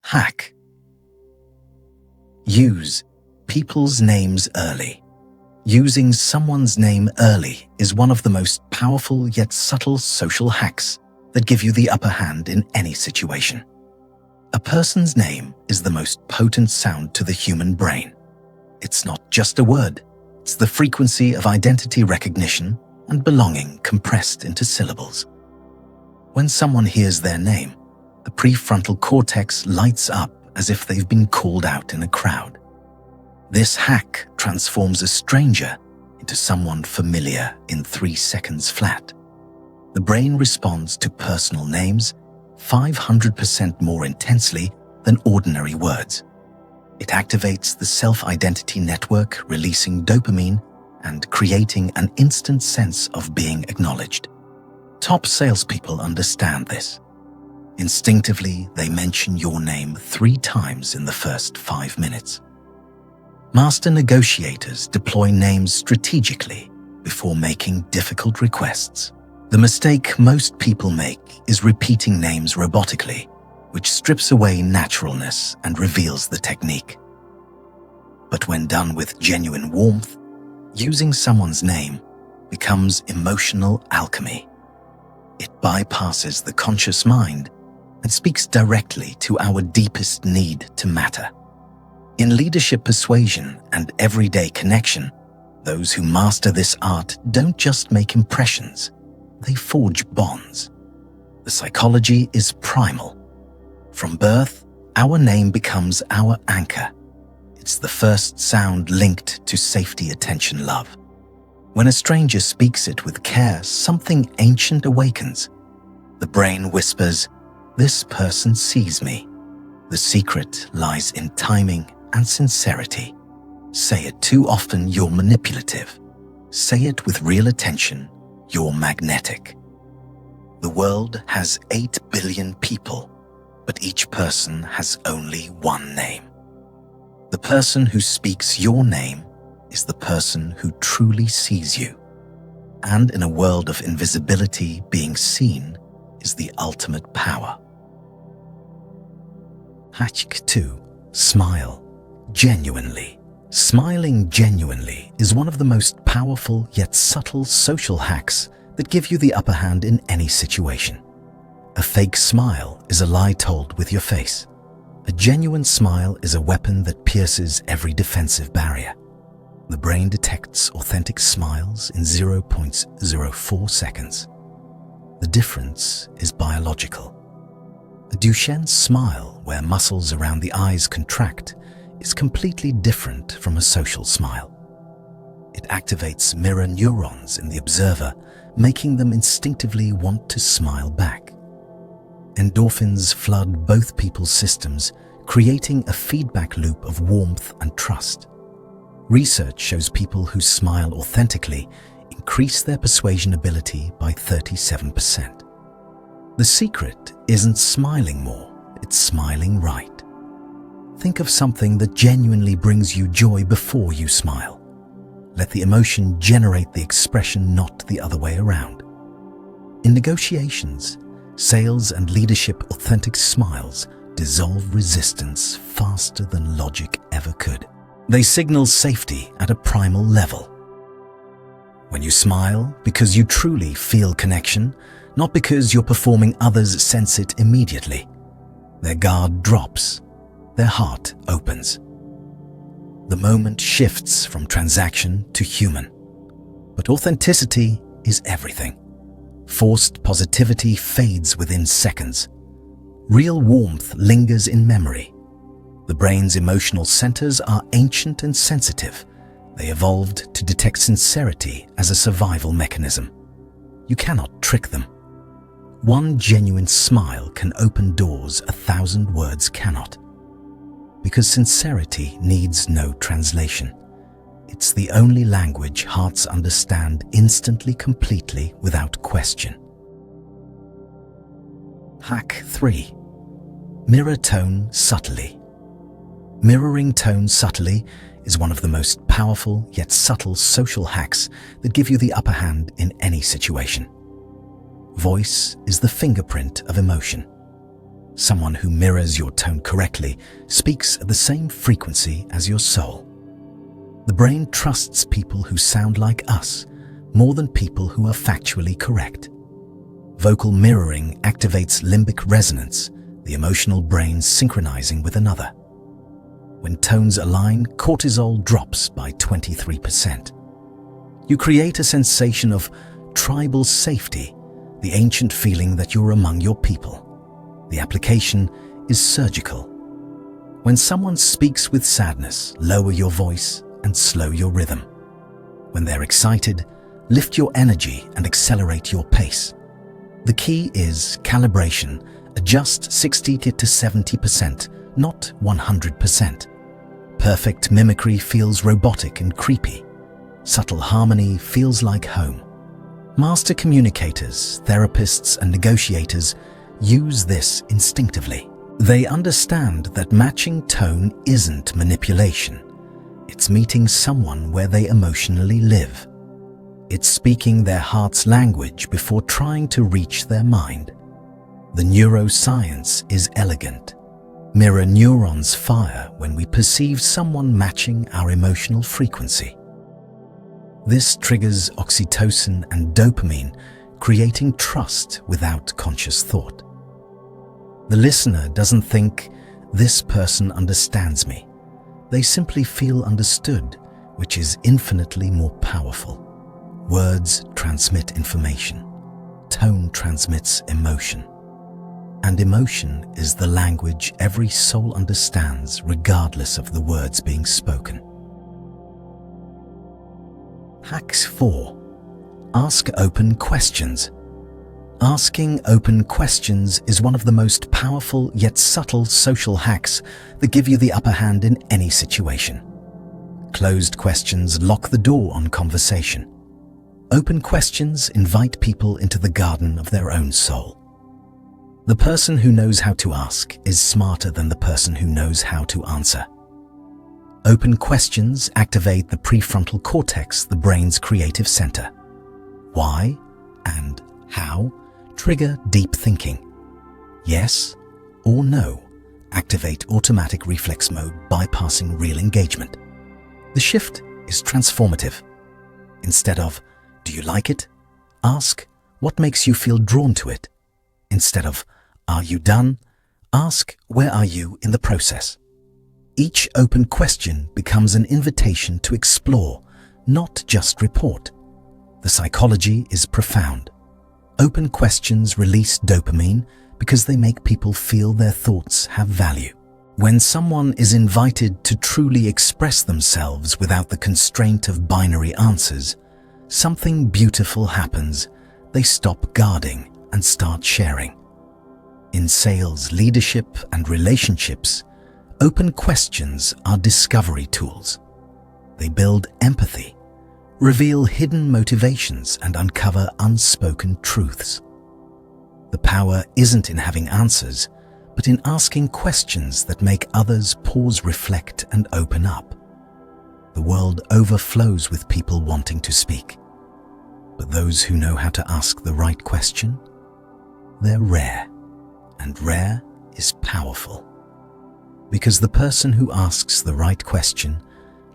Hack. Use people's names early. Using someone's name early is one of the most powerful yet subtle social hacks that give you the upper hand in any situation. A person's name is the most potent sound to the human brain. It's not just a word, it's the frequency of identity recognition and belonging compressed into syllables. When someone hears their name, the prefrontal cortex lights up as if they've been called out in a crowd. This hack transforms a stranger into someone familiar in 3 seconds flat. The brain responds to personal names 500% more intensely than ordinary words. It activates the self-identity network, releasing dopamine and creating an instant sense of being acknowledged. Top salespeople understand this. Instinctively, they mention your name 3 times in the first 5 minutes. Master negotiators deploy names strategically before making difficult requests. The mistake most people make is repeating names robotically, which strips away naturalness and reveals the technique. But when done with genuine warmth, using someone's name becomes emotional alchemy. It bypasses the conscious mind and speaks directly to our deepest need to matter. In leadership persuasion and everyday connection, those who master this art don't just make impressions, they forge bonds. The psychology is primal. From birth, our name becomes our anchor. It's the first sound linked to safety, attention, love. When a stranger speaks it with care, something ancient awakens. The brain whispers, "This person sees me." The secret lies in timing and sincerity. Say it too often, you're manipulative. Say it with real attention, you're magnetic. The world has 8 billion people, but each person has only one name. The person who speaks your name is the person who truly sees you. And in a world of invisibility, being seen is the ultimate power. Hack 2. Smile genuinely. Smiling genuinely is one of the most powerful yet subtle social hacks that give you the upper hand in any situation. A fake smile is a lie told with your face. A genuine smile is a weapon that pierces every defensive barrier. The brain detects authentic smiles in 0.04 seconds. The difference is biological. A Duchenne's smile, where muscles around the eyes contract, is completely different from a social smile. It activates mirror neurons in the observer, making them instinctively want to smile back. Endorphins flood both people's systems, creating a feedback loop of warmth and trust. Research shows people who smile authentically increase their persuasion ability by 37%. The secret isn't smiling more, it's smiling right. Think of something that genuinely brings you joy before you smile. Let the emotion generate the expression, not the other way around. In negotiations, sales and leadership, authentic smiles dissolve resistance faster than logic ever could. They signal safety at a primal level. When you smile because you truly feel connection, not because you're performing, others sense it immediately. Their guard drops, their heart opens. The moment shifts from transaction to human. But authenticity is everything. Forced positivity fades within seconds. Real warmth lingers in memory. The brain's emotional centers are ancient and sensitive. They evolved to detect sincerity as a survival mechanism. You cannot trick them. One genuine smile can open doors 1,000 words cannot. Because sincerity needs no translation. It's the only language hearts understand instantly, completely, without question. Hack 3. Mirror tone subtly. Mirroring tone subtly is one of the most powerful yet subtle social hacks that give you the upper hand in any situation. Voice is the fingerprint of emotion. Someone who mirrors your tone correctly speaks at the same frequency as your soul. The brain trusts people who sound like us more than people who are factually correct. Vocal mirroring activates limbic resonance, the emotional brain synchronizing with another. When tones align, cortisol drops by 23%. You create a sensation of tribal safety, the ancient feeling that you're among your people. The application is surgical. When someone speaks with sadness, lower your voice and slow your rhythm. When they're excited, lift your energy and accelerate your pace. The key is calibration. Adjust 60 to 70%, not 100%. Perfect mimicry feels robotic and creepy. Subtle harmony feels like home. Master communicators, therapists, and negotiators use this instinctively. They understand that matching tone isn't manipulation. It's meeting someone where they emotionally live. It's speaking their heart's language before trying to reach their mind. The neuroscience is elegant. Mirror neurons fire when we perceive someone matching our emotional frequency. This triggers oxytocin and dopamine, creating trust without conscious thought. The listener doesn't think, "This person understands me." They simply feel understood, which is infinitely more powerful. Words transmit information. Tone transmits emotion. And emotion is the language every soul understands, regardless of the words being spoken. Hacks 4. Ask open questions. Asking open questions is one of the most powerful yet subtle social hacks that give you the upper hand in any situation. Closed questions lock the door on conversation. Open questions invite people into the garden of their own soul. The person who knows how to ask is smarter than the person who knows how to answer. Open questions activate the prefrontal cortex, the brain's creative center. Why and how trigger deep thinking. Yes or no activate automatic reflex mode, bypassing real engagement. The shift is transformative. Instead of, "Do you like it?" ask, "What makes you feel drawn to it?" Instead of, "Are you done?" ask, "Where are you in the process?" Each open question becomes an invitation to explore, not just report. The psychology is profound. Open questions release dopamine because they make people feel their thoughts have value. When someone is invited to truly express themselves without the constraint of binary answers, something beautiful happens. They stop guarding and start sharing. In sales, leadership, and relationships, open questions are discovery tools. They build empathy, reveal hidden motivations, and uncover unspoken truths. The power isn't in having answers, but in asking questions that make others pause, reflect, and open up. The world overflows with people wanting to speak, but those who know how to ask the right question, they're rare, and rare is powerful. Because the person who asks the right question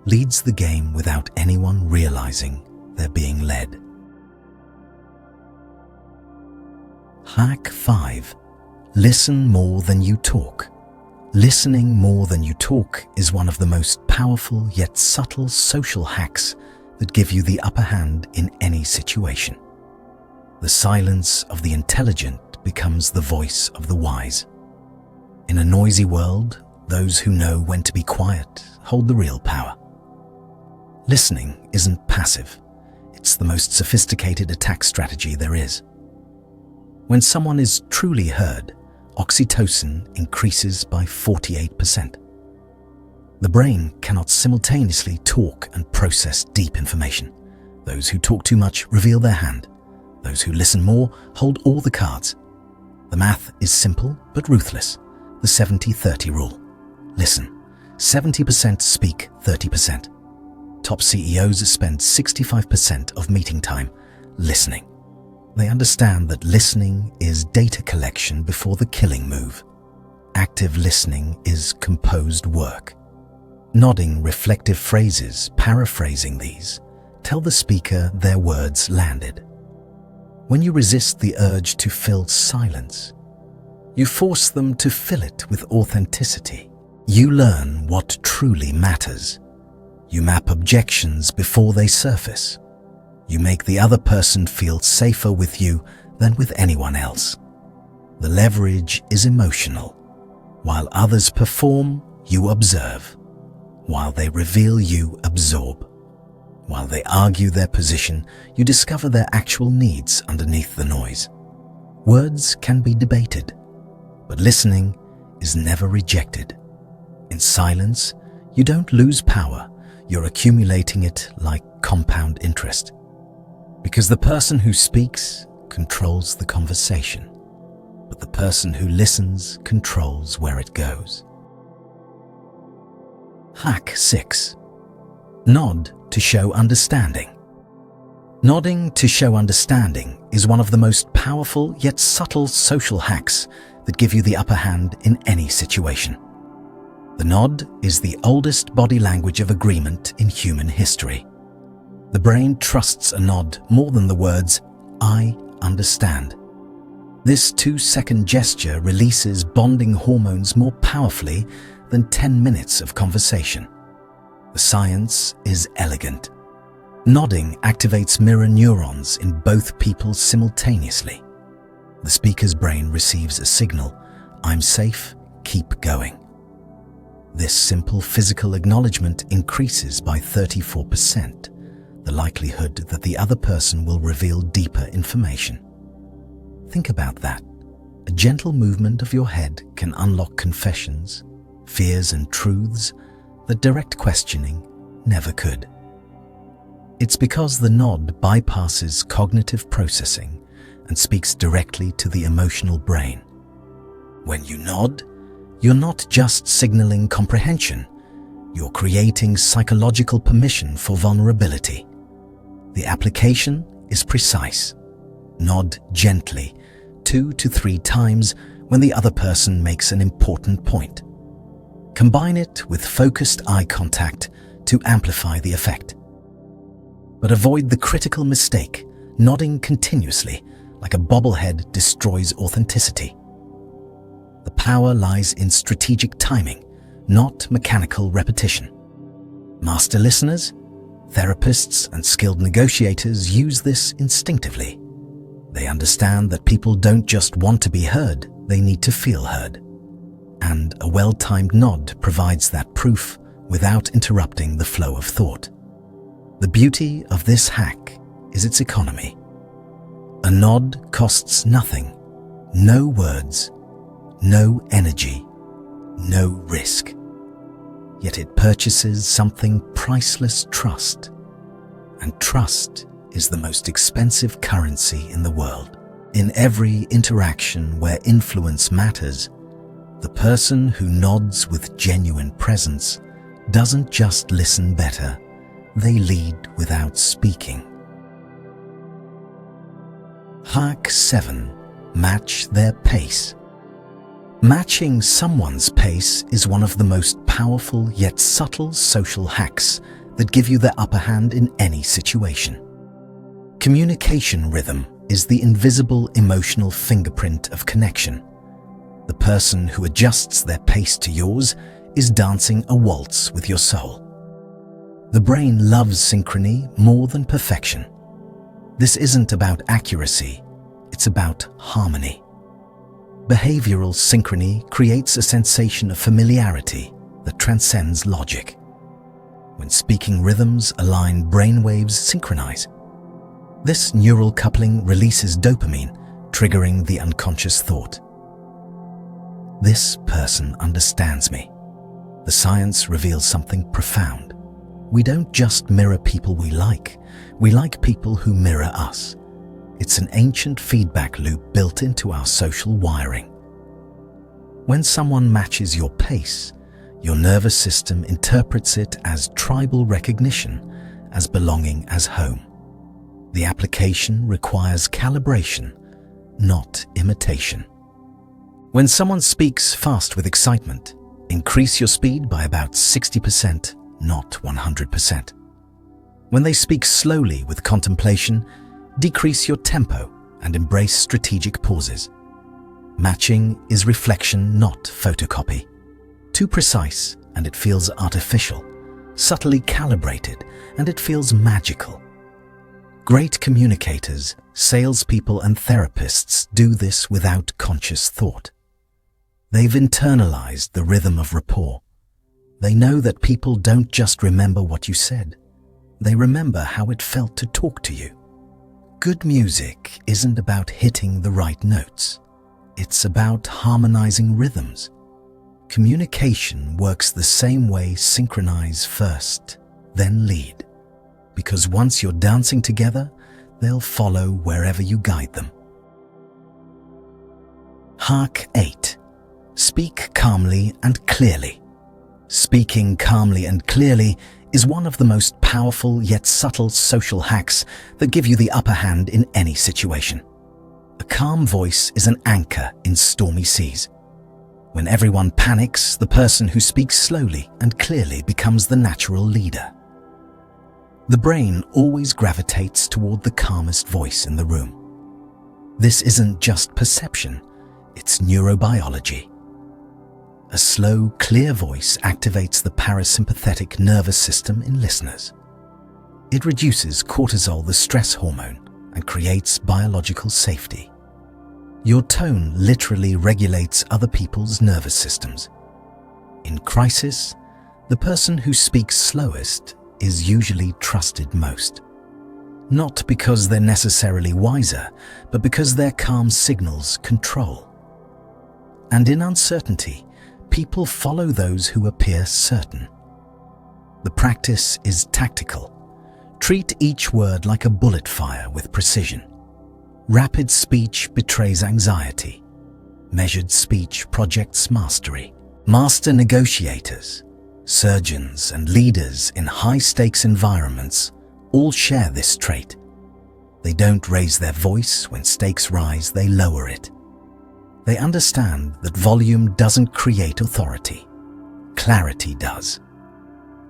leads the game without anyone realizing they're being led. Hack 5. Listen more than you talk. Listening more than you talk is one of the most powerful yet subtle social hacks that give you the upper hand in any situation. The silence of the intelligent becomes the voice of the wise. In a noisy world, those who know when to be quiet hold the real power. Listening isn't passive. It's the most sophisticated attack strategy there is. When someone is truly heard, oxytocin increases by 48%. The brain cannot simultaneously talk and process deep information. Those who talk too much reveal their hand. Those who listen more hold all the cards. The math is simple but ruthless. The 70-30 rule. Listen, 70% speak 30%. Top CEOs spend 65% of meeting time listening. They understand that listening is data collection before the killing move. active listening is composed work. Nodding reflective phrases, paraphrasing these, tell the speaker their words landed. When you resist the urge to fill silence, you force them to fill it with authenticity. You learn what truly matters. You map objections before they surface. You make the other person feel safer with you than with anyone else. The leverage is emotional. While others perform, you observe. While they reveal, you absorb. While they argue their position, you discover their actual needs underneath the noise. Words can be debated, but listening is never rejected. In silence, you don't lose power, you're accumulating it like compound interest. Because the person who speaks controls the conversation, but the person who listens controls where it goes. Hack 6. Nod to show understanding. Nodding to show understanding is one of the most powerful yet subtle social hacks that give you the upper hand in any situation. The nod is the oldest body language of agreement in human history. The brain trusts a nod more than the words, "I understand." This 2-second gesture releases bonding hormones more powerfully than 10 minutes of conversation. The science is elegant. Nodding activates mirror neurons in both people simultaneously. The speaker's brain receives a signal, "I'm safe, keep going." This simple physical acknowledgement increases by 34% the likelihood that the other person will reveal deeper information. Think about that. A gentle movement of your head can unlock confessions, fears and truths that direct questioning never could. It's because the nod bypasses cognitive processing and speaks directly to the emotional brain. When you nod, you're not just signaling comprehension, you're creating psychological permission for vulnerability. The application is precise. Nod gently, 2 to 3 times when the other person makes an important point. Combine it with focused eye contact to amplify the effect. But avoid the critical mistake. Nodding continuously, like a bobblehead, destroys authenticity. The power lies in strategic timing, not mechanical repetition. Master listeners, therapists, and skilled negotiators use this instinctively. They understand that people don't just want to be heard, they need to feel heard. And a well-timed nod provides that proof without interrupting the flow of thought. The beauty of this hack is its economy. A nod costs nothing, no words, no energy, no risk. Yet it purchases something priceless: trust. And trust is the most expensive currency in the world. In every interaction where influence matters, the person who nods with genuine presence doesn't just listen better, they lead without speaking. Hack 7. Match their pace. Matching someone's pace is one of the most powerful yet subtle social hacks that give you the upper hand in any situation. Communication rhythm is the invisible emotional fingerprint of connection. The person who adjusts their pace to yours is dancing a waltz with your soul. The brain loves synchrony more than perfection. This isn't about accuracy, it's about harmony. Behavioral synchrony creates a sensation of familiarity that transcends logic. When speaking rhythms align, brainwaves synchronize. This neural coupling releases dopamine, triggering the unconscious thought, "This person understands me." The science reveals something profound. We don't just mirror people we like people who mirror us. It's an ancient feedback loop built into our social wiring. When someone matches your pace, your nervous system interprets it as tribal recognition, as belonging, as home. The application requires calibration, not imitation. When someone speaks fast with excitement, increase your speed by about 60%, not 100%. When they speak slowly with contemplation, decrease your tempo and embrace strategic pauses. Matching is reflection, not photocopy. Too precise and it feels artificial. Subtly calibrated and it feels magical. Great communicators, salespeople and therapists do this without conscious thought. They've internalized the rhythm of rapport. They know that people don't just remember what you said. They remember how it felt to talk to you. Good music isn't about hitting the right notes. It's about harmonizing rhythms. Communication works the same way: synchronize first, then lead. Because once you're dancing together, they'll follow wherever you guide them. Hack 8. Speak calmly and clearly. Speaking calmly and clearly is one of the most powerful yet subtle social hacks that give you the upper hand in any situation. A calm voice is an anchor in stormy seas. When everyone panics, the person who speaks slowly and clearly becomes the natural leader. The brain always gravitates toward the calmest voice in the room. This isn't just perception, it's neurobiology. A slow, clear voice activates the parasympathetic nervous system in listeners. It reduces cortisol, the stress hormone, and creates biological safety. Your tone literally regulates other people's nervous systems. In crisis, the person who speaks slowest is usually trusted most. Not because they're necessarily wiser, but because their calm signals control. And in uncertainty, people follow those who appear certain. The practice is tactical. Treat each word like a bullet fire with precision. Rapid speech betrays anxiety. Measured speech projects mastery. Master negotiators, surgeons, and leaders in high-stakes environments all share this trait. They don't raise their voice when stakes rise, they lower it. They understand that volume doesn't create authority. Clarity does.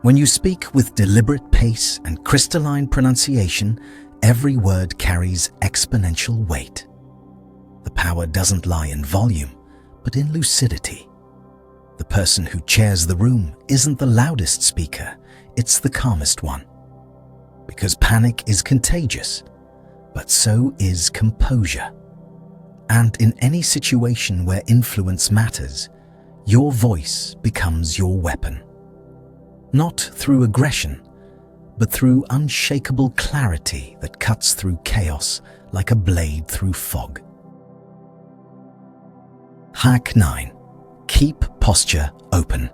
When you speak with deliberate pace and crystalline pronunciation, every word carries exponential weight. The power doesn't lie in volume, but in lucidity. The person who chairs the room isn't the loudest speaker, it's the calmest one. Because panic is contagious, but so is composure. And in any situation where influence matters, your voice becomes your weapon. Not through aggression, but through unshakable clarity that cuts through chaos like a blade through fog. Hack 9. Keep posture open.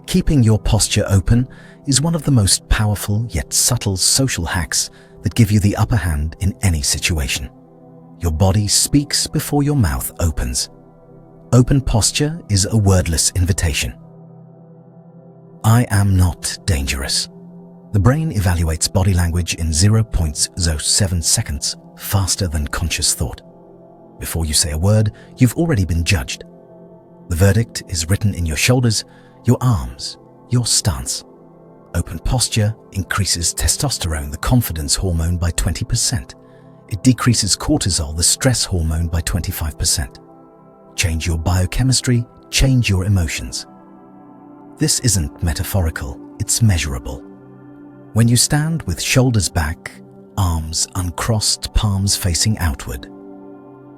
Keeping your posture open is one of the most powerful yet subtle social hacks that give you the upper hand in any situation. Your body speaks before your mouth opens. Open posture is a wordless invitation. I am not dangerous. The brain evaluates body language in 0.07 seconds, faster than conscious thought. Before you say a word, you've already been judged. The verdict is written in your shoulders, your arms, your stance. Open posture increases testosterone, the confidence hormone, by 20%. It decreases cortisol, the stress hormone, by 25%. Change your biochemistry, change your emotions. This isn't metaphorical, it's measurable. When you stand with shoulders back, arms uncrossed, palms facing outward,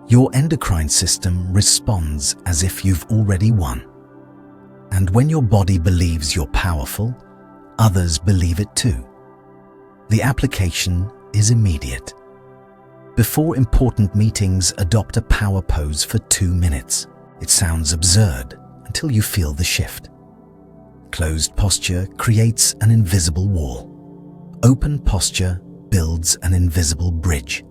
your endocrine system responds as if you've already won. And when your body believes you're powerful, others believe it too. The application is immediate. Before important meetings, adopt a power pose for 2 minutes. It sounds absurd until you feel the shift. Closed posture creates an invisible wall. Open posture builds an invisible bridge.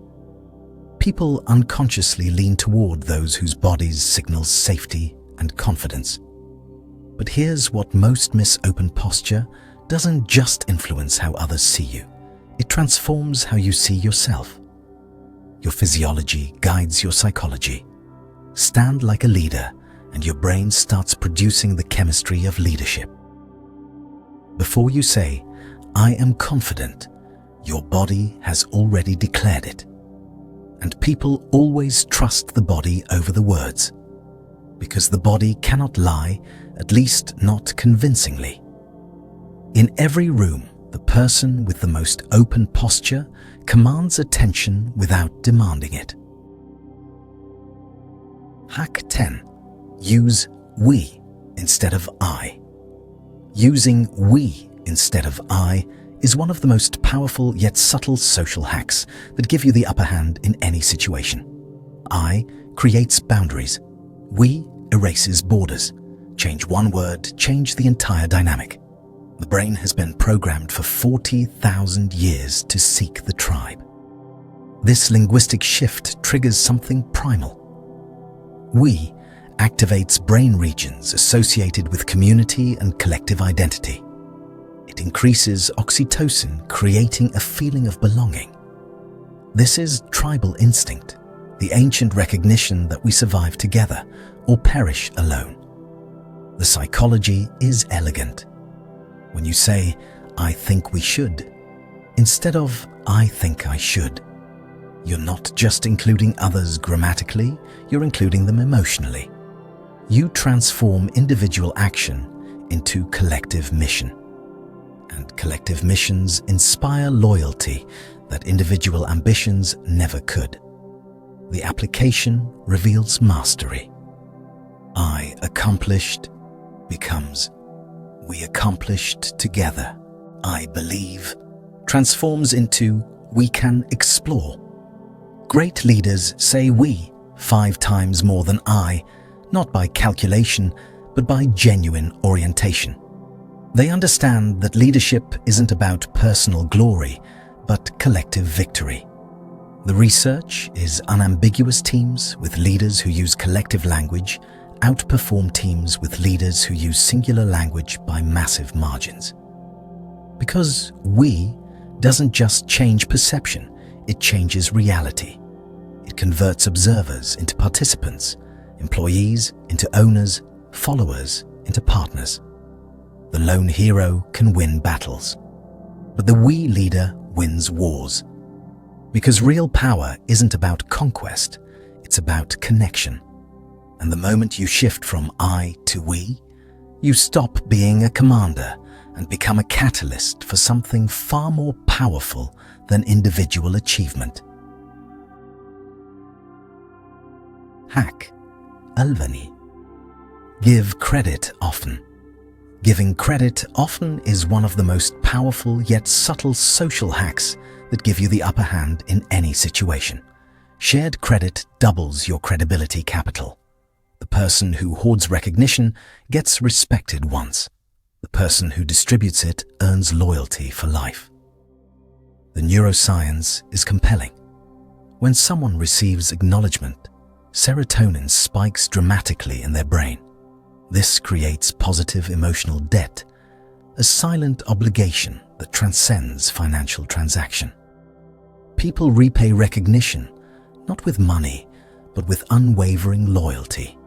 People unconsciously lean toward those whose bodies signal safety and confidence. But here's what most miss: open posture doesn't just influence how others see you. It transforms how you see yourself. Your physiology guides your psychology. Stand like a leader, and your brain starts producing the chemistry of leadership. Before you say, "I am confident," your body has already declared it. And people always trust the body over the words, because the body cannot lie, at least not convincingly. In every room, the person with the most open posture commands attention without demanding it. Hack 10. Use we instead of I. Using we instead of I is one of the most powerful yet subtle social hacks that give you the upper hand in any situation. I creates boundaries. We erases borders. Change one word, change the entire dynamic. The brain has been programmed for 40,000 years to seek the tribe. This linguistic shift triggers something primal. We activates brain regions associated with community and collective identity. It increases oxytocin, creating a feeling of belonging. This is tribal instinct, the ancient recognition that we survive together or perish alone. The psychology is elegant. When you say, "I think we should," instead of "I think I should," you're not just including others grammatically, you're including them emotionally. You transform individual action into collective mission. And collective missions inspire loyalty that individual ambitions never could. The application reveals mastery. I accomplished becomes we accomplished together. I believe transforms into we can explore. Great leaders say we 5 times more than I, not by calculation, but by genuine orientation. They understand that leadership isn't about personal glory, but collective victory. The research is unambiguous. Teams with leaders who use collective language outperform teams with leaders who use singular language by massive margins. Because we doesn't just change perception, it changes reality. It converts observers into participants, employees into owners, followers into partners. The lone hero can win battles, but the we leader wins wars. Because real power isn't about conquest, it's about connection. And the moment you shift from I to we, you stop being a commander and become a catalyst for something far more powerful than individual achievement. Hack 11. Give credit often. Giving credit often is one of the most powerful yet subtle social hacks that give you the upper hand in any situation. Shared credit doubles your credibility capital. The person who hoards recognition gets respected once. The person who distributes it earns loyalty for life. The neuroscience is compelling. When someone receives acknowledgement, serotonin spikes dramatically in their brain. This creates positive emotional debt, a silent obligation that transcends financial transaction. People repay recognition, not with money, but with unwavering loyalty.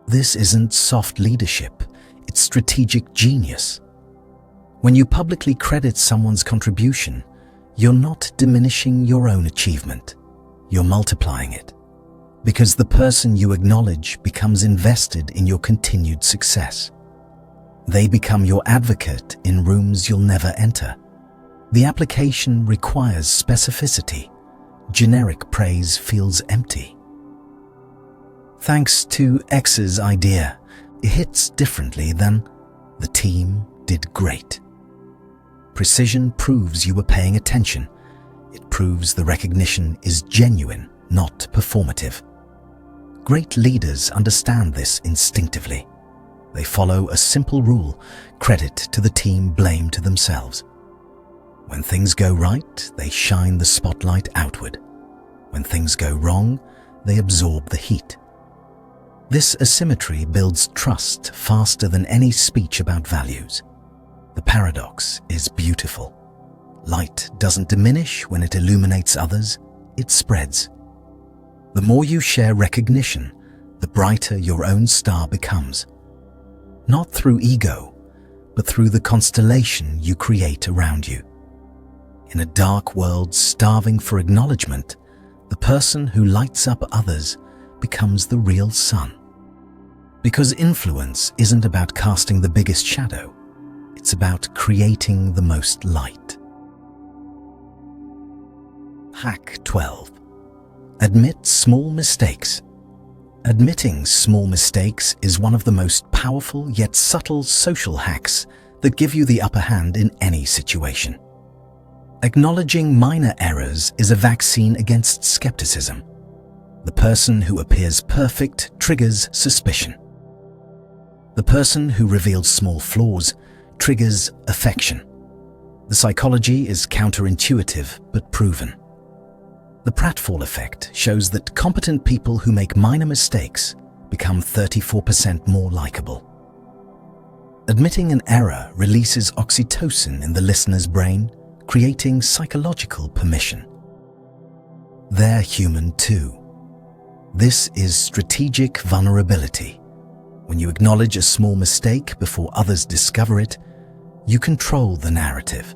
This isn't soft leadership, it's strategic genius. When you publicly credit someone's contribution, you're not diminishing your own achievement, you're multiplying it. Because the person you acknowledge becomes invested in your continued success. They become your advocate in rooms you'll never enter. The application requires specificity. Generic praise feels empty. Thanks to X's idea, it hits differently than the team did great. Precision proves you were paying attention. It proves the recognition is genuine, not performative. Great leaders understand this instinctively. They follow a simple rule: credit to the team, blame to themselves. When things go right, they shine the spotlight outward. When things go wrong, they absorb the heat. This asymmetry builds trust faster than any speech about values. The paradox is beautiful. Light doesn't diminish when it illuminates others, it spreads. The more you share recognition, the brighter your own star becomes. Not through ego, but through the constellation you create around you. In a dark world starving for acknowledgement, the person who lights up others becomes the real sun. Because influence isn't about casting the biggest shadow, it's about creating the most light. Hack 12. Admit small mistakes. Admitting small mistakes is one of the most powerful yet subtle social hacks that give you the upper hand in any situation. Acknowledging minor errors is a vaccine against skepticism. The person who appears perfect triggers suspicion. The person who reveals small flaws triggers affection. The psychology is counterintuitive but proven. The pratfall effect shows that competent people who make minor mistakes become 34% more likable. Admitting an error releases oxytocin in the listener's brain, creating psychological permission. They're human too. This is strategic vulnerability. When you acknowledge a small mistake before others discover it, you control the narrative.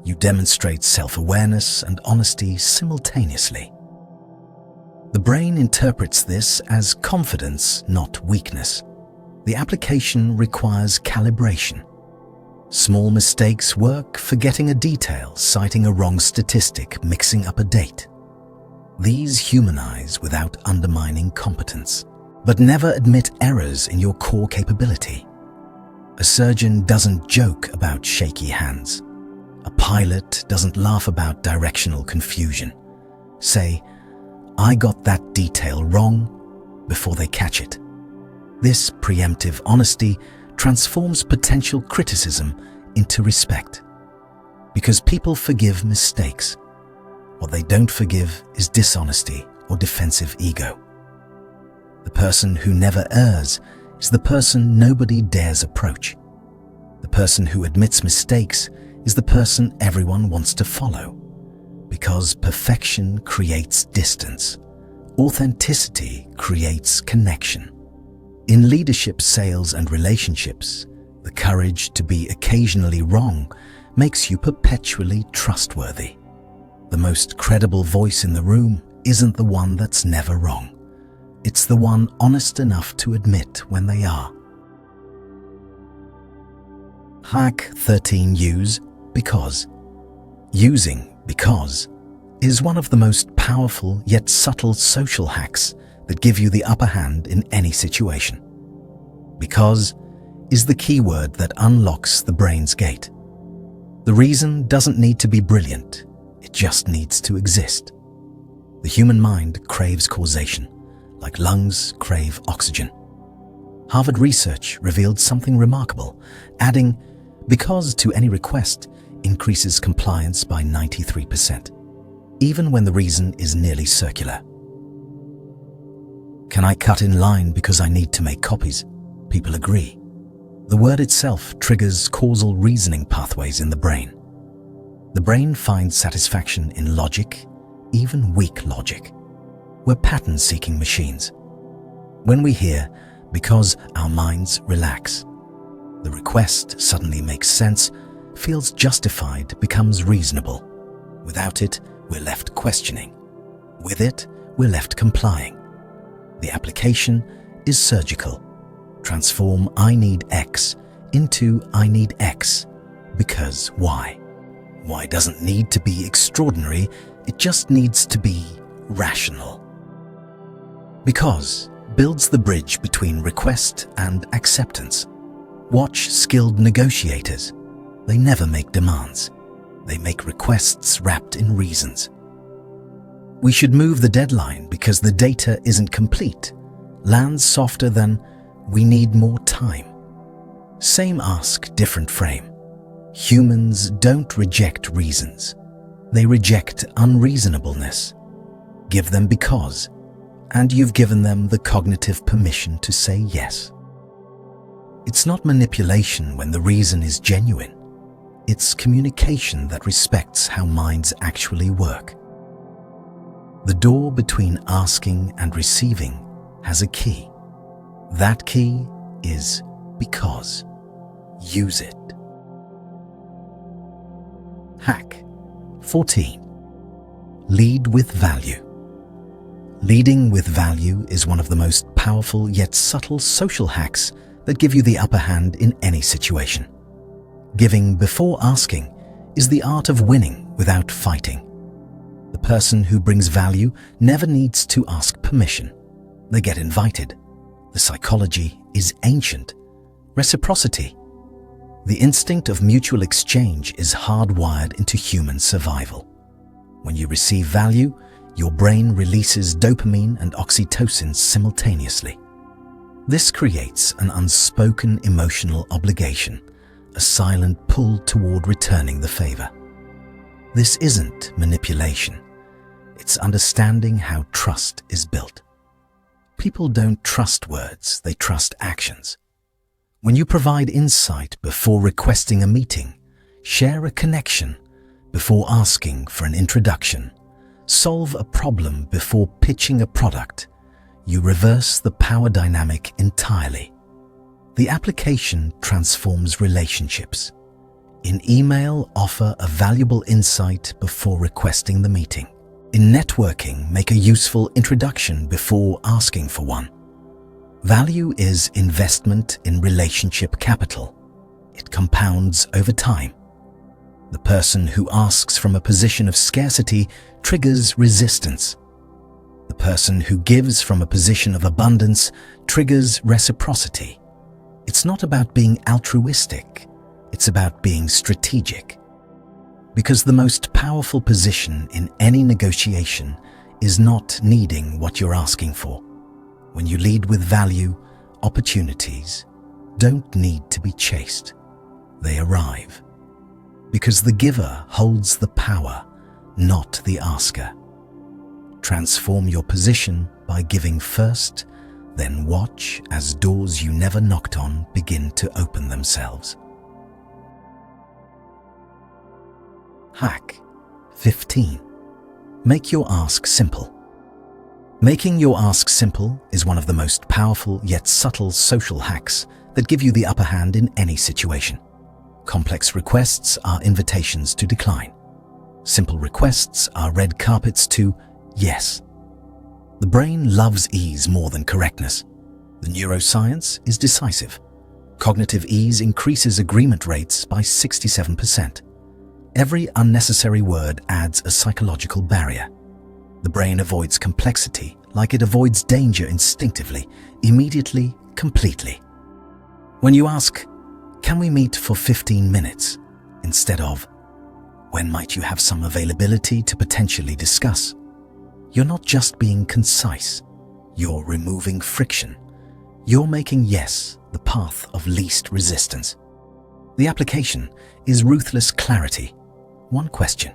You demonstrate self-awareness and honesty simultaneously. The brain interprets this as confidence, not weakness. The application requires calibration. Small mistakes work forgetting a detail, citing a wrong statistic, mixing up a date. These humanize without undermining competence. But never admit errors in your core capability. A surgeon doesn't joke about shaky hands. A pilot doesn't laugh about directional confusion. Say, "I got that detail wrong," before they catch it. This preemptive honesty transforms potential criticism into respect. Because people forgive mistakes. What they don't forgive is dishonesty or defensive ego. The person who never errs is the person nobody dares approach. The person who admits mistakes is the person everyone wants to follow. Because perfection creates distance. Authenticity creates connection. In leadership, sales, and relationships, the courage to be occasionally wrong makes you perpetually trustworthy. The most credible voice in the room isn't the one that's never wrong. It's the one honest enough to admit when they are. Hack 13. Use because. Using because is one of the most powerful yet subtle social hacks that give you the upper hand in any situation. Because is the key word that unlocks the brain's gate. The reason doesn't need to be brilliant, it just needs to exist. The human mind craves causation, like lungs crave oxygen. Harvard research revealed something remarkable, adding because to any request increases compliance by 93%, even when the reason is nearly circular. Can I cut in line because I need to make copies? People agree. The word itself triggers causal reasoning pathways in the brain. The brain finds satisfaction in logic, even weak logic. We're pattern-seeking machines. When we hear because, our minds relax. The request suddenly makes sense, feels justified, becomes reasonable. Without it, we're left questioning. With it, we're left complying. The application is surgical. Transform I need X into I need X because Y. Y doesn't need to be extraordinary, it just needs to be rational. Because builds the bridge between request and acceptance. Watch skilled negotiators. They never make demands. They make requests wrapped in reasons. We should move the deadline because the data isn't complete. Lands softer than we need more time. Same ask, different frame. Humans don't reject reasons. They reject unreasonableness. Give them because, and you've given them the cognitive permission to say yes. It's not manipulation when the reason is genuine. It's communication that respects how minds actually work. The door between asking and receiving has a key. That key is because. Use it. Hack 14. Lead with value. Leading with value is one of the most powerful yet subtle social hacks that give you the upper hand in any situation. Giving before asking is the art of winning without fighting. The person who brings value never needs to ask permission. They get invited. The psychology is ancient. Reciprocity. The instinct of mutual exchange is hardwired into human survival. When you receive value, your brain releases dopamine and oxytocin simultaneously. This creates an unspoken emotional obligation, a silent pull toward returning the favor. This isn't manipulation. It's understanding how trust is built. People don't trust words, they trust actions. When you provide insight before requesting a meeting, share a connection before asking for an introduction, solve a problem before pitching a product, you reverse the power dynamic entirely. The application transforms relationships. In email, offer a valuable insight before requesting the meeting. In networking, make a useful introduction before asking for one. Value is investment in relationship capital. It compounds over time. The person who asks from a position of scarcity triggers resistance. The person who gives from a position of abundance triggers reciprocity. It's not about being altruistic, it's about being strategic. Because the most powerful position in any negotiation is not needing what you're asking for. When you lead with value, opportunities don't need to be chased. They arrive. Because the giver holds the power, not the asker. Transform your position by giving first, then watch as doors you never knocked on begin to open themselves. Hack 15. Make your ask simple. Making your ask simple is one of the most powerful yet subtle social hacks that give you the upper hand in any situation. Complex requests are invitations to decline. Simple requests are red carpets to yes. The brain loves ease more than correctness. The neuroscience is decisive. Cognitive ease increases agreement rates by 67%. Every unnecessary word adds a psychological barrier. The brain avoids complexity like it avoids danger instinctively, immediately, completely. When you ask, "Can we meet for 15 minutes?" instead of, "When might you have some availability to potentially discuss?" you're not just being concise, you're removing friction. You're making yes the path of least resistance. The application is ruthless clarity. One question,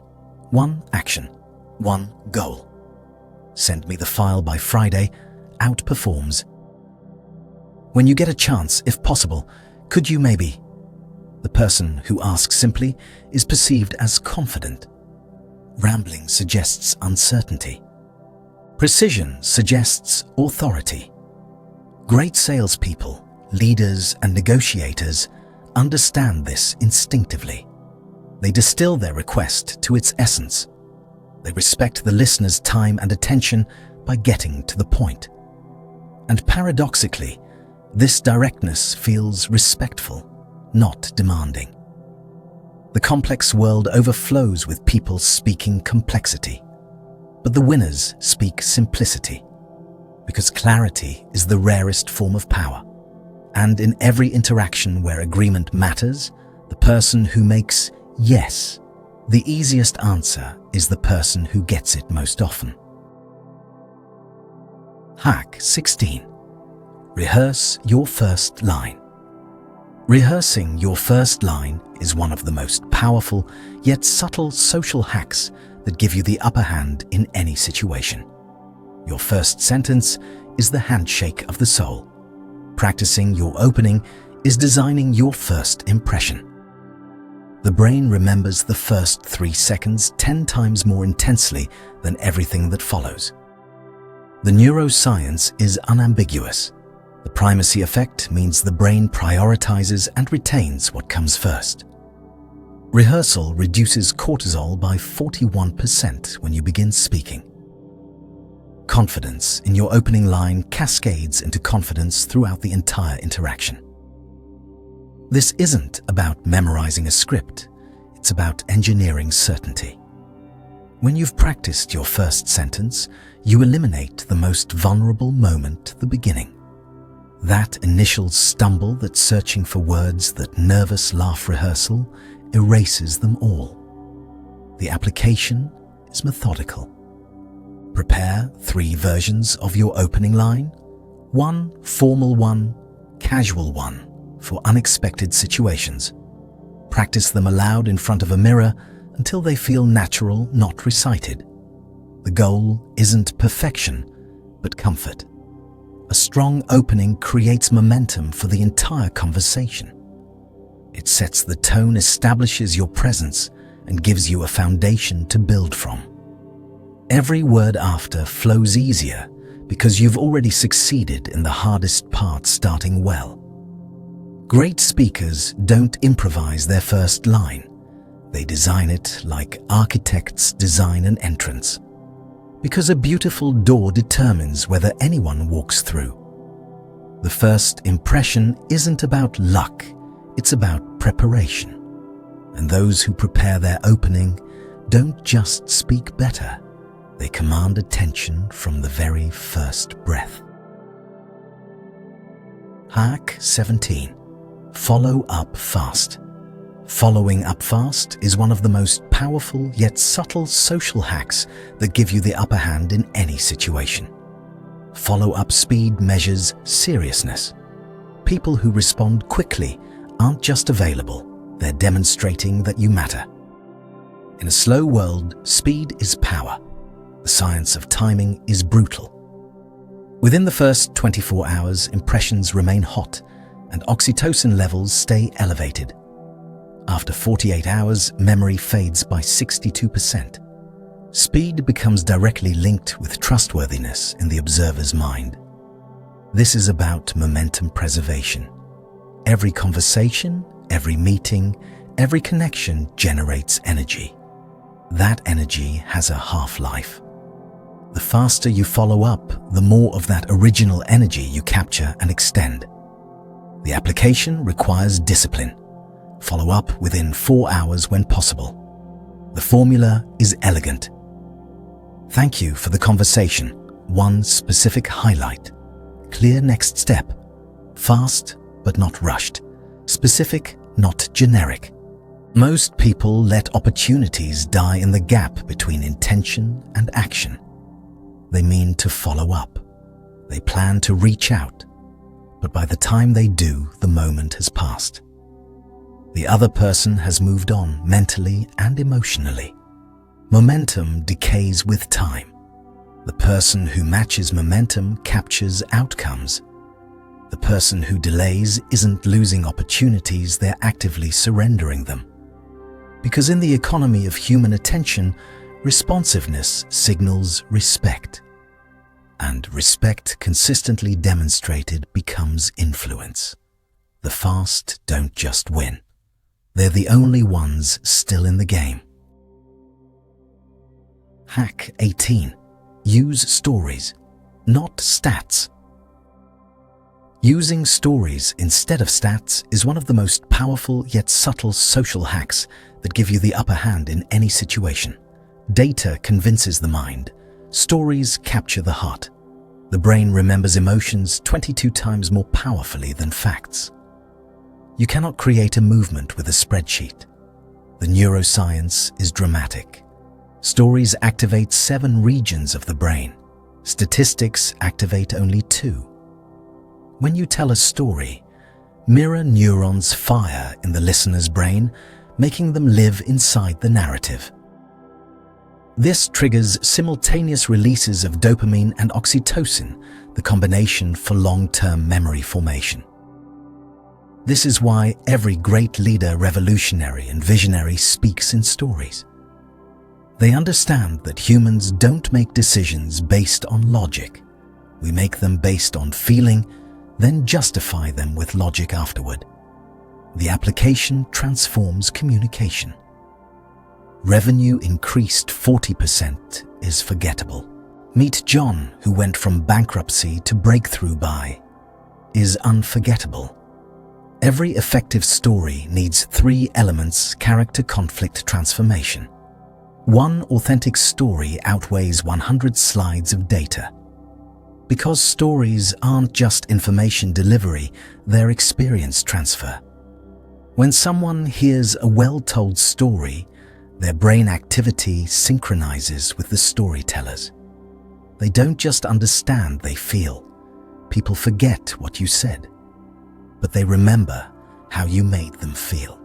one action, one goal. Send me the file by Friday outperforms. When you get a chance, if possible, could you maybe? The person who asks simply is perceived as confident. Rambling suggests uncertainty. Precision suggests authority. Great salespeople, leaders, and negotiators understand this instinctively. They distill their request to its essence. They respect the listener's time and attention by getting to the point. And paradoxically, this directness feels respectful, not demanding. The complex world overflows with people speaking complexity, but the winners speak simplicity, because clarity is the rarest form of power. And in every interaction where agreement matters, the person who makes yes the easiest answer is the person who gets it most often. Hack 16. Rehearse your first line. Rehearsing your first line is one of the most powerful yet subtle social hacks that give you the upper hand in any situation. Your first sentence is the handshake of the soul. Practicing your opening is designing your first impression. The brain remembers the first 3 seconds 10 times more intensely than everything that follows. The neuroscience is unambiguous. The primacy effect means the brain prioritizes and retains what comes first. Rehearsal reduces cortisol by 41% when you begin speaking. Confidence in your opening line cascades into confidence throughout the entire interaction. This isn't about memorizing a script, it's about engineering certainty. When you've practiced your first sentence, you eliminate the most vulnerable moment at the beginning. That initial stumble that's searching for words, that nervous laugh rehearsal, erases them all. The application is methodical. Prepare 3 versions of your opening line, one formal one, casual one for unexpected situations. Practice them aloud in front of a mirror until they feel natural, not recited. The goal isn't perfection, but comfort. A strong opening creates momentum for the entire conversation. It sets the tone, establishes your presence, and gives you a foundation to build from. Every word after flows easier because you've already succeeded in the hardest part, starting well. Great speakers don't improvise their first line. They design it like architects design an entrance. Because a beautiful door determines whether anyone walks through. The first impression isn't about luck, it's about preparation. And those who prepare their opening don't just speak better, they command attention from the very first breath. Hack 17. Follow up fast. Following up fast is one of the most powerful yet subtle social hacks that give you the upper hand in any situation. Follow-up speed measures seriousness. People who respond quickly aren't just available, they're demonstrating that you matter. In a slow world, speed is power. The science of timing is brutal. Within the first 24 hours, impressions remain hot and oxytocin levels stay elevated. After 48 hours, memory fades by 62%. Speed becomes directly linked with trustworthiness in the observer's mind. This is about momentum preservation. Every conversation, every meeting, every connection generates energy. That energy has a half-life. The faster you follow up, the more of that original energy you capture and extend. The application requires discipline. Follow up within 4 hours when possible. The formula is elegant. Thank you for the conversation. One specific highlight. Clear next step. Fast, but not rushed. Specific, not generic. Most people let opportunities die in the gap between intention and action. They mean to follow up. They plan to reach out. But by the time they do, the moment has passed. The other person has moved on mentally and emotionally. Momentum decays with time. The person who matches momentum captures outcomes. The person who delays isn't losing opportunities, they're actively surrendering them. Because in the economy of human attention, responsiveness signals respect. And respect consistently demonstrated becomes influence. The fast don't just win. They're the only ones still in the game. Hack 18. Use stories, not stats. Using stories instead of stats is one of the most powerful yet subtle social hacks that give you the upper hand in any situation. Data convinces the mind. Stories capture the heart. The brain remembers emotions 22 times more powerfully than facts. You cannot create a movement with a spreadsheet. The neuroscience is dramatic. Stories activate 7 regions of the brain. Statistics activate only 2. When you tell a story, mirror neurons fire in the listener's brain, making them live inside the narrative. This triggers simultaneous releases of dopamine and oxytocin, the combination for long-term memory formation. This is why every great leader, revolutionary, and visionary speaks in stories. They understand that humans don't make decisions based on logic. We make them based on feeling, then justify them with logic afterward. The application transforms communication. Revenue increased 40% is forgettable. Meet John, who went from bankruptcy to breakthrough by, is unforgettable. Every effective story needs 3 elements: character, conflict, transformation. One authentic story outweighs 100 slides of data. Because stories aren't just information delivery, they're experience transfer. When someone hears a well-told story, their brain activity synchronizes with the storytellers. They don't just understand, they feel. People forget what you said, but they remember how you made them feel.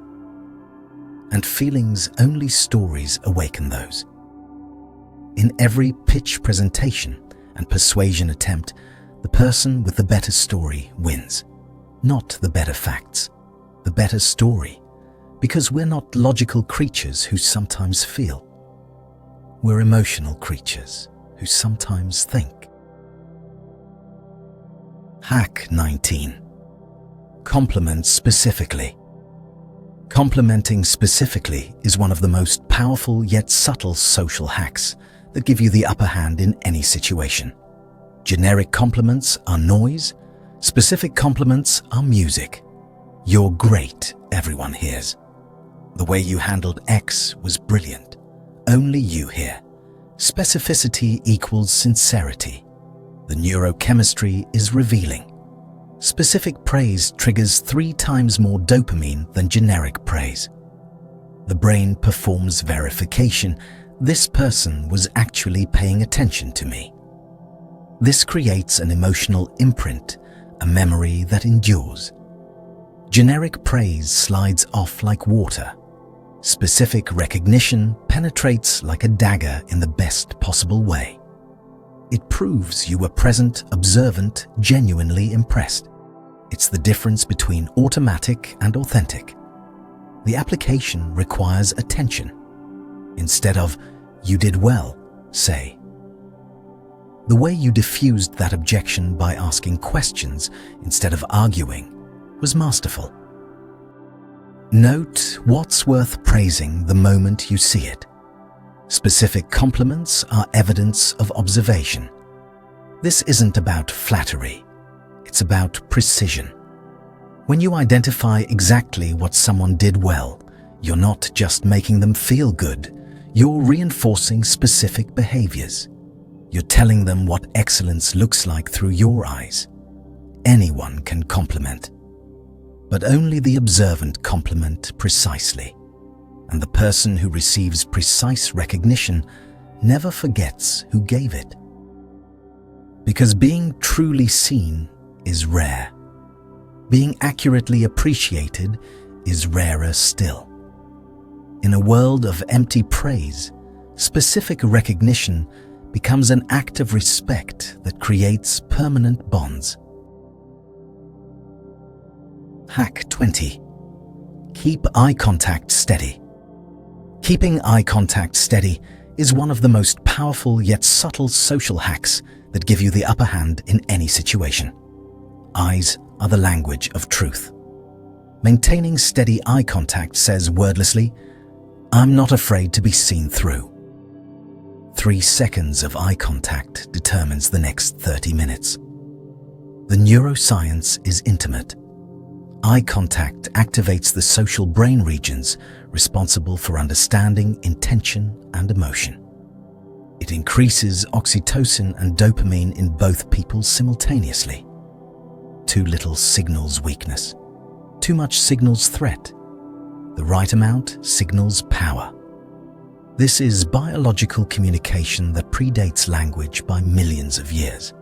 And feelings, only stories awaken those. In every pitch, presentation, and persuasion attempt, the person with the better story wins. Not the better facts, the better story. Because we're not logical creatures who sometimes feel. We're emotional creatures who sometimes think. Hack 19. Compliment specifically. Complimenting specifically is one of the most powerful yet subtle social hacks that give you the upper hand in any situation. Generic compliments are noise. Specific compliments are music. You're great, everyone hears. The way you handled X was brilliant. Only you hear. Specificity equals sincerity. The neurochemistry is revealing. Specific praise triggers 3 times more dopamine than generic praise. The brain performs verification. This person was actually paying attention to me. This creates an emotional imprint, a memory that endures. Generic praise slides off like water. Specific recognition penetrates like a dagger in the best possible way. It proves you were present, observant, genuinely impressed. It's the difference between automatic and authentic. The application requires attention. Instead of, "You did well," say, "The way you diffused that objection by asking questions instead of arguing was masterful." Note what's worth praising the moment you see it. Specific compliments are evidence of observation. This isn't about flattery. It's about precision. When you identify exactly what someone did well, you're not just making them feel good, you're reinforcing specific behaviors. You're telling them what excellence looks like through your eyes. Anyone can compliment, but only the observant compliment precisely. And the person who receives precise recognition never forgets who gave it. Because being truly seen is rare. Being accurately appreciated is rarer still. In a world of empty praise, specific recognition becomes an act of respect that creates permanent bonds. Hack 20. Keep eye contact steady. Keeping eye contact steady is one of the most powerful yet subtle social hacks that give you the upper hand in any situation. Eyes are the language of truth. Maintaining steady eye contact says wordlessly, "I'm not afraid to be seen through." 3 seconds of eye contact determines the next 30 minutes. The neuroscience is intimate. Eye contact activates the social brain regions responsible for understanding, intention, and emotion. It increases oxytocin and dopamine in both people simultaneously. Too little signals weakness. Too much signals threat. The right amount signals power. This is biological communication that predates language by millions of years.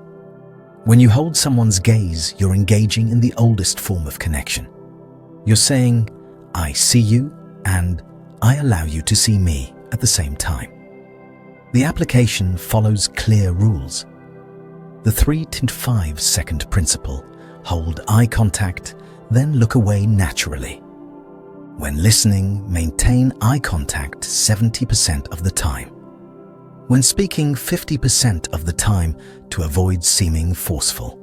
When you hold someone's gaze, you're engaging in the oldest form of connection. You're saying, "I see you," and "I allow you to see me" at the same time. The application follows clear rules. The 3 to 5 second principle: hold eye contact, then look away naturally. When listening, maintain eye contact 70% of the time. When speaking, 50% of the time to avoid seeming forceful.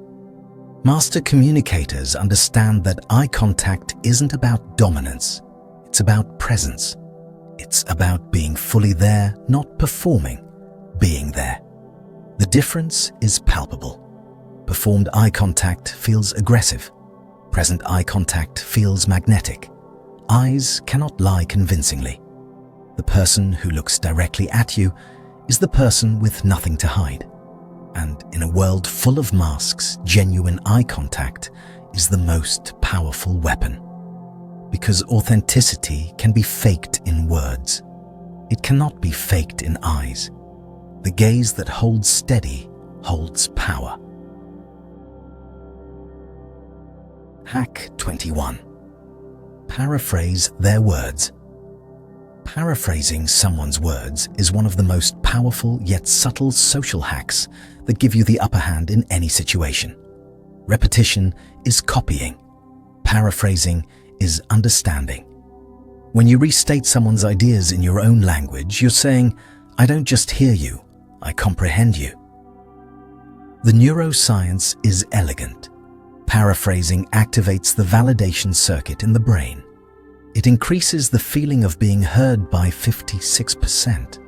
Master communicators understand that eye contact isn't about dominance, it's about presence. It's about being fully there, not performing, being there. The difference is palpable. Performed eye contact feels aggressive. Present eye contact feels magnetic. Eyes cannot lie convincingly. The person who looks directly at you is the person with nothing to hide. And in a world full of masks, genuine eye contact is the most powerful weapon. Because authenticity can be faked in words. It cannot be faked in eyes. The gaze that holds steady holds power. Hack 21. Paraphrase their words. Paraphrasing someone's words is one of the most powerful yet subtle social hacks that give you the upper hand in any situation. Repetition is copying. Paraphrasing is understanding. When you restate someone's ideas in your own language, you're saying, "I don't just hear you, I comprehend you." The neuroscience is elegant. Paraphrasing activates the validation circuit in the brain. It increases the feeling of being heard by 56%.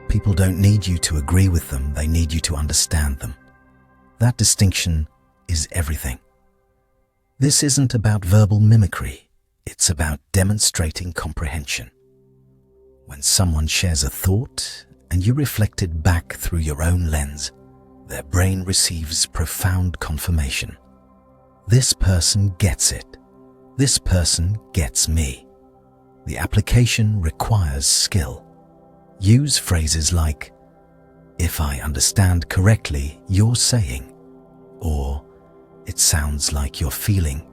People don't need you to agree with them, they need you to understand them. That distinction is everything. This isn't about verbal mimicry, it's about demonstrating comprehension. When someone shares a thought and you reflect it back through your own lens, their brain receives profound confirmation. This person gets it. This person gets me. The application requires skill. Use phrases like, "If I understand correctly, you're saying," or "It sounds like you're feeling."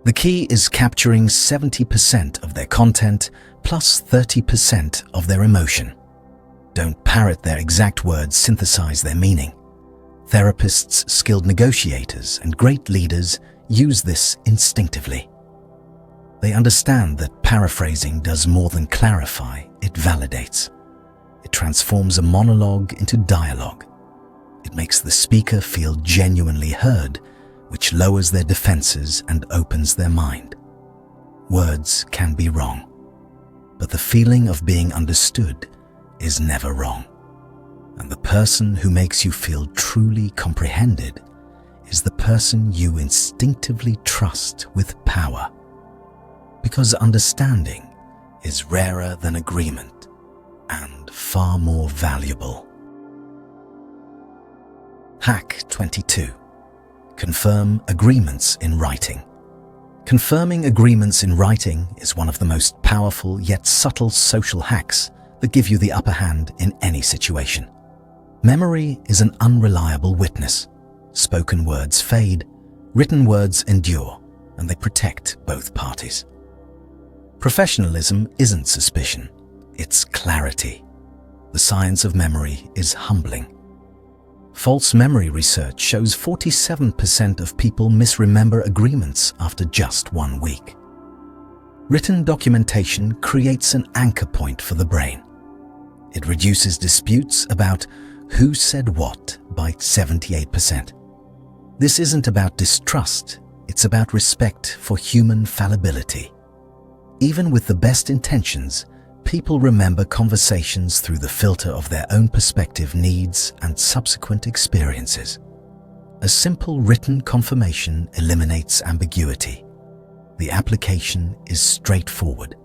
The key is capturing 70% of their content plus 30% of their emotion. Don't parrot their exact words, synthesize their meaning. Therapists, skilled negotiators, and great leaders use this instinctively. They understand that paraphrasing does more than clarify, it validates. It transforms a monologue into dialogue. It makes the speaker feel genuinely heard, which lowers their defenses and opens their mind. Words can be wrong, but the feeling of being understood is never wrong. And the person who makes you feel truly comprehended is the person you instinctively trust with power. Because understanding is rarer than agreement and far more valuable. Hack 22. Confirm agreements in writing. Confirming agreements in writing is one of the most powerful yet subtle social hacks that give you the upper hand in any situation. Memory is an unreliable witness. Spoken words fade, written words endure, and they protect both parties. Professionalism isn't suspicion, it's clarity. The science of memory is humbling. False memory research shows 47% of people misremember agreements after just 1 week. Written documentation creates an anchor point for the brain. It reduces disputes about who said what by 78%. This isn't about distrust, it's about respect for human fallibility. Even with the best intentions, people remember conversations through the filter of their own perspective, needs, and subsequent experiences. A simple written confirmation eliminates ambiguity. The application is straightforward.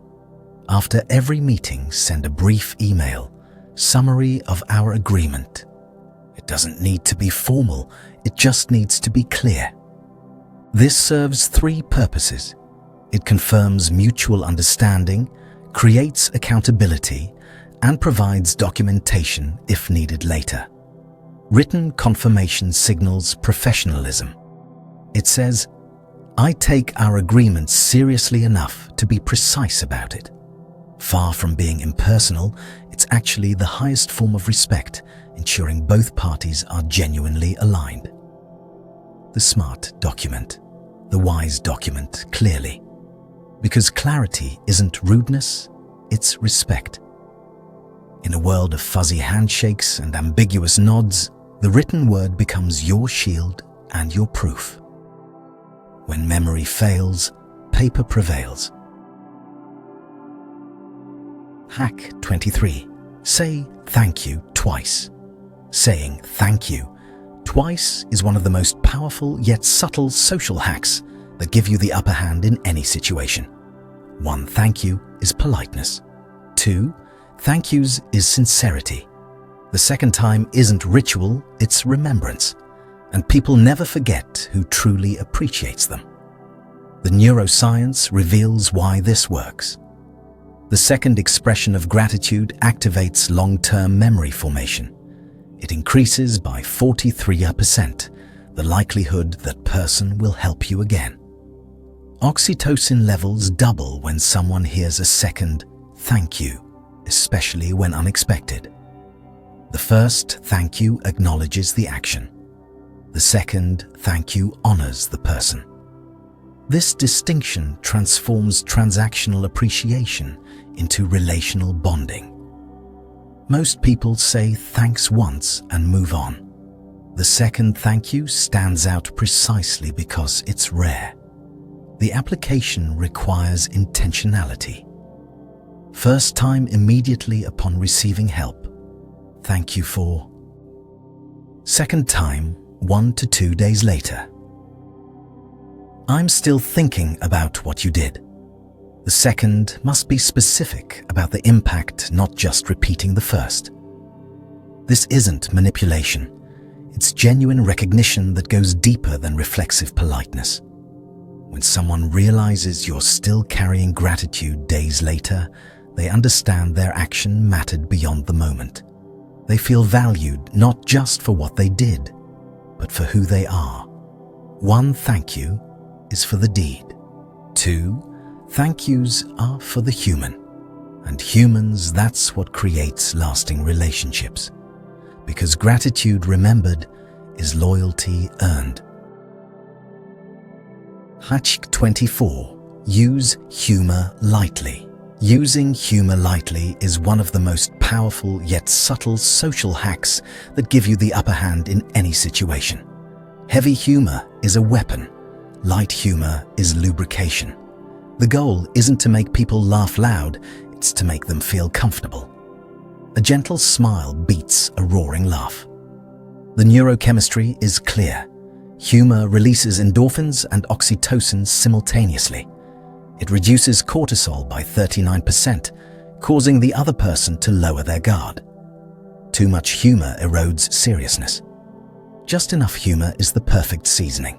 After every meeting, send a brief email, summary of our agreement. It doesn't need to be formal, it just needs to be clear. This serves 3 purposes. It confirms mutual understanding, creates accountability, and provides documentation if needed later. Written confirmation signals professionalism. It says, "I take our agreement seriously enough to be precise about it." Far from being impersonal, it's actually the highest form of respect, ensuring both parties are genuinely aligned. The smart document, the wise document clearly. Because clarity isn't rudeness, it's respect. In a world of fuzzy handshakes and ambiguous nods, the written word becomes your shield, and your proof. When memory fails, paper prevails. Hack 23. Say thank you twice. Saying thank you twice is one of the most powerful yet subtle social hacks that give you the upper hand in any situation. 1. Thank you is politeness. 2. Thank yous is sincerity. The second time isn't ritual, it's remembrance. And people never forget who truly appreciates them. The neuroscience reveals why this works. The second expression of gratitude activates long-term memory formation. It increases by 43% the likelihood that person will help you again. Oxytocin levels double when someone hears a second thank you, especially when unexpected. The first thank you acknowledges the action. The second thank you honors the person. This distinction transforms transactional appreciation into relational bonding. Most people say thanks once and move on. The second thank you stands out precisely because it's rare. The application requires intentionality. First time immediately upon receiving help. Thank you for. Second time 1 to 2 days later. I'm still thinking about what you did. The second must be specific about the impact, not just repeating the first. This isn't manipulation. It's genuine recognition that goes deeper than reflexive politeness. When someone realizes you're still carrying gratitude days later, they understand their action mattered beyond the moment. They feel valued not just for what they did, but for who they are. 1. Thank you is for the deed. 2. Thank yous are for the human. And humans, that's what creates lasting relationships. Because gratitude remembered is loyalty earned. Hack 24. Use humor lightly. Using humor lightly is one of the most powerful yet subtle social hacks that give you the upper hand in any situation. Heavy humor is a weapon. Light humor is lubrication. The goal isn't to make people laugh loud, it's to make them feel comfortable. A gentle smile beats a roaring laugh. The neurochemistry is clear. Humor releases endorphins and oxytocin simultaneously. It reduces cortisol by 39%, causing the other person to lower their guard. Too much humor erodes seriousness. Just enough humor is the perfect seasoning.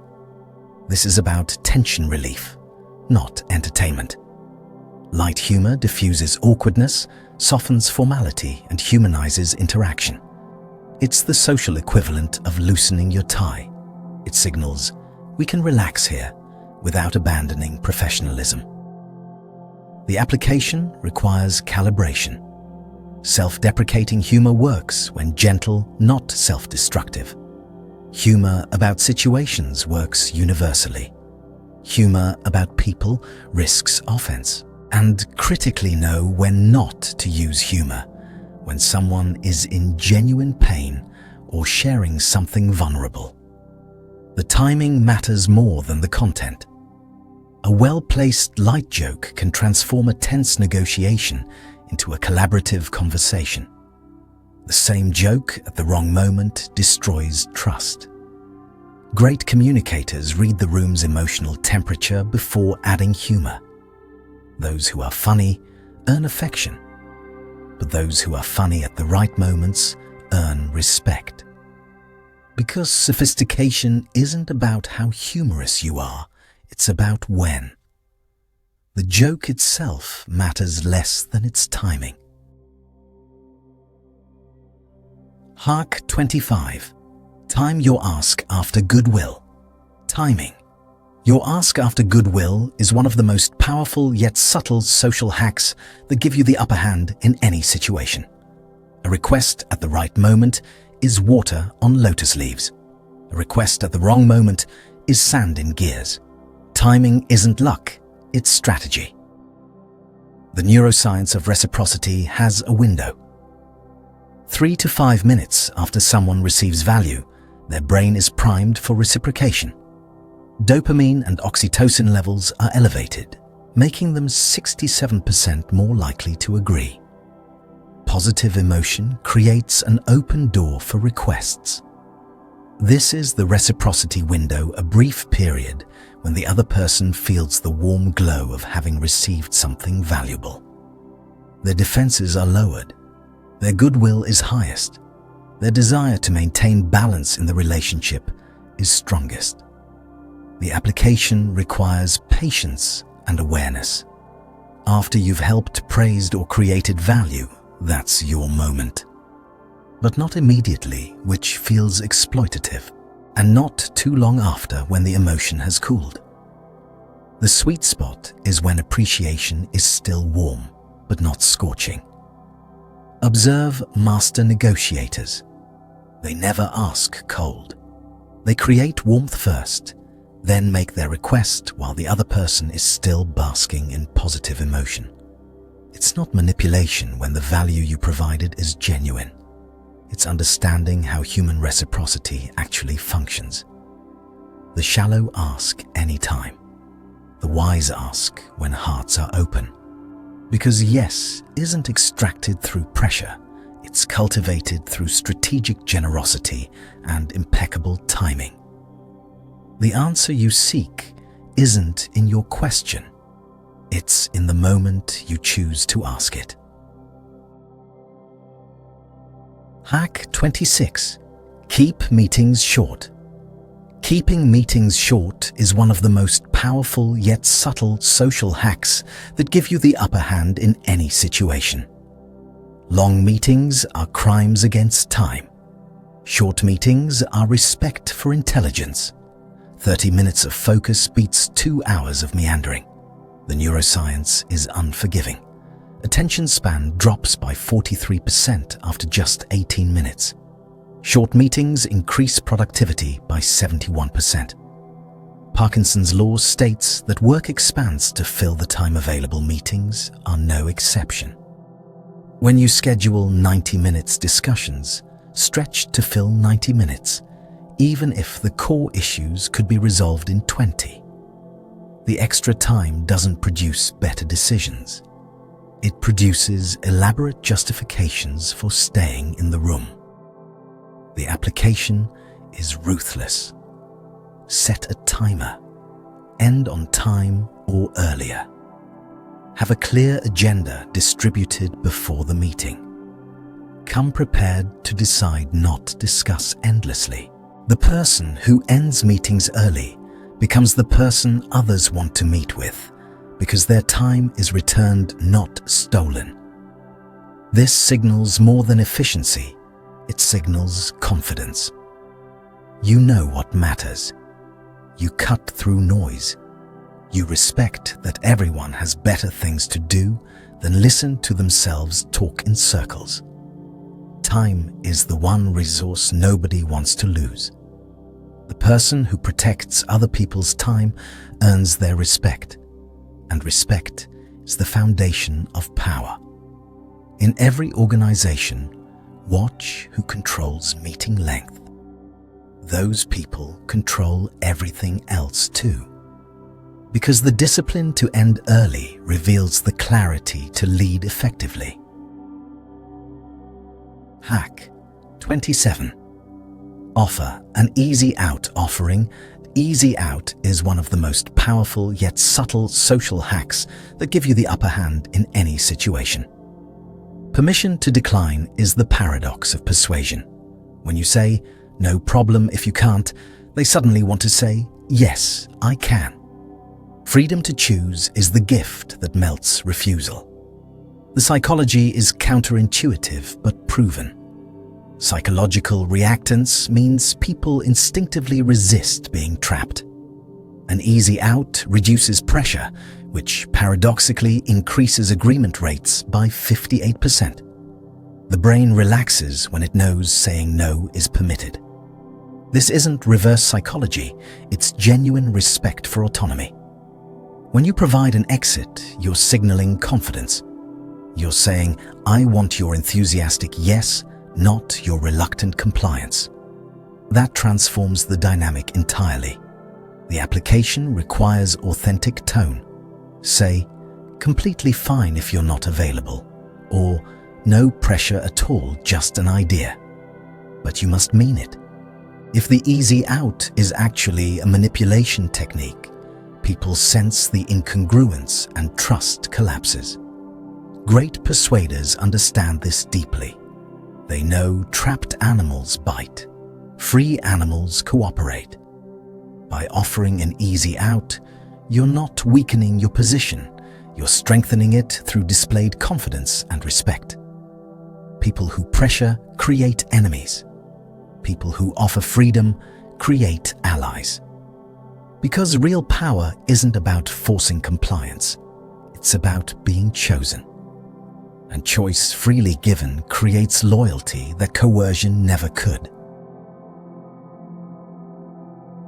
This is about tension relief, not entertainment. Light humor diffuses awkwardness, softens formality, and humanizes interaction. It's the social equivalent of loosening your tie. It signals, we can relax here, without abandoning professionalism. The application requires calibration. Self-deprecating humor works when gentle, not self-destructive. Humor about situations works universally. Humor about people risks offense. And critically know when not to use humor, when someone is in genuine pain or sharing something vulnerable. The timing matters more than the content. A well-placed light joke can transform a tense negotiation into a collaborative conversation. The same joke at the wrong moment destroys trust. Great communicators read the room's emotional temperature before adding humor. Those who are funny earn affection, but those who are funny at the right moments earn respect. Because sophistication isn't about how humorous you are, it's about when. The joke itself matters less than its timing. Hack 25. Time your ask after goodwill. Timing. Your ask after goodwill is one of the most powerful yet subtle social hacks that give you the upper hand in any situation. A request at the right moment is water on lotus leaves. A request at the wrong moment is sand in gears. Timing isn't luck, it's strategy. The neuroscience of reciprocity has a window. 3 to 5 minutes after someone receives value, Their brain is primed for reciprocation. Dopamine and oxytocin levels are elevated, making them 67% more likely to agree. Positive emotion creates an open door for requests. This is the reciprocity window, a brief period when the other person feels the warm glow of having received something valuable. Their defenses are lowered. Their goodwill is highest. Their desire to maintain balance in the relationship is strongest. The application requires patience and awareness. After you've helped, praised, or created value, that's your moment. But not immediately, which feels exploitative, and not too long after when the emotion has cooled. The sweet spot is when appreciation is still warm, but not scorching. Observe master negotiators. They never ask cold. They create warmth first, then make their request while the other person is still basking in positive emotion. It's not manipulation when the value you provided is genuine. It's understanding how human reciprocity actually functions. The shallow ask anytime. The wise ask when hearts are open. Because yes isn't extracted through pressure. It's cultivated through strategic generosity and impeccable timing. The answer you seek isn't in your question. It's in the moment you choose to ask it. Hack 26. Keep meetings short. Keeping meetings short is one of the most powerful yet subtle social hacks that give you the upper hand in any situation. Long meetings are crimes against time. Short meetings are respect for intelligence. 30 minutes of focus beats 2 hours of meandering. The neuroscience is unforgiving. Attention span drops by 43% after just 18 minutes. Short meetings increase productivity by 71%. Parkinson's law states that work expands to fill the time available. Meetings are no exception. When you schedule 90 minutes discussions, stretch to fill 90 minutes, even if the core issues could be resolved in 20. The extra time doesn't produce better decisions. It produces elaborate justifications for staying in the room. The application is ruthless. Set a timer. End on time or earlier. Have a clear agenda distributed before the meeting. Come prepared to decide, not discuss endlessly. The person who ends meetings early becomes the person others want to meet with, because their time is returned, not stolen. This signals more than efficiency. It signals confidence. You know what matters. You cut through noise. You respect that everyone has better things to do than listen to themselves talk in circles. Time is the one resource nobody wants to lose. The person who protects other people's time earns their respect, and respect is the foundation of power. In every organization, watch who controls meeting length. Those people control everything else too. Because the discipline to end early reveals the clarity to lead effectively. Hack 27. Offer an easy out offering. Easy out is one of the most powerful yet subtle social hacks that give you the upper hand in any situation. Permission to decline is the paradox of persuasion. When you say, "No problem if you can't," they suddenly want to say, "Yes, I can." Freedom to choose is the gift that melts refusal. The psychology is counterintuitive but proven. Psychological reactance means people instinctively resist being trapped. An easy out reduces pressure, which paradoxically increases agreement rates by 58%. The brain relaxes when it knows saying no is permitted. This isn't reverse psychology, it's genuine respect for autonomy. When you provide an exit, you're signaling confidence. You're saying, "I want your enthusiastic yes, not your reluctant compliance." That transforms the dynamic entirely. The application requires authentic tone. Say, completely fine if you're not available, or no pressure at all, just an idea. But you must mean it. If the easy out is actually a manipulation technique, people sense the incongruence and trust collapses. Great persuaders understand this deeply. They know trapped animals bite, free animals cooperate. By offering an easy out, you're not weakening your position, you're strengthening it through displayed confidence and respect. People who pressure create enemies. People who offer freedom create allies. Because real power isn't about forcing compliance, it's about being chosen. And choice freely given creates loyalty that coercion never could.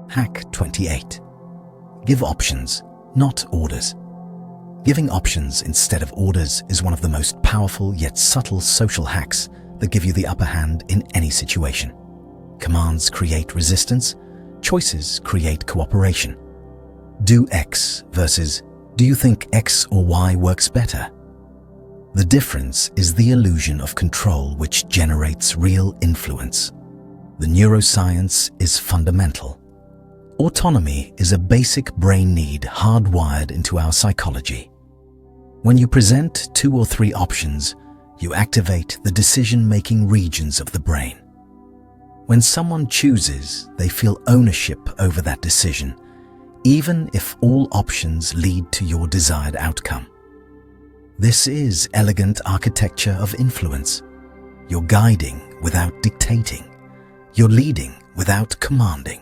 Hack 28. Give options, not orders. Giving options instead of orders is one of the most powerful yet subtle social hacks that give you the upper hand in any situation. Commands create resistance, choices create cooperation. Do X versus do you think X or Y works better? The difference is the illusion of control which generates real influence. The neuroscience is fundamental. Autonomy is a basic brain need hardwired into our psychology. When you present 2 or 3 options, you activate the decision-making regions of the brain. When someone chooses, they feel ownership over that decision, even if all options lead to your desired outcome. This is elegant architecture of influence. You're guiding without dictating. You're leading without commanding.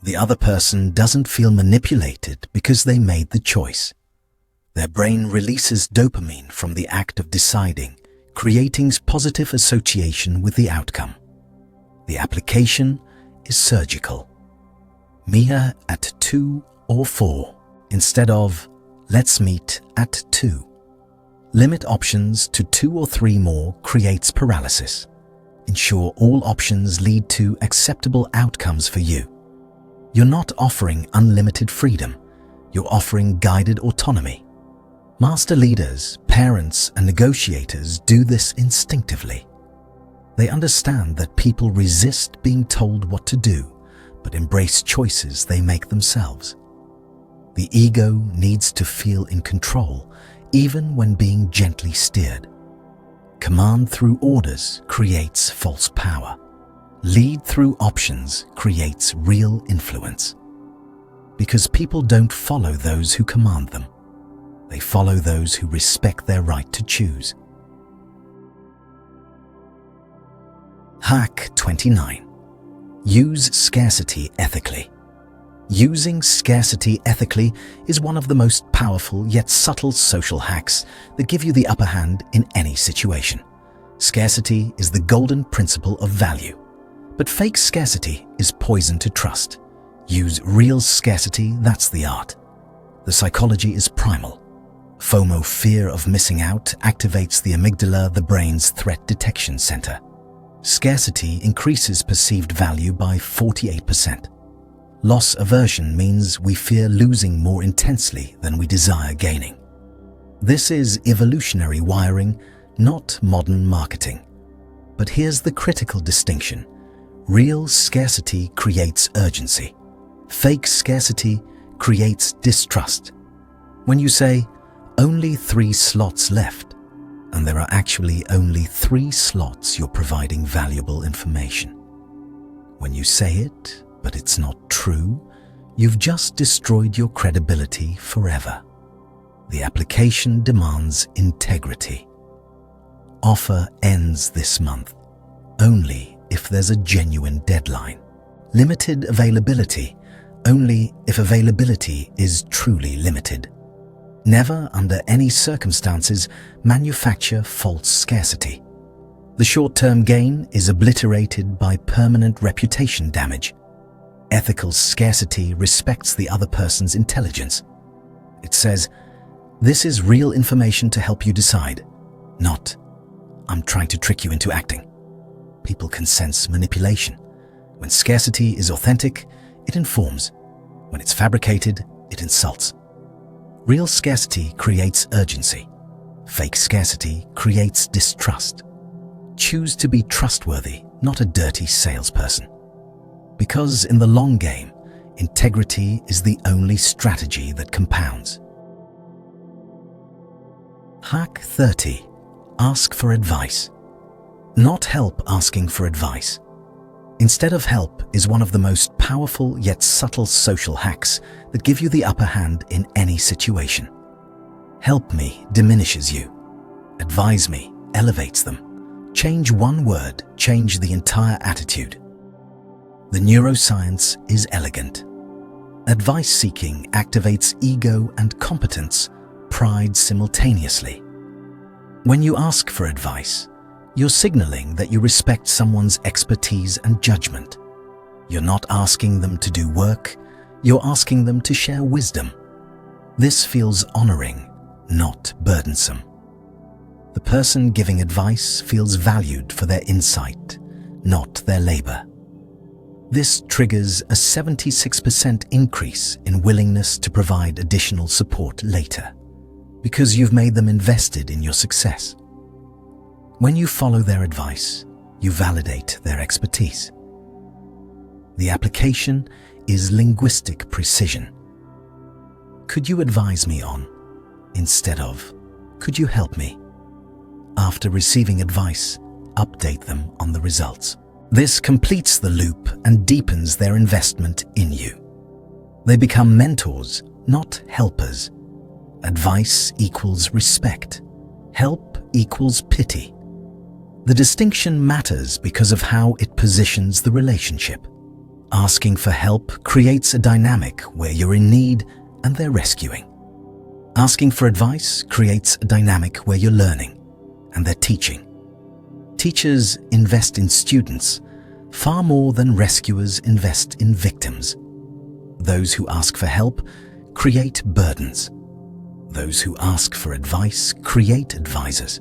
The other person doesn't feel manipulated because they made the choice. Their brain releases dopamine from the act of deciding, creating positive association with the outcome. The application is surgical. Meet at 2 or 4 instead of let's meet at 2. Limit options to 2 or 3 more creates paralysis. Ensure all options lead to acceptable outcomes for you. You're not offering unlimited freedom, you're offering guided autonomy. Master leaders, parents, and negotiators do this instinctively. They understand that people resist being told what to do, but embrace choices they make themselves. The ego needs to feel in control, even when being gently steered. Command through orders creates false power. Lead through options creates real influence. Because people don't follow those who command them. They follow those who respect their right to choose. Hack 29. Use scarcity ethically. Using scarcity ethically is one of the most powerful yet subtle social hacks that give you the upper hand in any situation. Scarcity is the golden principle of value. But fake scarcity is poison to trust. Use real scarcity, that's the art. The psychology is primal. FOMO, fear of missing out, activates the amygdala, the brain's threat detection center. Scarcity increases perceived value by 48%. Loss aversion means we fear losing more intensely than we desire gaining. This is evolutionary wiring, not modern marketing. But here's the critical distinction. Real scarcity creates urgency. Fake scarcity creates distrust. When you say, only 3 slots left, and there are actually only 3 slots, you're providing valuable information. When you say it, but it's not true, you've just destroyed your credibility forever. The application demands integrity. Offer ends this month, only if there's a genuine deadline. Limited availability, only if availability is truly limited. Never, under any circumstances, manufacture false scarcity. The short-term gain is obliterated by permanent reputation damage. Ethical scarcity respects the other person's intelligence. It says, this is real information to help you decide, not, I'm trying to trick you into acting. People can sense manipulation. When scarcity is authentic, it informs. When it's fabricated, it insults. Real scarcity creates urgency. Fake scarcity creates distrust. Choose to be trustworthy, not a dirty salesperson. Because in the long game, integrity is the only strategy that compounds. Hack 30. Ask for advice. Not help asking for advice. Instead of help is one of the most powerful yet subtle social hacks that give you the upper hand in any situation. Help me diminishes you. Advise me elevates them. Change one word, change the entire attitude. The neuroscience is elegant. Advice seeking activates ego and competence, pride simultaneously. When you ask for advice, you're signaling that you respect someone's expertise and judgment. You're not asking them to do work, you're asking them to share wisdom. This feels honoring, not burdensome. The person giving advice feels valued for their insight, not their labor. This triggers a 76% increase in willingness to provide additional support later, because you've made them invested in your success. When you follow their advice, you validate their expertise. The application is linguistic precision. Could you advise me on, instead of, could you help me? After receiving advice, update them on the results. This completes the loop and deepens their investment in you. They become mentors, not helpers. Advice equals respect. Help equals pity. The distinction matters because of how it positions the relationship. Asking for help creates a dynamic where you're in need and they're rescuing. Asking for advice creates a dynamic where you're learning and they're teaching. Teachers invest in students far more than rescuers invest in victims. Those who ask for help create burdens. Those who ask for advice create advisors.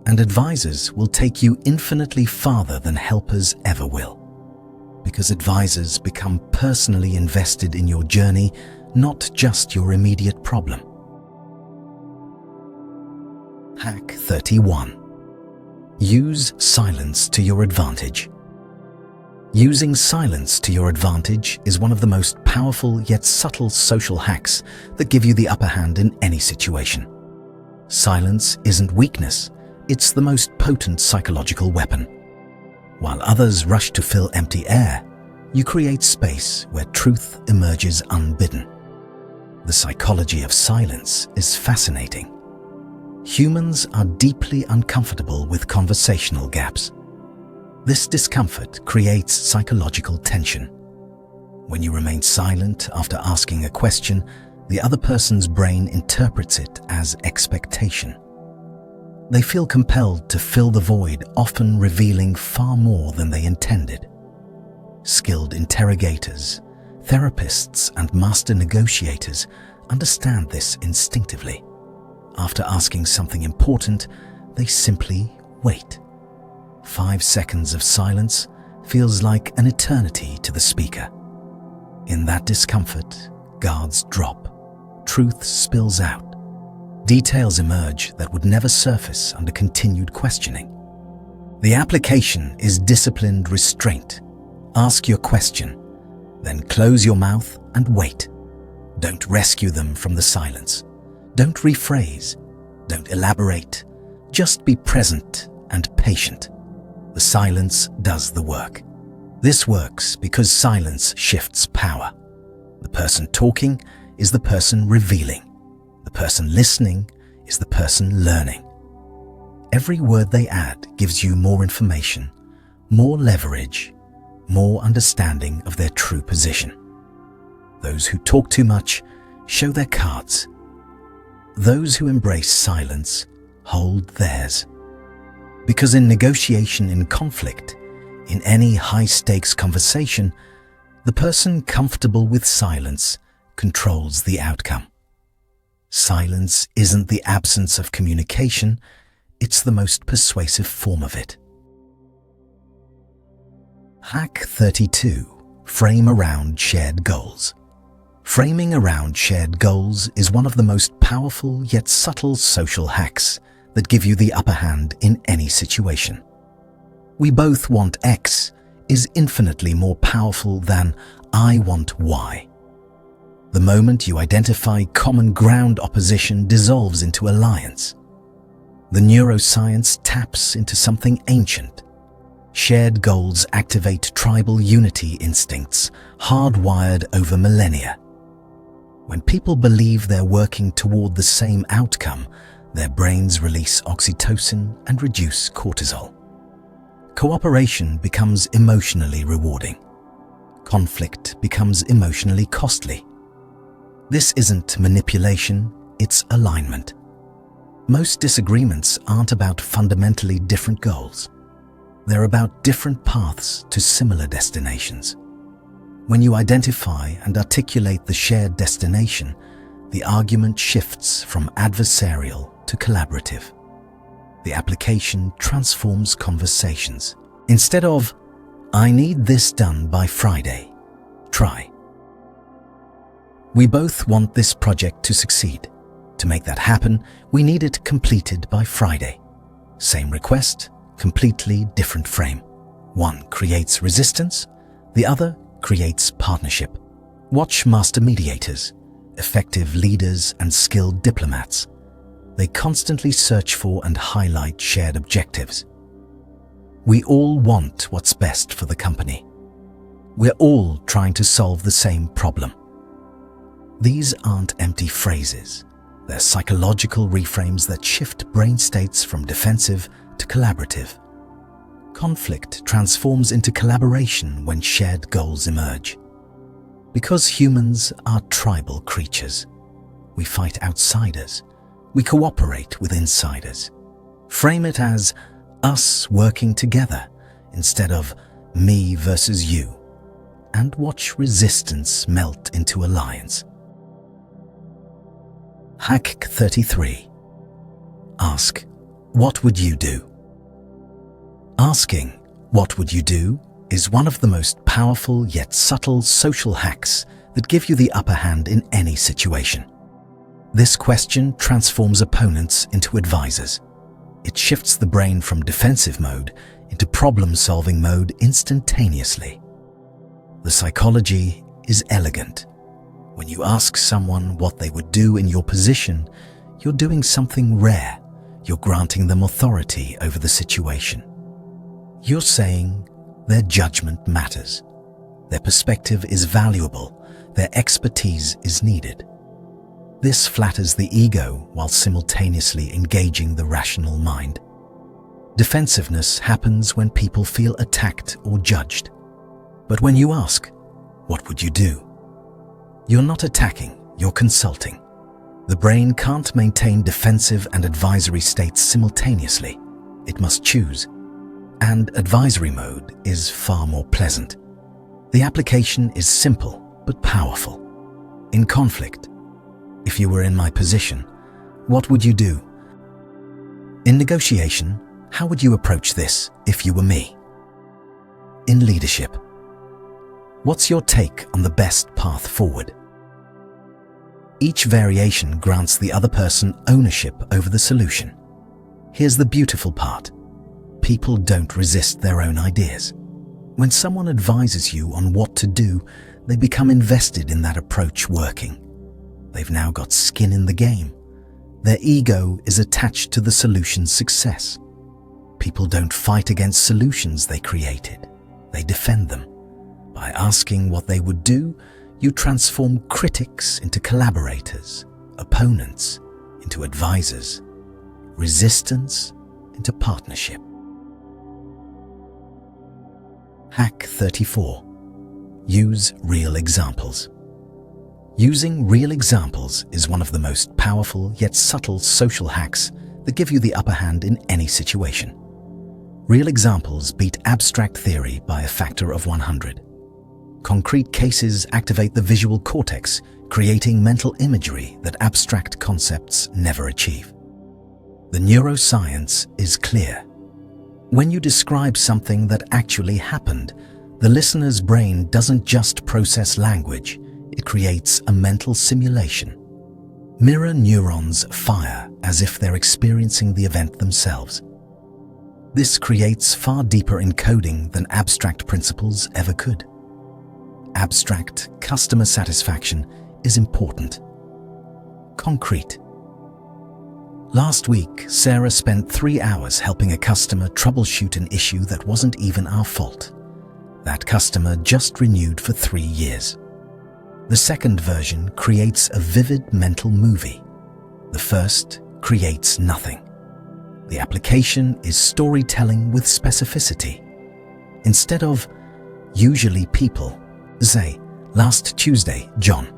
And advisors will take you infinitely farther than helpers ever will. Because advisors become personally invested in your journey, not just your immediate problem. Hack 31. Use silence to your advantage. Using silence to your advantage is one of the most powerful yet subtle social hacks that give you the upper hand in any situation. Silence isn't weakness, it's the most potent psychological weapon. While others rush to fill empty air, you create space where truth emerges unbidden. The psychology of silence is fascinating. Humans are deeply uncomfortable with conversational gaps. This discomfort creates psychological tension. When you remain silent after asking a question, the other person's brain interprets it as expectation. They feel compelled to fill the void, often revealing far more than they intended. Skilled interrogators, therapists, and master negotiators understand this instinctively. After asking something important, they simply wait. 5 seconds of silence feels like an eternity to the speaker. In that discomfort, guards drop, truth spills out. Details emerge that would never surface under continued questioning. The application is disciplined restraint. Ask your question, then close your mouth and wait. Don't rescue them from the silence. Don't rephrase. Don't elaborate. Just be present and patient. The silence does the work. This works because silence shifts power. The person talking is the person revealing. The person listening is the person learning. Every word they add gives you more information, more leverage, more understanding of their true position. Those who talk too much show their cards. Those who embrace silence hold theirs. Because in negotiation, in conflict, in any high-stakes conversation, the person comfortable with silence controls the outcome. Silence isn't the absence of communication, it's the most persuasive form of it. Hack 32. Frame around shared goals. Framing around shared goals is one of the most powerful yet subtle social hacks that give you the upper hand in any situation. "We both want X" is infinitely more powerful than "I want Y." The moment you identify common ground, opposition dissolves into alliance. The neuroscience taps into something ancient. Shared goals activate tribal unity instincts, hardwired over millennia. When people believe they're working toward the same outcome, their brains release oxytocin and reduce cortisol. Cooperation becomes emotionally rewarding. Conflict becomes emotionally costly. This isn't manipulation, it's alignment. Most disagreements aren't about fundamentally different goals. They're about different paths to similar destinations. When you identify and articulate the shared destination, the argument shifts from adversarial to collaborative. The application transforms conversations. Instead of, "I need this done by Friday," try, "We both want this project to succeed. To make that happen, we need it completed by Friday." Same request, completely different frame. One creates resistance, the other creates partnership. Watch master mediators, effective leaders and skilled diplomats. They constantly search for and highlight shared objectives. We all want what's best for the company. We're all trying to solve the same problem. These aren't empty phrases. They're psychological reframes that shift brain states from defensive to collaborative. Conflict transforms into collaboration when shared goals emerge. Because humans are tribal creatures, we fight outsiders. We cooperate with insiders. Frame it as us working together instead of me versus you, and watch resistance melt into alliance. Hack 33. Ask, "What would you do?" Asking, "What would you do?" is one of the most powerful yet subtle social hacks that give you the upper hand in any situation. This question transforms opponents into advisors. It shifts the brain from defensive mode into problem-solving mode instantaneously. The psychology is elegant. When you ask someone what they would do in your position, you're doing something rare. You're granting them authority over the situation. You're saying their judgment matters. Their perspective is valuable. Their expertise is needed. This flatters the ego while simultaneously engaging the rational mind. Defensiveness happens when people feel attacked or judged. But when you ask, "What would you do?" you're not attacking, you're consulting. The brain can't maintain defensive and advisory states simultaneously. It must choose. And advisory mode is far more pleasant. The application is simple but powerful. In conflict, if you were in my position, what would you do? In negotiation, how would you approach this if you were me? In leadership, what's your take on the best path forward? Each variation grants the other person ownership over the solution. Here's the beautiful part. People don't resist their own ideas. When someone advises you on what to do, they become invested in that approach working. They've now got skin in the game. Their ego is attached to the solution's success. People don't fight against solutions they created. They defend them. By asking what they would do, you transform critics into collaborators, opponents into advisors, resistance into partnership. Hack 34. Use real examples. Using real examples is one of the most powerful yet subtle social hacks that give you the upper hand in any situation. Real examples beat abstract theory by a factor of 100. Concrete cases activate the visual cortex, creating mental imagery that abstract concepts never achieve. The neuroscience is clear. When you describe something that actually happened, The listener's brain doesn't just process language, it creates a mental simulation. Mirror neurons fire as if they're experiencing the event themselves. This creates far deeper encoding than abstract principles ever could. Abstract customer satisfaction is important. Concrete. Last week, Sarah spent 3 hours helping a customer troubleshoot an issue that wasn't even our fault. That customer just renewed for 3 years. The second version creates a vivid mental movie. The first creates nothing. The application is storytelling with specificity. Instead of usually people, say, last Tuesday, John.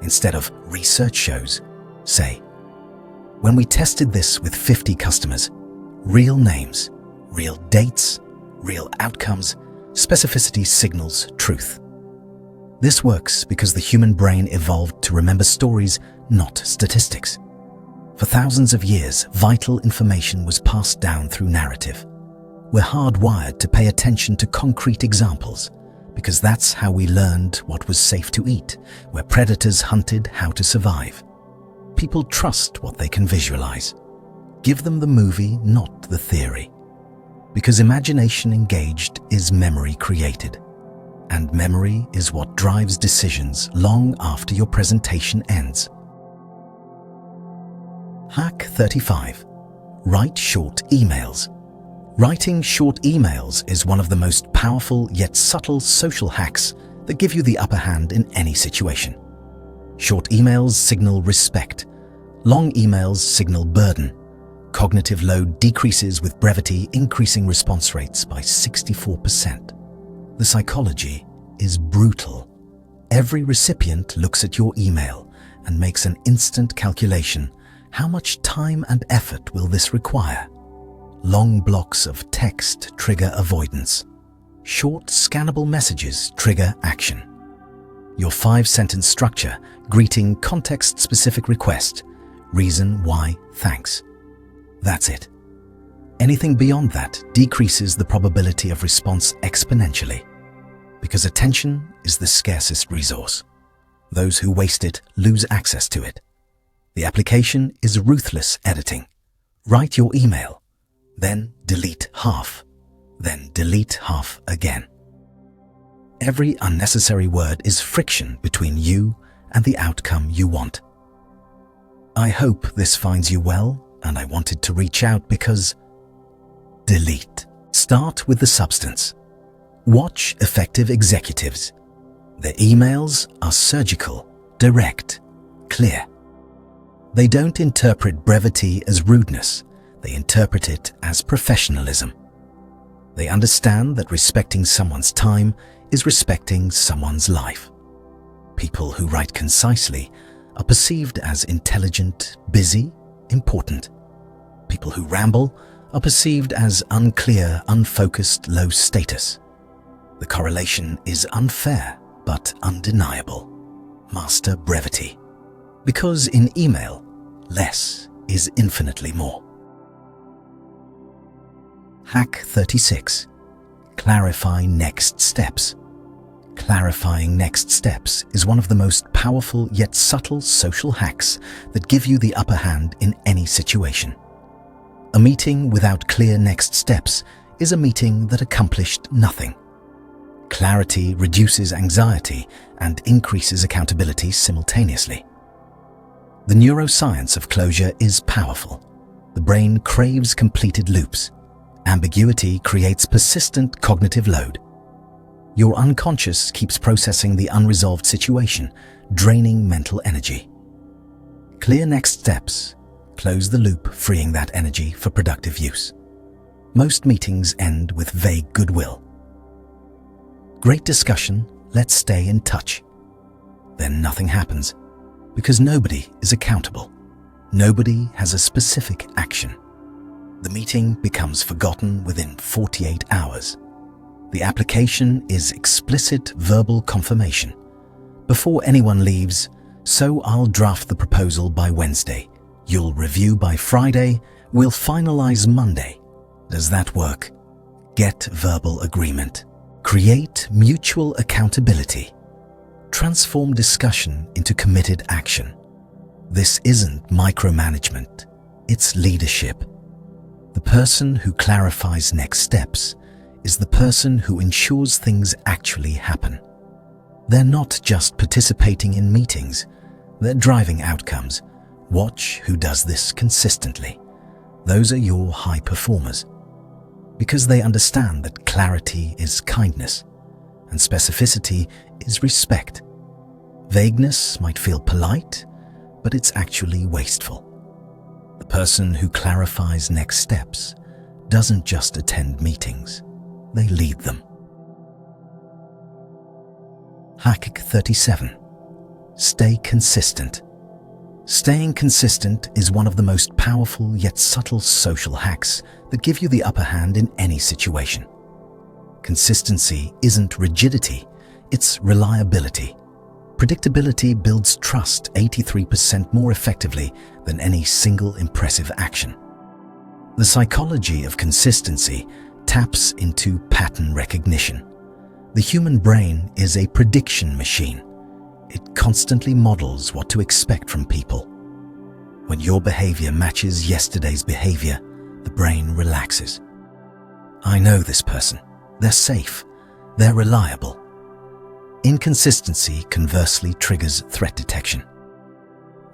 Instead of research shows, say, when we tested this with 50 customers, real names, real dates, real outcomes, specificity signals truth. This works because the human brain evolved to remember stories, not statistics. For thousands of years, vital information was passed down through narrative. We're hardwired to pay attention to concrete examples, because that's how we learned what was safe to eat, where predators hunted how to survive. People trust what they can visualize. Give them the movie, not the theory. Because imagination engaged is memory created. And memory is what drives decisions long after your presentation ends. Hack 35. Write short emails. Writing short emails is one of the most powerful yet subtle social hacks that give you the upper hand in any situation. Short emails signal respect. Long emails signal burden. Cognitive load decreases with brevity, increasing response rates by 64%. The psychology is brutal. Every recipient looks at your email and makes an instant calculation. How much time and effort will this require? Long blocks of text trigger avoidance. Short, scannable messages trigger action. Your 5-sentence structure, greeting, context-specific request, reason why, thanks. That's it. Anything beyond that decreases the probability of response exponentially, because attention is the scarcest resource. Those who waste it lose access to it. The application is ruthless editing. Write your email, then delete half, then delete half again. Every unnecessary word is friction between you and the outcome you want. I hope this finds you well, and I wanted to reach out because delete. Start with the substance. Watch effective executives. Their emails are surgical, direct, clear. They don't interpret brevity as rudeness. They interpret it as professionalism. They understand that respecting someone's time is respecting someone's life. People who write concisely are perceived as intelligent, busy, important. People who ramble are perceived as unclear, unfocused, low status. The correlation is unfair but undeniable. Master brevity. Because in email, less is infinitely more. Hack 36. Clarify next steps. Clarifying next steps is one of the most powerful yet subtle social hacks that give you the upper hand in any situation. A meeting without clear next steps is a meeting that accomplished nothing. Clarity reduces anxiety and increases accountability simultaneously. The neuroscience of closure is powerful. The brain craves completed loops. Ambiguity creates persistent cognitive load. Your unconscious keeps processing the unresolved situation, draining mental energy. Clear next steps. Close the loop, freeing that energy for productive use. Most meetings end with vague goodwill. Great discussion, let's stay in touch. Then nothing happens, because nobody is accountable. Nobody has a specific action. The meeting becomes forgotten within 48 hours. The application is explicit verbal confirmation. Before anyone leaves, so I'll draft the proposal by Wednesday. You'll review by Friday. We'll finalize Monday. Does that work? Get verbal agreement. Create mutual accountability. Transform discussion into committed action. This isn't micromanagement, it's leadership. The person who clarifies next steps is the person who ensures things actually happen. They're not just participating in meetings, they're driving outcomes. Watch who does this consistently. Those are your high performers. Because they understand that clarity is kindness and specificity is respect. Vagueness might feel polite, but it's actually wasteful. The person who clarifies next steps doesn't just attend meetings, they lead them. Hack 37. Stay consistent. Staying consistent is one of the most powerful yet subtle social hacks that give you the upper hand in any situation. Consistency isn't rigidity, it's reliability. Predictability builds trust 83% more effectively than any single impressive action. The psychology of consistency taps into pattern recognition. The human brain is a prediction machine. It constantly models what to expect from people. When your behavior matches yesterday's behavior, the brain relaxes. I know this person. They're safe. They're reliable. Inconsistency conversely triggers threat detection.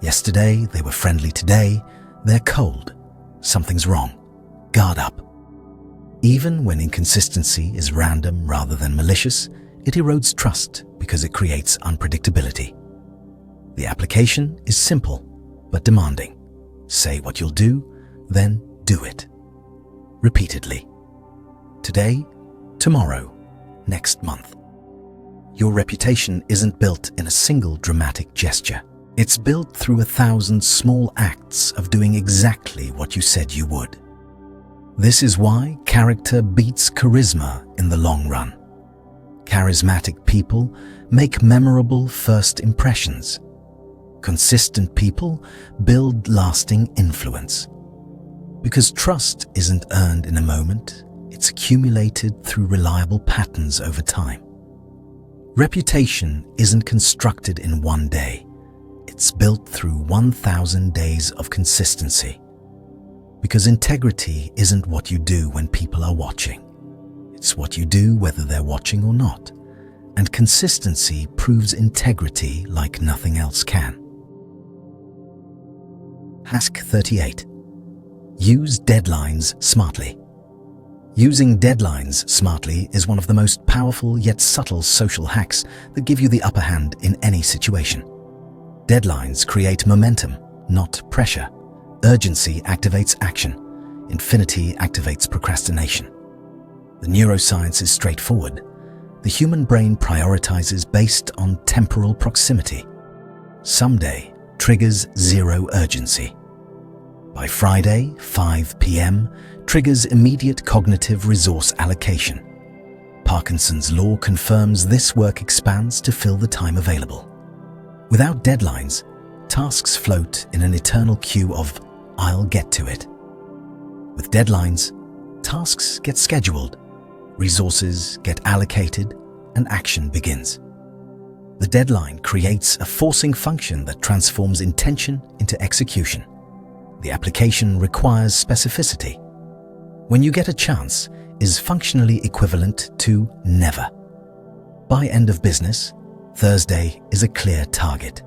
Yesterday, they were friendly. Today, they're cold. Something's wrong. Guard up. Even when inconsistency is random rather than malicious, it erodes trust because it creates unpredictability. The application is simple but demanding. Say what you'll do, then do it. Repeatedly. Today, tomorrow, next month. Your reputation isn't built in a single dramatic gesture. It's built through 1,000 small acts of doing exactly what you said you would. This is why character beats charisma in the long run. Charismatic people make memorable first impressions. Consistent people build lasting influence. Because trust isn't earned in a moment, it's accumulated through reliable patterns over time. Reputation isn't constructed in one day. It's built through 1,000 days of consistency. Because integrity isn't what you do when people are watching. It's what you do whether they're watching or not. And consistency proves integrity like nothing else can. Hack 38. Use deadlines smartly. Using deadlines smartly is one of the most powerful yet subtle social hacks that give you the upper hand in any situation. Deadlines create momentum, not pressure. Urgency activates action. Infinity activates procrastination. The neuroscience is straightforward. The human brain prioritizes based on temporal proximity. Someday triggers zero urgency. By Friday, 5 p.m., triggers immediate cognitive resource allocation. Parkinson's law confirms this work expands to fill the time available. Without deadlines, tasks float in an eternal queue of "I'll get to it." With deadlines, tasks get scheduled, resources get allocated, and action begins. The deadline creates a forcing function that transforms intention into execution. The application requires specificity. "When you get a chance" is functionally equivalent to never. By end of business, Thursday is a clear target.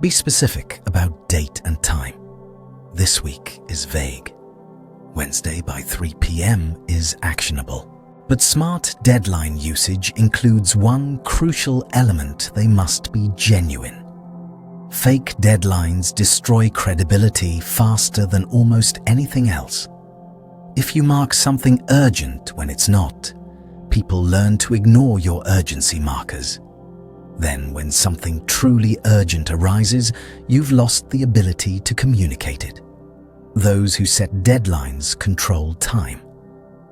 Be specific about date and time. This week is vague. Wednesday by 3 p.m. is actionable. But smart deadline usage includes one crucial element: they must be genuine. Fake deadlines destroy credibility faster than almost anything else. If you mark something urgent when it's not, people learn to ignore your urgency markers. Then, when something truly urgent arises, you've lost the ability to communicate it. Those who set deadlines control time.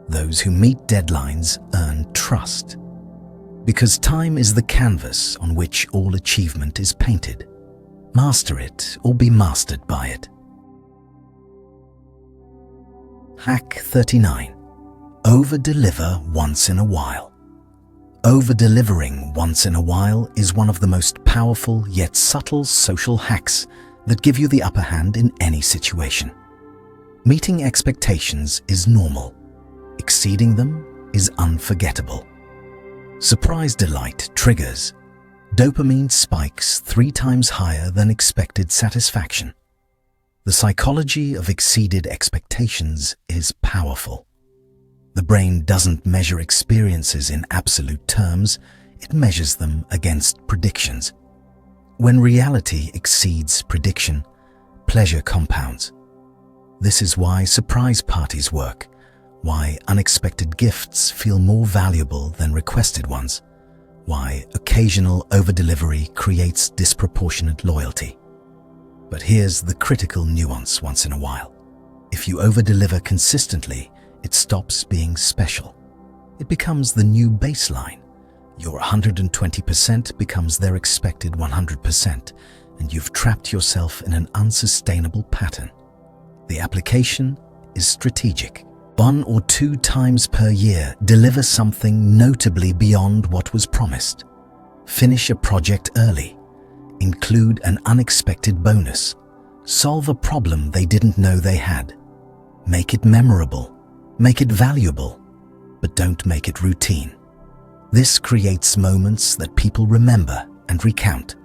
Those who meet deadlines earn trust. Because time is the canvas on which all achievement is painted. Master it or be mastered by it. Hack 39. Over-deliver once in a while. Over-delivering once in a while is one of the most powerful yet subtle social hacks that give you the upper hand in any situation. Meeting expectations is normal. Exceeding them is unforgettable. Surprise delight triggers. Dopamine spikes 3 times higher than expected satisfaction. The psychology of exceeded expectations is powerful. The brain doesn't measure experiences in absolute terms, it measures them against predictions. When reality exceeds prediction, pleasure compounds. This is why surprise parties work, why unexpected gifts feel more valuable than requested ones, why occasional over-delivery creates disproportionate loyalty. But here's the critical nuance once in a while. If you over-deliver consistently, it stops being special. It becomes the new baseline. Your 120% becomes their expected 100%, and you've trapped yourself in an unsustainable pattern. The application is strategic. 1 or 2 times per year, deliver something notably beyond what was promised. Finish a project early. Include an unexpected bonus. Solve a problem they didn't know they had. Make it memorable. Make it valuable, but don't make it routine. This creates moments that people remember and recount.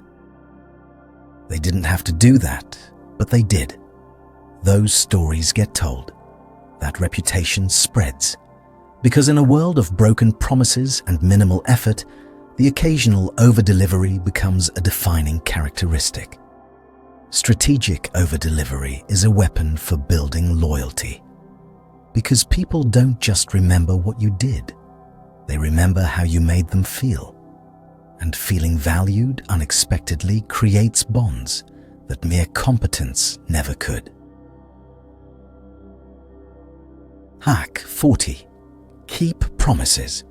They didn't have to do that, but they did. Those stories get told. That reputation spreads. Because in a world of broken promises and minimal effort, the occasional over-delivery becomes a defining characteristic. Strategic over-delivery is a weapon for building loyalty. Because people don't just remember what you did, they remember how you made them feel. And feeling valued unexpectedly creates bonds that mere competence never could. Hack 40. Keep promises.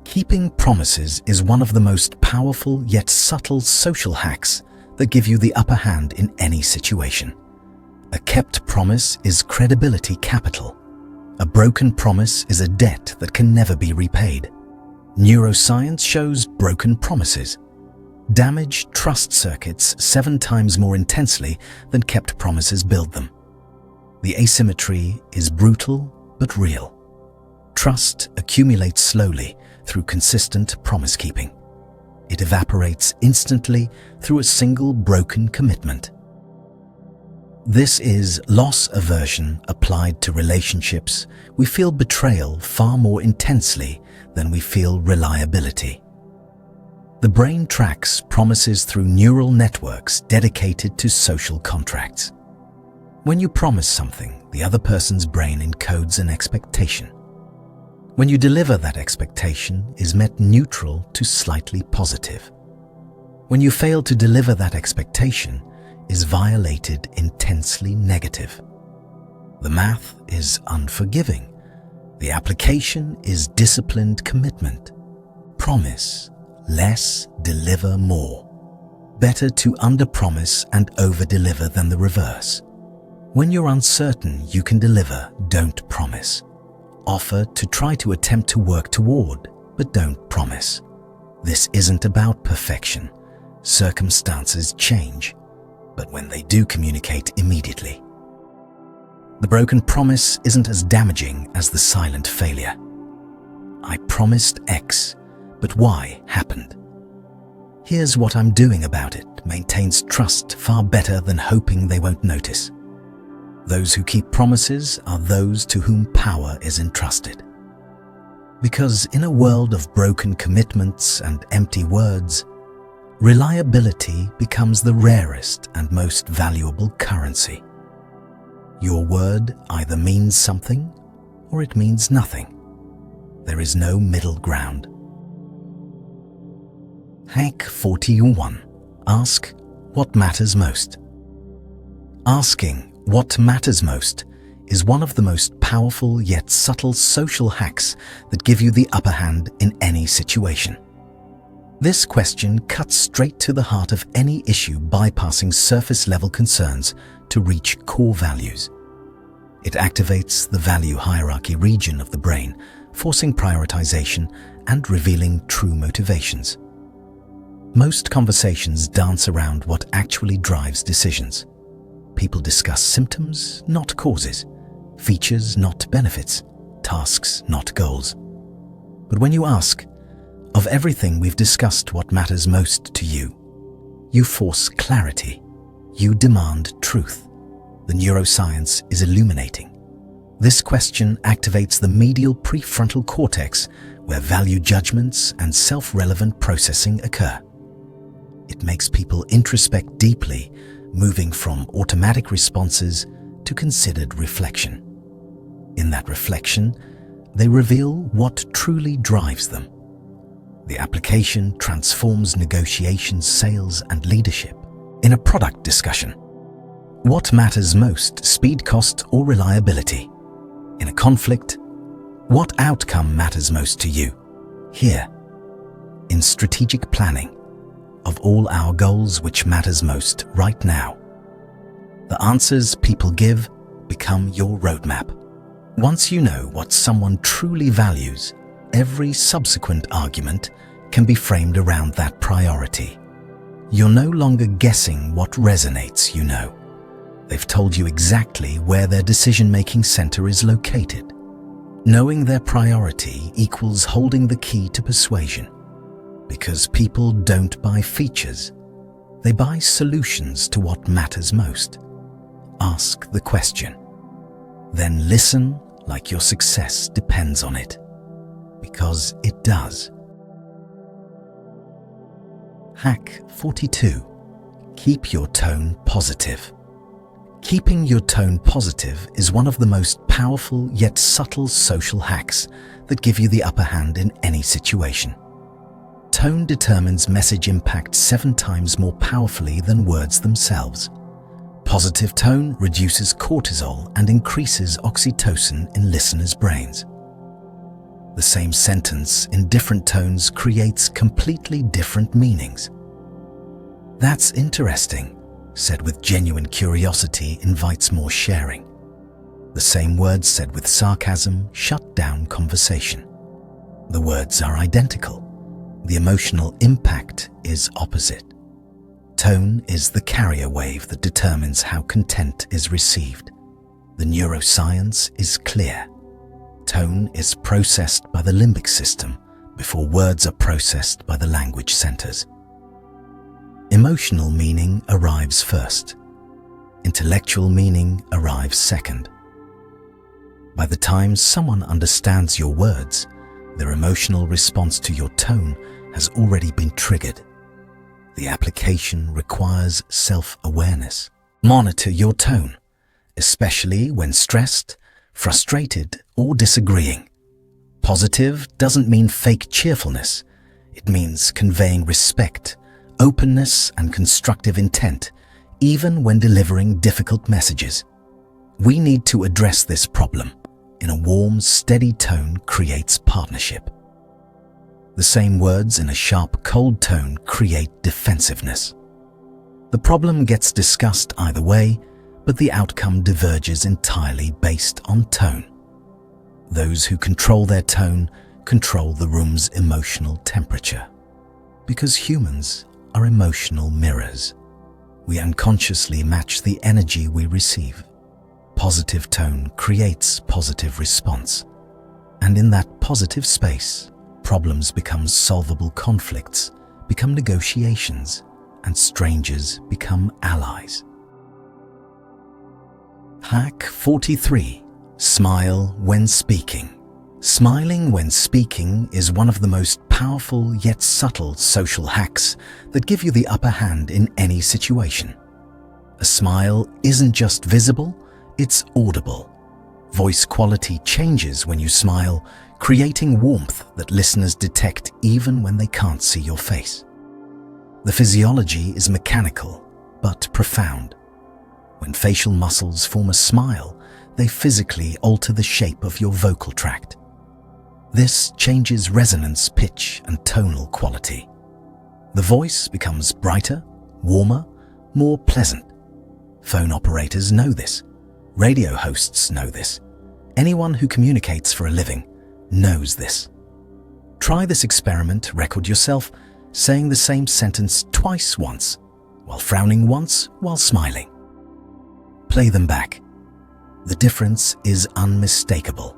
Keeping promises is one of the most powerful yet subtle social hacks that give you the upper hand in any situation. A kept promise is credibility capital. A broken promise is a debt that can never be repaid. Neuroscience shows broken promises damage trust circuits 7 times more intensely than kept promises build them. The asymmetry is brutal but real. Trust accumulates slowly through consistent promise-keeping. It evaporates instantly through a single broken commitment. This is loss aversion applied to relationships. We feel betrayal far more intensely than we feel reliability. The brain tracks promises through neural networks dedicated to social contracts. When you promise something, the other person's brain encodes an expectation. When you deliver, that expectation is met neutral to slightly positive. When you fail to deliver, that expectation is violated intensely negative. The math is unforgiving. The application is disciplined commitment. Promise less, deliver more. Better to underpromise and overdeliver than the reverse. When you're uncertain you can deliver, don't promise. Offer to try to attempt to work toward, but don't promise. This isn't about perfection. Circumstances change, but when they do, communicate immediately. The broken promise isn't as damaging as the silent failure. I promised X, but Y happened. Here's what I'm doing about it maintains trust far better than hoping they won't notice. Those who keep promises are those to whom power is entrusted. Because in a world of broken commitments and empty words, reliability becomes the rarest and most valuable currency. Your word either means something or it means nothing. There is no middle ground. Hack 41. Ask what matters most. Asking what matters most is one of the most powerful yet subtle social hacks that give you the upper hand in any situation. This question cuts straight to the heart of any issue, bypassing surface-level concerns to reach core values. It activates the value hierarchy region of the brain, forcing prioritization and revealing true motivations. Most conversations dance around what actually drives decisions. People discuss symptoms, not causes, features, not benefits, tasks, not goals. But when you ask, of everything we've discussed, what matters most to you? You force clarity. You demand truth. The neuroscience is illuminating. This question activates the medial prefrontal cortex, where value judgments and self-relevant processing occur. It makes people introspect deeply, moving from automatic responses to considered reflection. In that reflection, they reveal what truly drives them. The application transforms negotiations, sales, and leadership. In a product discussion, what matters most, speed, cost, or reliability? In a conflict, what outcome matters most to you? Here, in strategic planning, of all our goals, which matters most right now? The answers people give become your roadmap. Once you know what someone truly values, every subsequent argument can be framed around that priority. You're no longer guessing what resonates, you know. They've told you exactly where their decision-making center is located. Knowing their priority equals holding the key to persuasion. Because people don't buy features, they buy solutions to what matters most. Ask the question. Then listen like your success depends on it. Because it does. Hack 42. Keep your tone positive. Keeping your tone positive is one of the most powerful yet subtle social hacks that give you the upper hand in any situation. Tone determines message impact 7 times more powerfully than words themselves. Positive tone reduces cortisol and increases oxytocin in listeners' brains. The same sentence in different tones creates completely different meanings. That's interesting, said with genuine curiosity, invites more sharing. The same words said with sarcasm shut down conversation. The words are identical. The emotional impact is opposite. Tone is the carrier wave that determines how content is received. The neuroscience is clear. Tone is processed by the limbic system before words are processed by the language centers. Emotional meaning arrives first. Intellectual meaning arrives second. By the time someone understands your words, their emotional response to your tone has already been triggered. The application requires self-awareness. Monitor your tone, especially when stressed, frustrated, or disagreeing. Positive doesn't mean fake cheerfulness. It means conveying respect, openness, and constructive intent, even when delivering difficult messages. We need to address this problem. In a warm, steady tone creates partnership. The same words in a sharp, cold tone create defensiveness. The problem gets discussed either way, but the outcome diverges entirely based on tone. Those who control their tone control the room's emotional temperature. Because humans are emotional mirrors, we unconsciously match the energy we receive. Positive tone creates positive response. And in that positive space, problems become solvable conflicts, become negotiations, and strangers become allies. Hack 43. Smile when speaking. Smiling when speaking is one of the most powerful yet subtle social hacks that give you the upper hand in any situation. A smile isn't just visible, it's audible. Voice quality changes when you smile, creating warmth that listeners detect even when they can't see your face. The physiology is mechanical, but profound. When facial muscles form a smile, they physically alter the shape of your vocal tract. This changes resonance, pitch, and tonal quality. The voice becomes brighter, warmer, more pleasant. Phone operators know this. Radio hosts know this. Anyone who communicates for a living knows this. Try this experiment, record yourself saying the same sentence twice once, while frowning once, while smiling. Play them back. The difference is unmistakable.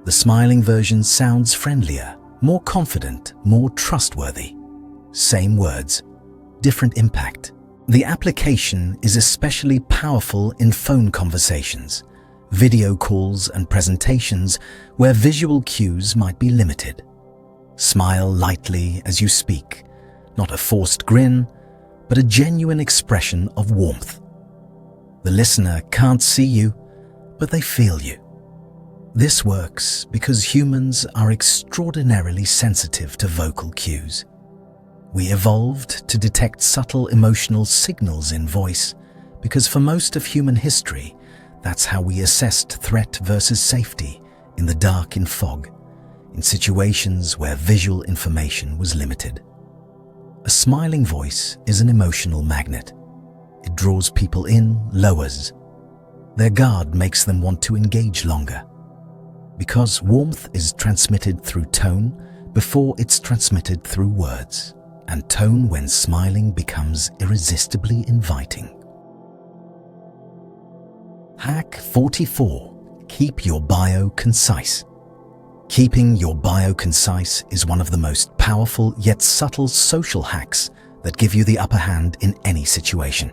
The smiling version sounds friendlier, more confident, more trustworthy. Same words, different impact. The application is especially powerful in phone conversations, video calls and presentations where visual cues might be limited. Smile lightly as you speak, not a forced grin, but a genuine expression of warmth. The listener can't see you, but they feel you. This works because humans are extraordinarily sensitive to vocal cues. We evolved to detect subtle emotional signals in voice because for most of human history, that's how we assessed threat versus safety in the dark and fog, in situations where visual information was limited. A smiling voice is an emotional magnet. It draws people in, lowers. Their guard makes them want to engage longer. Because warmth is transmitted through tone before it's transmitted through words, and tone when smiling becomes irresistibly inviting. Hack 44. Keep your bio concise. Keeping your bio concise is one of the most powerful yet subtle social hacks that give you the upper hand in any situation.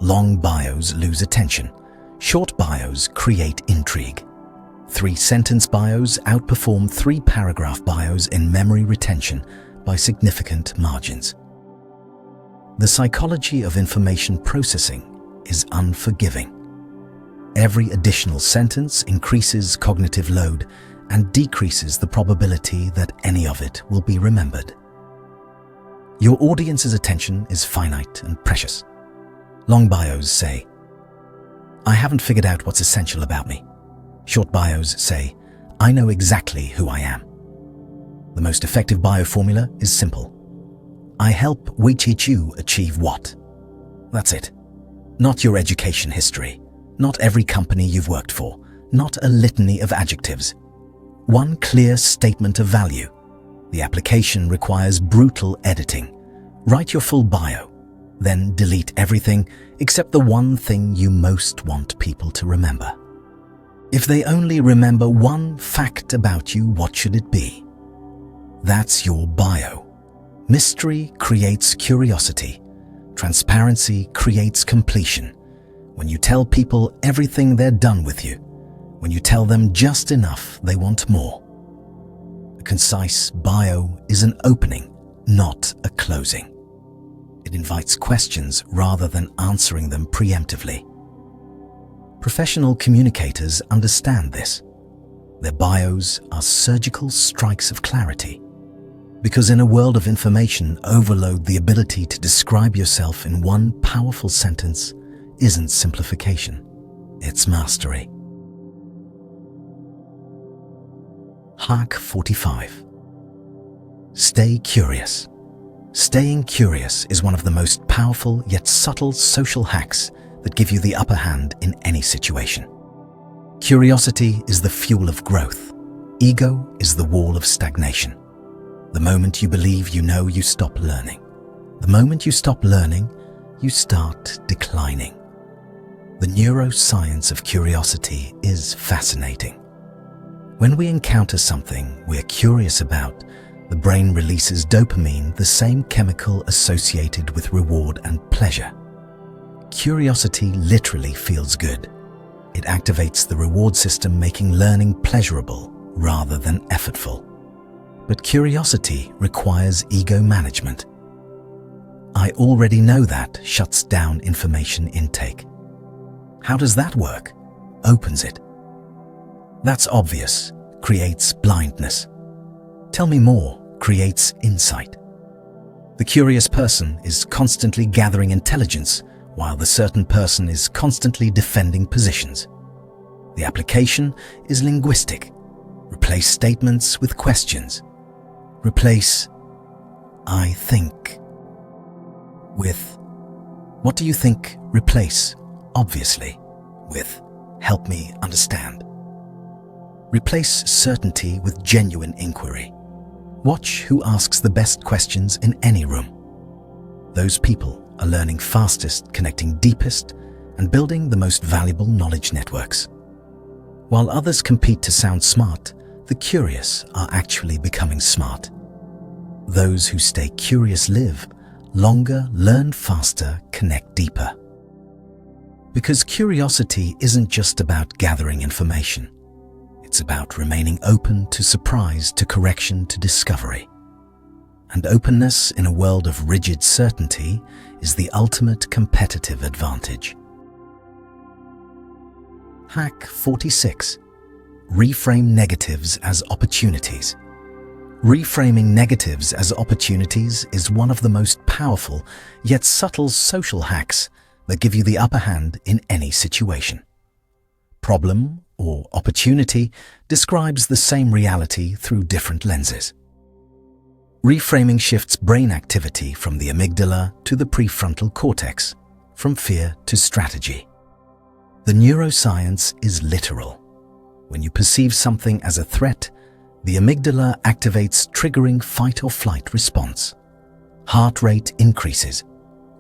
Long bios lose attention. Short bios create intrigue. 3-sentence bios outperform 3-paragraph bios in memory retention by significant margins. The psychology of information processing is unforgiving. Every additional sentence increases cognitive load and decreases the probability that any of it will be remembered. Your audience's attention is finite and precious. Long bios say, "I haven't figured out what's essential about me." Short bios say, "I know exactly who I am." The most effective bio formula is simple. I help you achieve what? That's it. Not your education history, not every company you've worked for, not a litany of adjectives. One clear statement of value. The application requires brutal editing. Write your full bio, then delete everything except the one thing you most want people to remember. If they only remember one fact about you, what should it be? That's your bio. Mystery creates curiosity. Transparency creates completion. When you tell people everything they're done with you, when you tell them just enough they want more. A concise bio is an opening, not a closing. It invites questions rather than answering them preemptively. Professional communicators understand this. Their bios are surgical strikes of clarity. Because in a world of information overload, the ability to describe yourself in one powerful sentence isn't simplification, it's mastery. Hack 45. Stay curious. Staying curious is one of the most powerful yet subtle social hacks that give you the upper hand in any situation. Curiosity is the fuel of growth. Ego is the wall of stagnation. The moment you believe you know, you stop learning. The moment you stop learning, you start declining. The neuroscience of curiosity is fascinating. When we encounter something we're curious about, the brain releases dopamine, the same chemical associated with reward and pleasure. Curiosity literally feels good. It activates the reward system, making learning pleasurable rather than effortful. But curiosity requires ego management. I already know that shuts down information intake. How does that work? Opens it. That's obvious, creates blindness. Tell me more, creates insight. The curious person is constantly gathering intelligence, while the certain person is constantly defending positions. The application is linguistic. Replace statements with questions. Replace "I think" with "What do you think?" Replace "obviously" with "help me understand." Replace certainty with genuine inquiry. Watch who asks the best questions in any room. Those people are learning fastest, connecting deepest, and building the most valuable knowledge networks. While others compete to sound smart, the curious are actually becoming smart. Those who stay curious live longer, learn faster, connect deeper. Because curiosity isn't just about gathering information. It's about remaining open to surprise, to correction, to discovery. And openness in a world of rigid certainty is the ultimate competitive advantage. Hack 46. Reframe negatives as opportunities. Reframing negatives as opportunities is one of the most powerful yet subtle social hacks that give you the upper hand in any situation. Problem or opportunity describes the same reality through different lenses. Reframing shifts brain activity from the amygdala to the prefrontal cortex, from fear to strategy. The neuroscience is literal. When you perceive something as a threat, the amygdala activates, triggering fight or flight response. Heart rate increases,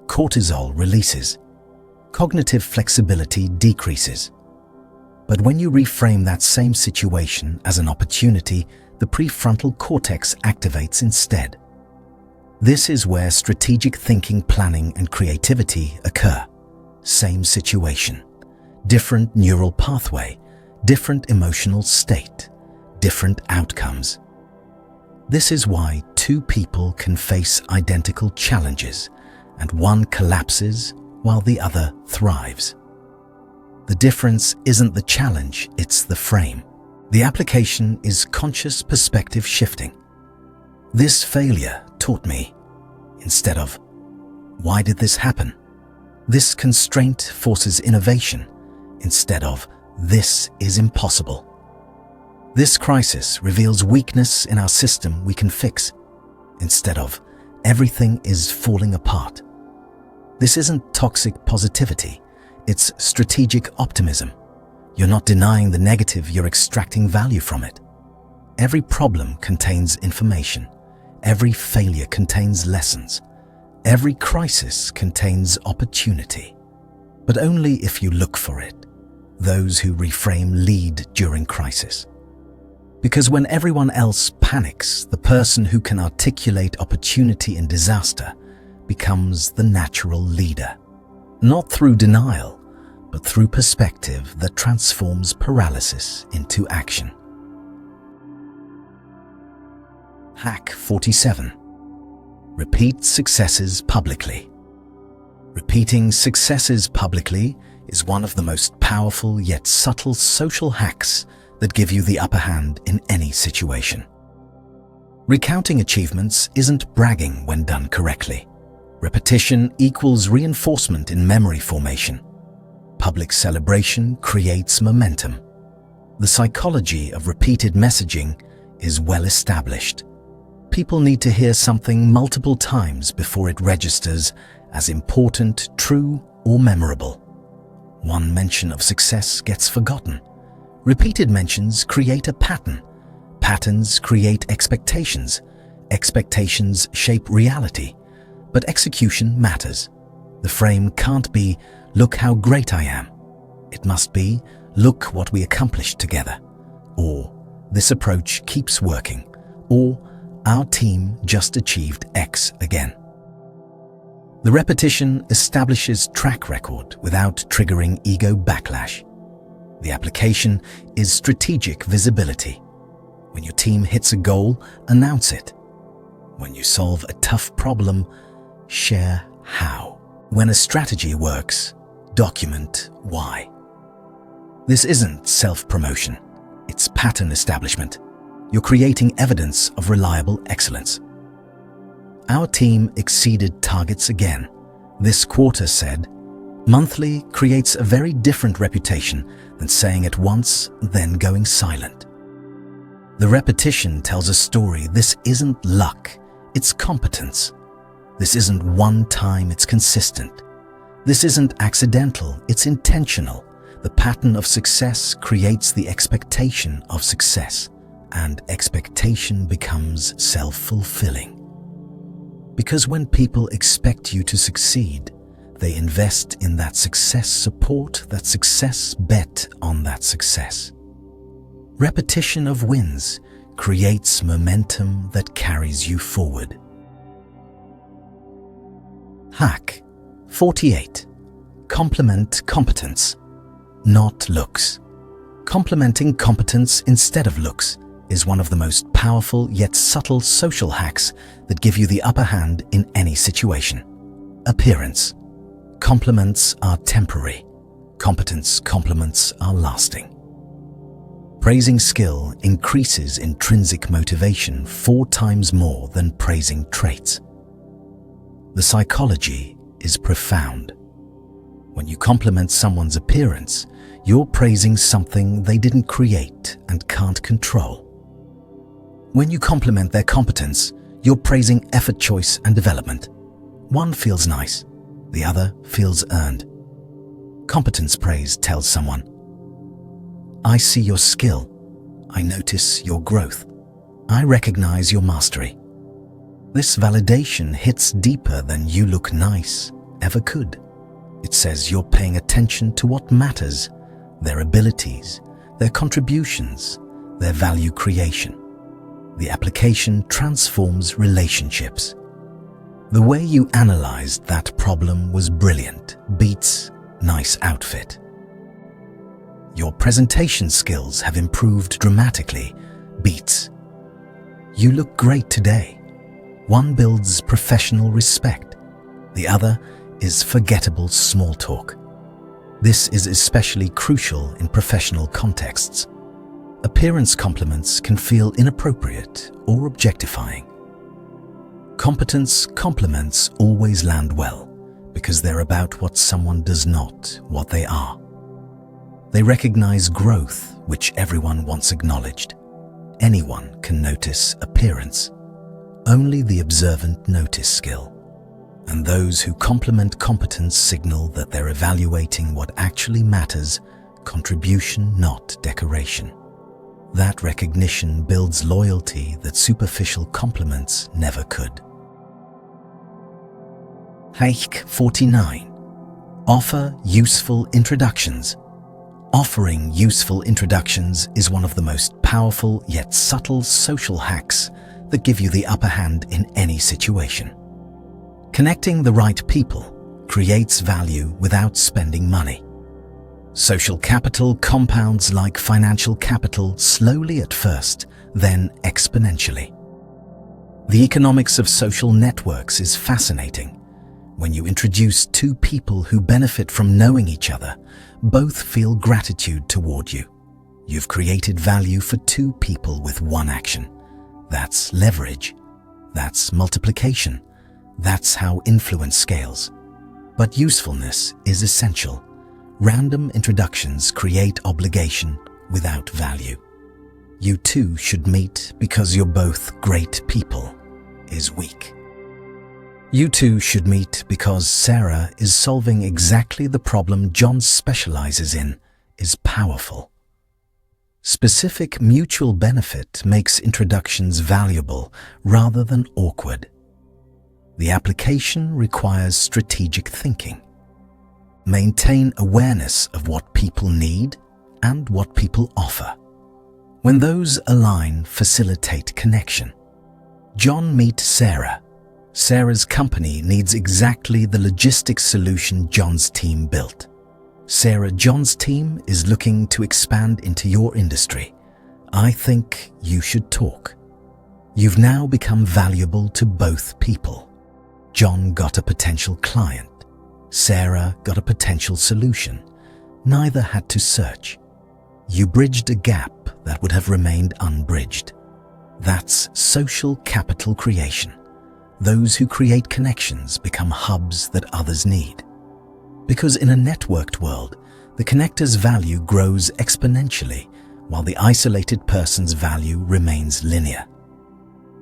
cortisol releases, cognitive flexibility decreases. But when you reframe that same situation as an opportunity, the prefrontal cortex activates instead. This is where strategic thinking, planning, and creativity occur. Same situation, different neural pathway, different emotional state, different outcomes. This is why two people can face identical challenges, and one collapses while the other thrives. The difference isn't the challenge, it's the frame. The application is conscious perspective shifting. This failure taught me, instead of, why did this happen? This constraint forces innovation, instead of, this is impossible. This crisis reveals weakness in our system we can fix, instead of, everything is falling apart. This isn't toxic positivity, it's strategic optimism. You're not denying the negative, you're extracting value from it. Every problem contains information. Every failure contains lessons. Every crisis contains opportunity. But only if you look for it. Those who reframe lead during crisis. Because when everyone else panics, the person who can articulate opportunity in disaster becomes the natural leader. Not through denial, but through perspective that transforms paralysis into action. Hack 47. Repeat successes publicly. Repeating successes publicly is one of the most powerful yet subtle social hacks that give you the upper hand in any situation. Recounting achievements isn't bragging when done correctly. Repetition equals reinforcement in memory formation. Public celebration creates momentum. The psychology of repeated messaging is well established. People need to hear something multiple times before it registers as important, true, or memorable. One mention of success gets forgotten. Repeated mentions create a pattern. Patterns create expectations. Expectations shape reality. But execution matters. The frame can't be, look how great I am. It must be, look what we accomplished together. Or, this approach keeps working. Or, our team just achieved X again. The repetition establishes track record without triggering ego backlash. The application is strategic visibility. When your team hits a goal, announce it. When you solve a tough problem, share how. When a strategy works, document why. This isn't self-promotion, it's pattern establishment. You're creating evidence of reliable excellence. Our team exceeded targets again. This quarter said, monthly creates a very different reputation than saying it once, then going silent. The repetition tells a story. This isn't luck, it's competence. This isn't one time, it's consistent. This isn't accidental, it's intentional. The pattern of success creates the expectation of success. and expectation becomes self-fulfilling. Because when people expect you to succeed, they invest in that success, support that success, bet on that success. Repetition of wins creates momentum that carries you forward. Hack 48. Complement competence, not looks. Complementing competence instead of looks is one of the most powerful yet subtle social hacks that give you the upper hand in any situation. Appearance. Compliments are temporary. Compliments are lasting. Praising skill increases intrinsic motivation 4 times more than praising traits. The psychology is profound. When you compliment someone's appearance, you're praising something they didn't create and can't control. When you compliment their competence, you're praising effort, choice, and development. One feels nice, the other feels earned. Competence praise tells someone, I see your skill, I notice your growth, I recognize your mastery. This validation hits deeper than you look nice ever could. It says you're paying attention to what matters, their abilities, their contributions, their value creation. The application transforms relationships. The way you analyzed that problem was brilliant, beats nice outfit. Your presentation skills have improved dramatically, beats you look great today. One builds professional respect. The other is forgettable small talk. This is especially crucial in professional contexts. Appearance compliments can feel inappropriate or objectifying. Competence compliments always land well because they're about what someone does not, what they are. They recognize growth, which everyone wants acknowledged. Anyone can notice appearance. Only the observant notice skill. And those who compliment competence signal that they're evaluating what actually matters, contribution, not decoration. That recognition builds loyalty that superficial compliments never could. Hack 49. Offer useful introductions. Offering useful introductions is one of the most powerful yet subtle social hacks that give you the upper hand in any situation. Connecting the right people creates value without spending money. Social capital compounds like financial capital, slowly at first, then exponentially. The economics of social networks is fascinating. When you introduce 2 people who benefit from knowing each other, both feel gratitude toward you. You've created value for 2 people with one action. That's leverage. That's multiplication. That's how influence scales. But usefulness is essential. Random introductions create obligation without value. You 2 should meet because you're both great people is weak. You 2 should meet because Sarah is solving exactly the problem John specializes in is powerful. Specific mutual benefit makes introductions valuable rather than awkward. The application requires strategic thinking. Maintain awareness of what people need and what people offer. When those align, facilitate connection. John meets Sarah. Sarah's company needs exactly the logistics solution John's team built. John's team is looking to expand into your industry. I think you should talk. You've now become valuable to both people. John got a potential client. Sarah got a potential solution. Neither had to search. You bridged a gap that would have remained unbridged. That's social capital creation. Those who create connections become hubs that others need. Because in a networked world, the connector's value grows exponentially, while the isolated person's value remains linear.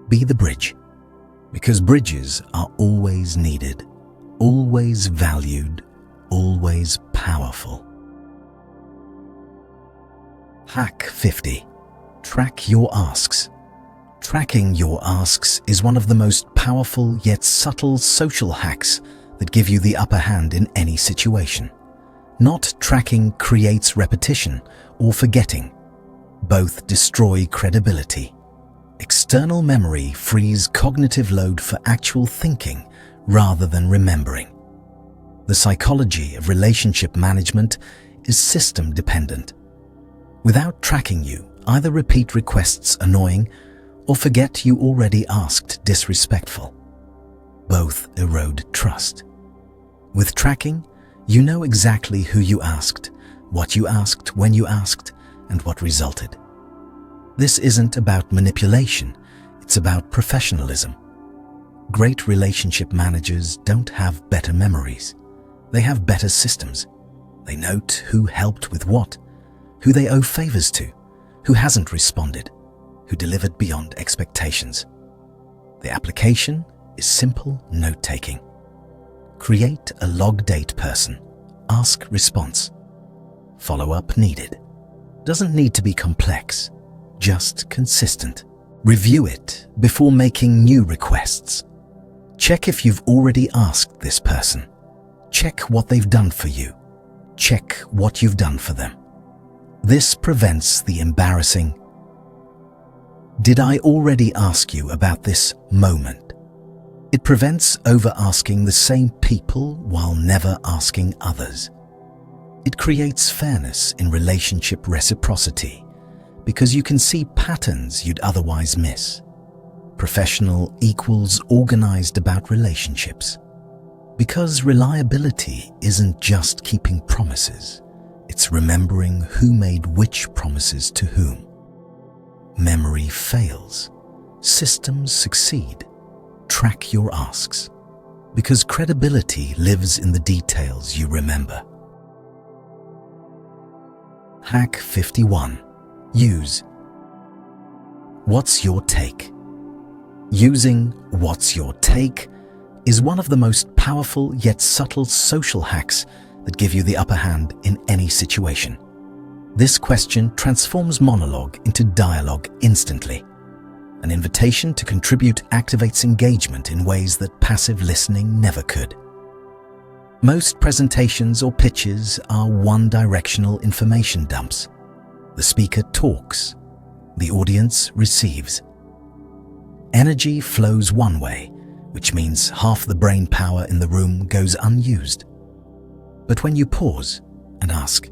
Be the bridge, because bridges are always needed, always valued, always powerful. Hack 50. Track your asks. Tracking your asks is one of the most powerful yet subtle social hacks that give you the upper hand in any situation. Not tracking creates repetition or forgetting. Both destroy credibility. External memory frees cognitive load for actual thinking rather than remembering. The psychology of relationship management is system-dependent. Without tracking, you either repeat requests annoying or forget you already asked disrespectful. Both erode trust. With tracking, you know exactly who you asked, what you asked, when you asked, and what resulted. This isn't about manipulation, it's about professionalism. Great relationship managers don't have better memories. They have better systems. They note who helped with what, who they owe favors to, who hasn't responded, who delivered beyond expectations. The application is simple note-taking. Create a log date person. Ask response. Follow-up needed. Doesn't need to be complex, just consistent. Review it before making new requests. Check if you've already asked this person. Check what they've done for you. Check what you've done for them. This prevents the embarrassing "Did I already ask you about this?" moment. It prevents over-asking the same people while never asking others. It creates fairness in relationship reciprocity because you can see patterns you'd otherwise miss. Professional equals organized about relationships. Because reliability isn't just keeping promises, it's remembering who made which promises to whom. Memory fails. Systems succeed. Track your asks, because credibility lives in the details you remember. Hack 51. Use "What's your take?" Using "What's your take?" is one of the most powerful yet subtle social hacks that give you the upper hand in any situation. This question transforms monologue into dialogue instantly. An invitation to contribute activates engagement in ways that passive listening never could. Most presentations or pitches are one-directional information dumps. The speaker talks, the audience receives. Energy flows one way, which means half the brain power in the room goes unused. But when you pause and ask,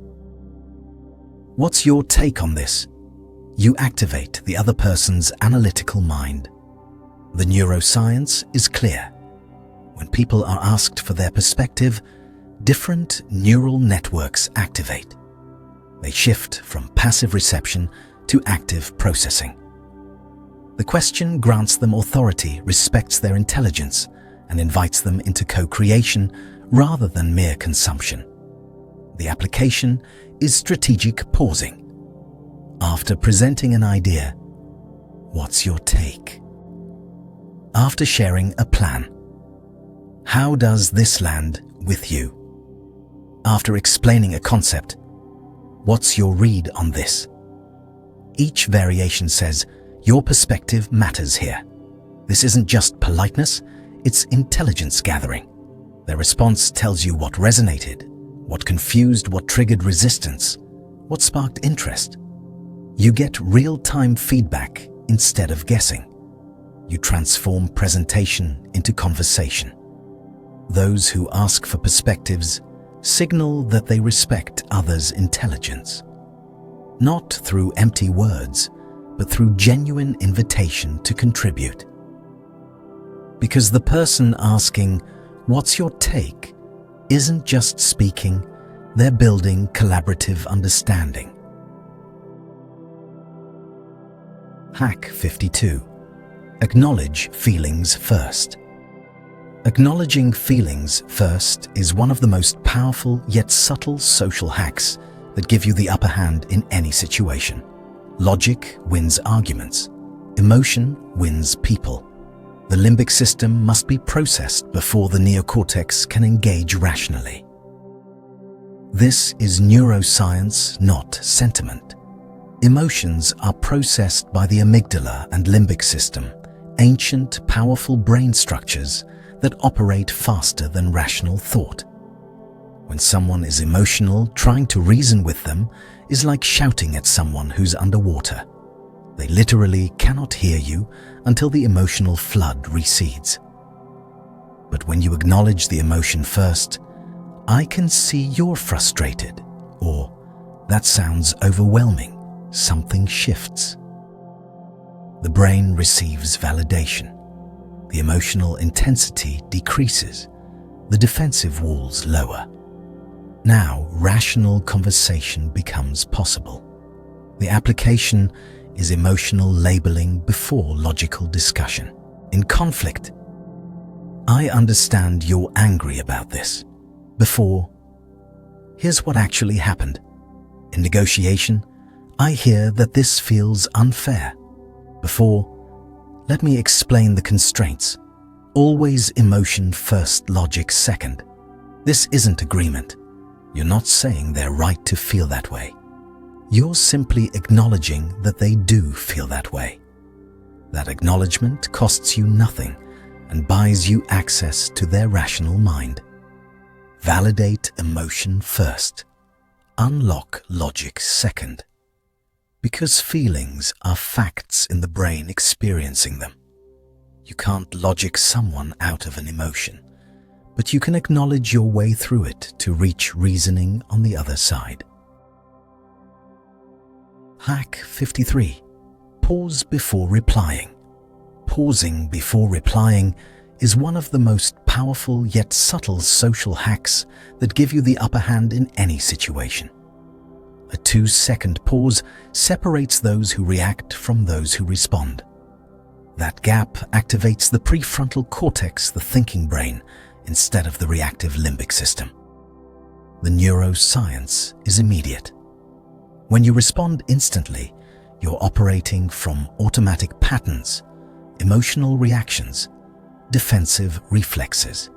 "What's your take on this?" you activate the other person's analytical mind. The neuroscience is clear. When people are asked for their perspective, different neural networks activate. They shift from passive reception to active processing. The question grants them authority, respects their intelligence, and invites them into co-creation rather than mere consumption. The application is strategic pausing. After presenting an idea, "What's your take?" After sharing a plan, "How does this land with you?" After explaining a concept, "What's your read on this?" Each variation says, "Your perspective matters here." This isn't just politeness, it's intelligence gathering. Their response tells you what resonated, what confused, what triggered resistance, what sparked interest. You get real-time feedback instead of guessing. You transform presentation into conversation. Those who ask for perspectives signal that they respect others' intelligence. Not through empty words, but through genuine invitation to contribute. Because the person asking, "What's your take?" isn't just speaking, they're building collaborative understanding. Hack 52. Acknowledge feelings first. Acknowledging feelings first is one of the most powerful yet subtle social hacks that give you the upper hand in any situation. Logic wins arguments. Emotion wins people. The limbic system must be processed before the neocortex can engage rationally. This is neuroscience, not sentiment. Emotions are processed by the amygdala and limbic system, ancient, powerful brain structures that operate faster than rational thought. When someone is emotional, trying to reason with them is like shouting at someone who's underwater. They literally cannot hear you until the emotional flood recedes. But when you acknowledge the emotion first, "I can see you're frustrated," or "that sounds overwhelming," something shifts. The brain receives validation. The emotional intensity decreases. The defensive walls lower. Now, rational conversation becomes possible. The application is emotional labeling before logical discussion. In conflict, "I understand you're angry about this," before, "Here's what actually happened." In negotiation, "I hear that this feels unfair," before, "Let me explain the constraints." Always emotion first, logic second. This isn't agreement. You're not saying they're right to feel that way. You're simply acknowledging that they do feel that way. That acknowledgement costs you nothing and buys you access to their rational mind. Validate emotion first. Unlock logic second. Because feelings are facts in the brain experiencing them. You can't logic someone out of an emotion, but you can acknowledge your way through it to reach reasoning on the other side. Hack 53. Pause before replying. Pausing before replying is one of the most powerful yet subtle social hacks that give you the upper hand in any situation. A 2-second pause separates those who react from those who respond. That gap activates the prefrontal cortex, the thinking brain, instead of the reactive limbic system. The neuroscience is immediate. When you respond instantly, you're operating from automatic patterns, emotional reactions, defensive reflexes.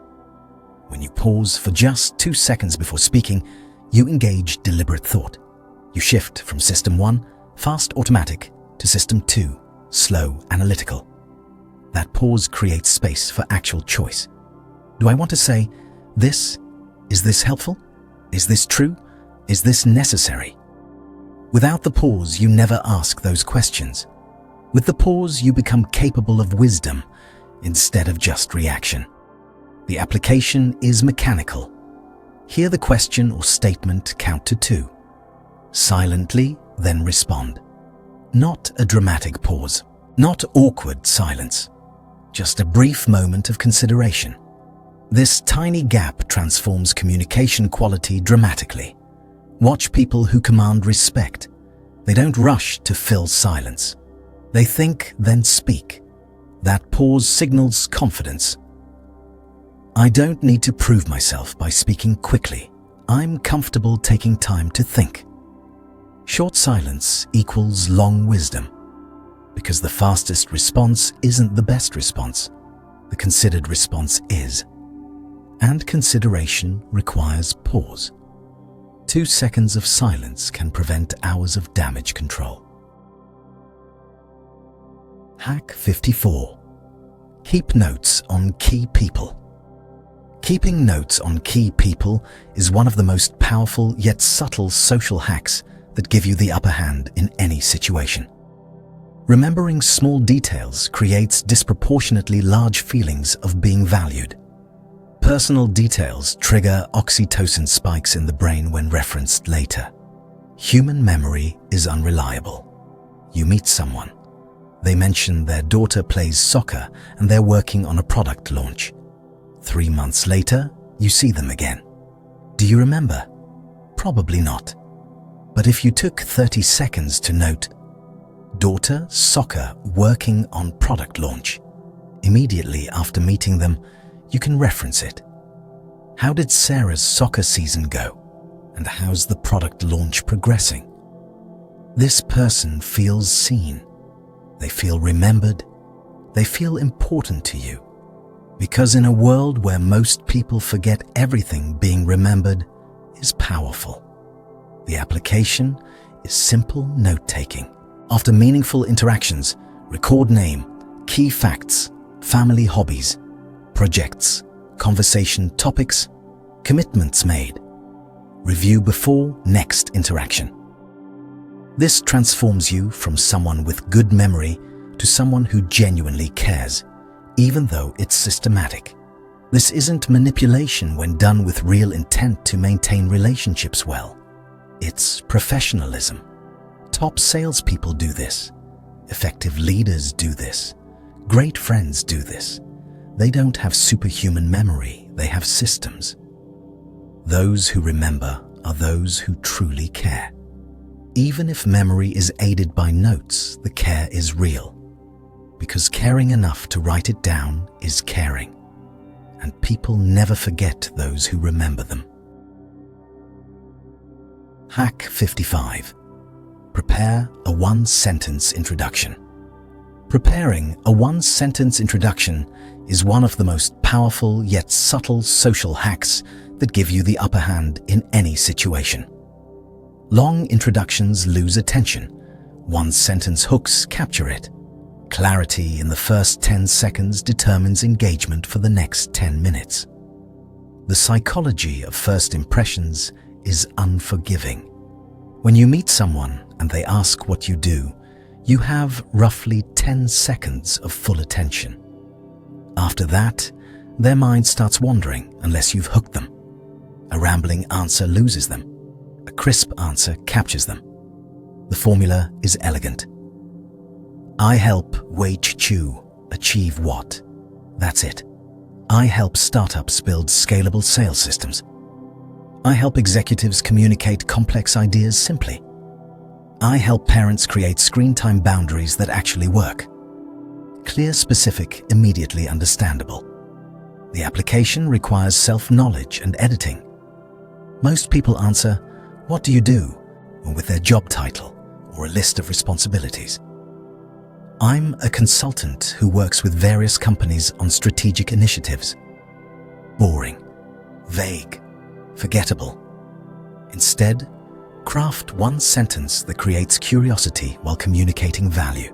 When you pause for just 2 seconds before speaking, you engage deliberate thought. You shift from System 1, fast automatic, to System 2, slow analytical. That pause creates space for actual choice. Do I want to say, "This? Is this helpful? Is this true? Is this necessary?" Without the pause, you never ask those questions. With the pause, you become capable of wisdom instead of just reaction. The application is mechanical. Hear the question or statement, count to 2. Silently, then respond. Not a dramatic pause, not awkward silence, just a brief moment of consideration. This tiny gap transforms communication quality dramatically. Watch people who command respect. They don't rush to fill silence. They think, then speak. That pause signals confidence. I don't need to prove myself by speaking quickly. I'm comfortable taking time to think. Short silence equals long wisdom, because the fastest response isn't the best response. The considered response is. And consideration requires pause. 2 seconds of silence can prevent hours of damage control. Hack 54. Keep notes on key people. Keeping notes on key people is one of the most powerful yet subtle social hacks that give you the upper hand in any situation. Remembering small details creates disproportionately large feelings of being valued. Personal details trigger oxytocin spikes in the brain when referenced later. Human memory is unreliable. You meet someone. They mention their daughter plays soccer and they're working on a product launch. 3 months later, you see them again. Do you remember? Probably not. But if you took 30 seconds to note, daughter, soccer, working on product launch, immediately after meeting them, you can reference it. How did Sarah's soccer season go? And how's the product launch progressing? This person feels seen. They feel remembered. They feel important to you. Because in a world where most people forget, everything being remembered is powerful. The application is simple note-taking. After meaningful interactions, record name, key facts, family hobbies, projects, conversation topics, commitments made. Review before next interaction. This transforms you from someone with good memory to someone who genuinely cares, even though it's systematic. This isn't manipulation when done with real intent to maintain relationships well. It's professionalism. Top salespeople do this. Effective leaders do this. Great friends do this. They don't have superhuman memory, they have systems. Those who remember are those who truly care. Even if memory is aided by notes, the care is real. Because caring enough to write it down is caring. And people never forget those who remember them. Hack 55. Prepare a one-sentence introduction. Preparing a one-sentence introduction is one of the most powerful yet subtle social hacks that give you the upper hand in any situation. Long introductions lose attention. One-sentence hooks capture it. Clarity in the first 10 seconds determines engagement for the next 10 minutes. The psychology of first impressions is unforgiving. When you meet someone and they ask what you do, you have roughly 10 seconds of full attention. After that, their mind starts wandering unless you've hooked them. A rambling answer loses them. A crisp answer captures them. The formula is elegant. I help Wage Chew achieve what? That's it. I help startups build scalable sales systems. I help executives communicate complex ideas simply. I help parents create screen time boundaries that actually work. Clear, specific, immediately understandable. The application requires self-knowledge and editing. Most people answer, "What do you do?" with their job title or a list of responsibilities. I'm a consultant who works with various companies on strategic initiatives. Boring, vague, forgettable. Instead, craft one sentence that creates curiosity while communicating value.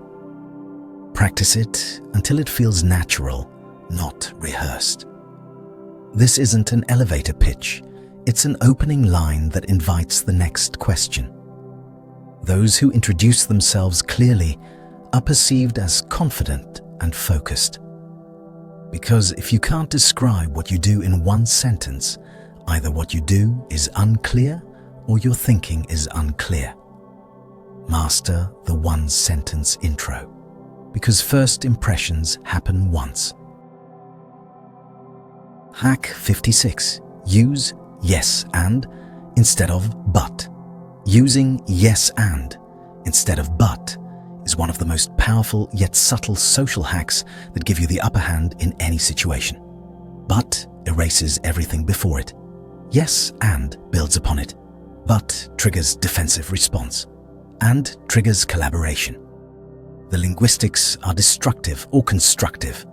Practice it until it feels natural, not rehearsed. This isn't an elevator pitch, it's an opening line that invites the next question. Those who introduce themselves clearly are perceived as confident and focused. Because if you can't describe what you do in one sentence, either what you do is unclear or your thinking is unclear. Master the one-sentence intro, because first impressions happen once. Hack 56. Use yes and instead of but. Using yes and instead of but is one of the most powerful yet subtle social hacks that give you the upper hand in any situation. But erases everything before it. Yes and builds upon it. But triggers defensive response and triggers collaboration. The linguistics are destructive or constructive.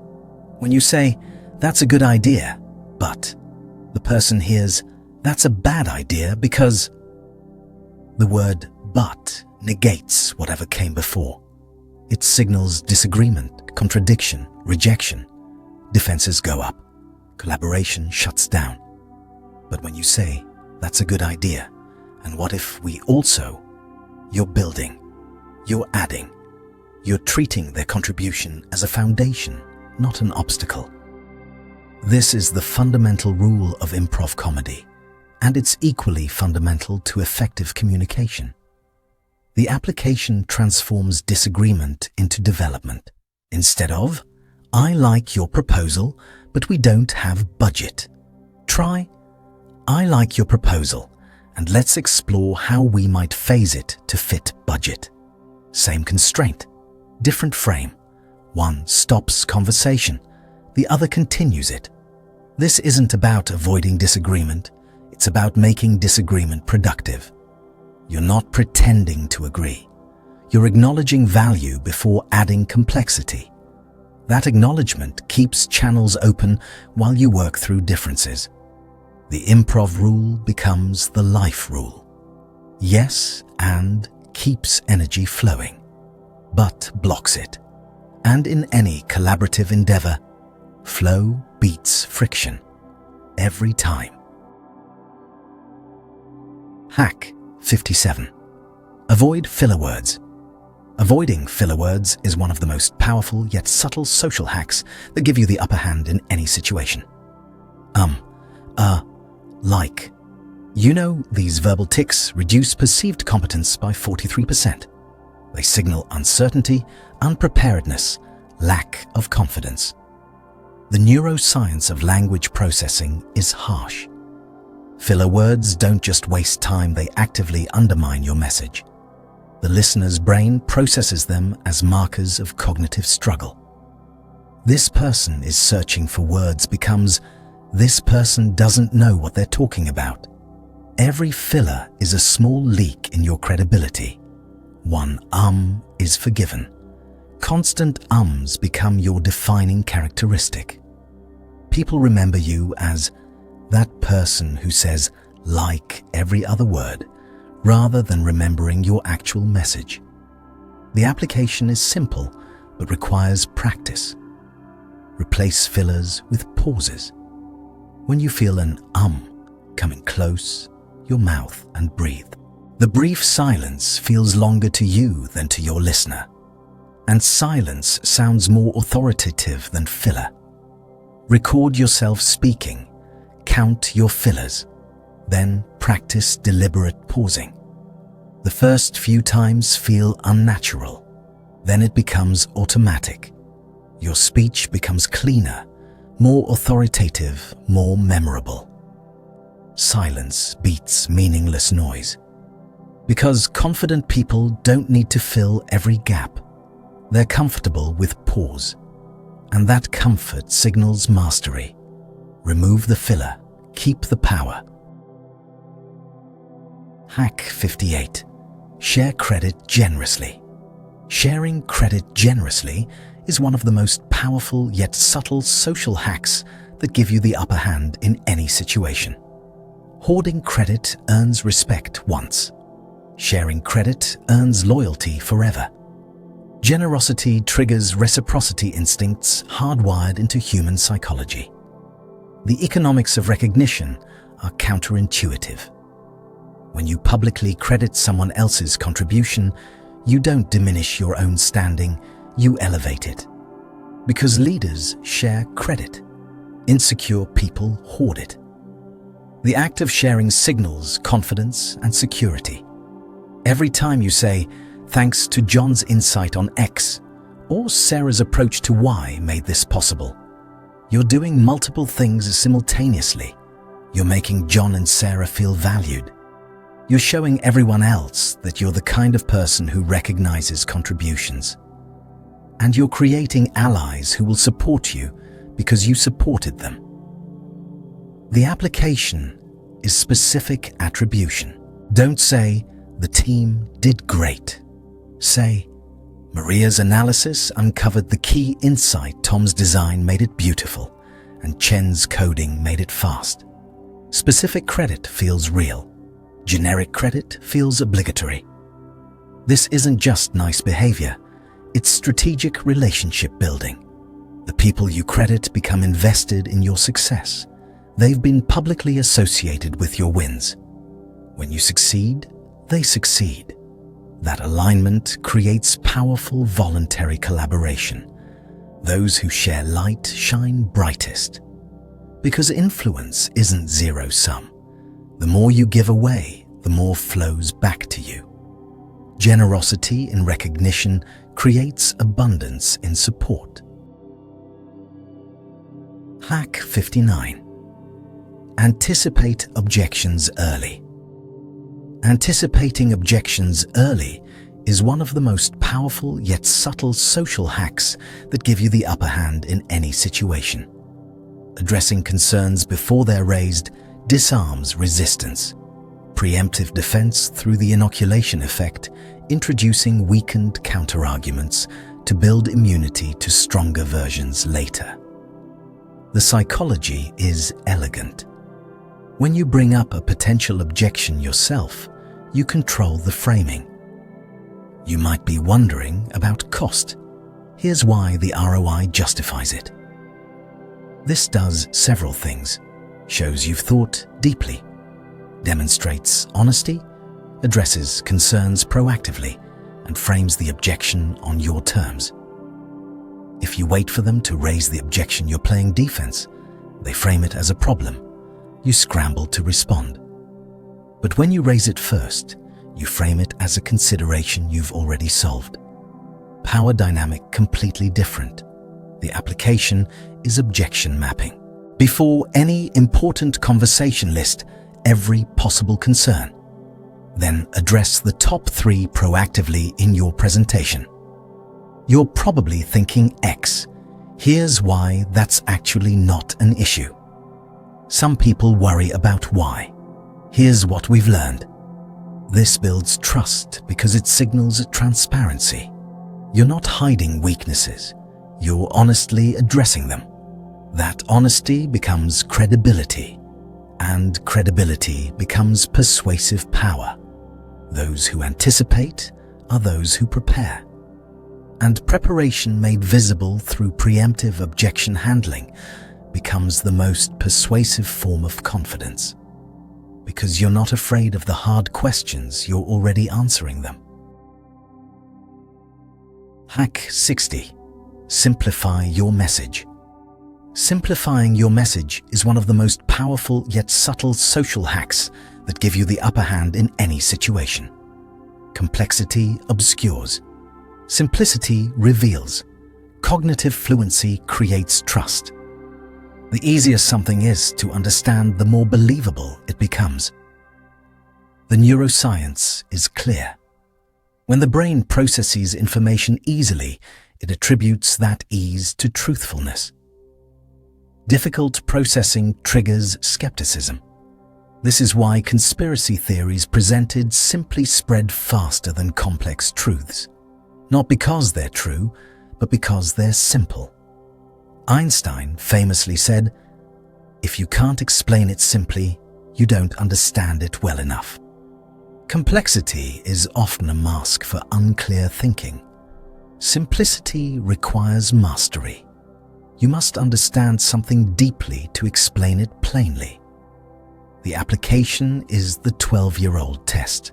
When you say, "That's a good idea, but," the person hears, "That's a bad idea because." The word but negates whatever came before. It signals disagreement, contradiction, rejection. Defenses go up. Collaboration shuts down. But when you say, "That's a good idea, and what if we also," you're building, you're adding, you're treating their contribution as a foundation, not an obstacle. This is the fundamental rule of improv comedy, and it's equally fundamental to effective communication. The application transforms disagreement into development. Instead of, "I like your proposal, but we don't have budget," try, "I like your proposal, and let's explore how we might phase it to fit budget." Same constraint, different frame. One stops conversation, the other continues it. This isn't about avoiding disagreement, it's about making disagreement productive. You're not pretending to agree. You're acknowledging value before adding complexity. That acknowledgement keeps channels open while you work through differences. The improv rule becomes the life rule. Yes and keeps energy flowing, but blocks it. And in any collaborative endeavor, flow beats friction every time. Hack 57. Avoid filler words. Avoiding filler words is one of the most powerful yet subtle social hacks that give you the upper hand in any situation. Like. You know, these verbal tics reduce perceived competence by 43%. They signal uncertainty, unpreparedness, lack of confidence. The neuroscience of language processing is harsh. Filler words don't just waste time, they actively undermine your message. The listener's brain processes them as markers of cognitive struggle. This person is searching for words becomes, this person doesn't know what they're talking about. Every filler is a small leak in your credibility. One is forgiven. Constant ums become your defining characteristic. People remember you as that person who says like every other word, rather than remembering your actual message. The application is simple, but requires practice. Replace fillers with pauses. When you feel an coming close, your mouth and breathe. The brief silence feels longer to you than to your listener, and silence sounds more authoritative than filler. Record yourself speaking, count your fillers, then practice deliberate pausing. The first few times feel unnatural, then it becomes automatic. Your speech becomes cleaner, more authoritative, more memorable. Silence beats meaningless noise. Because confident people don't need to fill every gap. They're comfortable with pause, and that comfort signals mastery. Remove the filler, keep the power. Hack 58. Share credit generously. Sharing credit generously is one of the most powerful yet subtle social hacks that give you the upper hand in any situation. Hoarding credit earns respect once. Sharing credit earns loyalty forever. Generosity triggers reciprocity instincts hardwired into human psychology. The economics of recognition are counterintuitive. When you publicly credit someone else's contribution, you don't diminish your own standing, you elevate it. Because leaders share credit. Insecure people hoard it. The act of sharing signals confidence and security. Every time you say, "Thanks to John's insight on X," or "Sarah's approach to Y made this possible," you're doing multiple things simultaneously. You're making John and Sarah feel valued. You're showing everyone else that you're the kind of person who recognizes contributions. And you're creating allies who will support you because you supported them. The application is specific attribution. Don't say, "The team did great." Say, "Maria's analysis uncovered the key insight. Tom's design made it beautiful, and Chen's coding made it fast." Specific credit feels real. Generic credit feels obligatory. This isn't just nice behavior, it's strategic relationship building. The people you credit become invested in your success. They've been publicly associated with your wins. When you succeed, they succeed. That alignment creates powerful voluntary collaboration. Those who share light shine brightest. Because influence isn't zero-sum. The more you give away, the more flows back to you. Generosity in recognition creates abundance in support. Hack 59. Anticipate objections early. Anticipating objections early is one of the most powerful yet subtle social hacks that give you the upper hand in any situation. Addressing concerns before they're raised disarms resistance. Preemptive defense through the inoculation effect, introducing weakened counterarguments to build immunity to stronger versions later. The psychology is elegant. When you bring up a potential objection yourself, you control the framing. You might be wondering about cost. Here's why the ROI justifies it. This does several things. Shows you've thought deeply, demonstrates honesty, addresses concerns proactively, and frames the objection on your terms. If you wait for them to raise the objection, you're playing defense. They frame it as a problem. You scramble to respond. But when you raise it first, you frame it as a consideration you've already solved. Power dynamic completely different. The application is objection mapping. Before any important conversation, list every possible concern. Then address the top 3 proactively in your presentation. You're probably thinking X. Here's why that's actually not an issue. Some people worry about Y. Here's what we've learned. This builds trust because it signals transparency. You're not hiding weaknesses. You're honestly addressing them. That honesty becomes credibility, and credibility becomes persuasive power. Those who anticipate are those who prepare. And preparation made visible through preemptive objection handling becomes the most persuasive form of confidence. Because you're not afraid of the hard questions, you're already answering them. Hack 60. Simplify your message. Simplifying your message is one of the most powerful yet subtle social hacks that give you the upper hand in any situation. Complexity obscures. Simplicity reveals. Cognitive fluency creates trust. The easier something is to understand, the more believable it becomes. The neuroscience is clear. When the brain processes information easily, it attributes that ease to truthfulness. Difficult processing triggers skepticism. This is why conspiracy theories presented simply spread faster than complex truths. Not because they're true, but because they're simple. Einstein famously said, "If you can't explain it simply, you don't understand it well enough." Complexity is often a mask for unclear thinking. Simplicity requires mastery. You must understand something deeply to explain it plainly. The application is the 12-year-old test.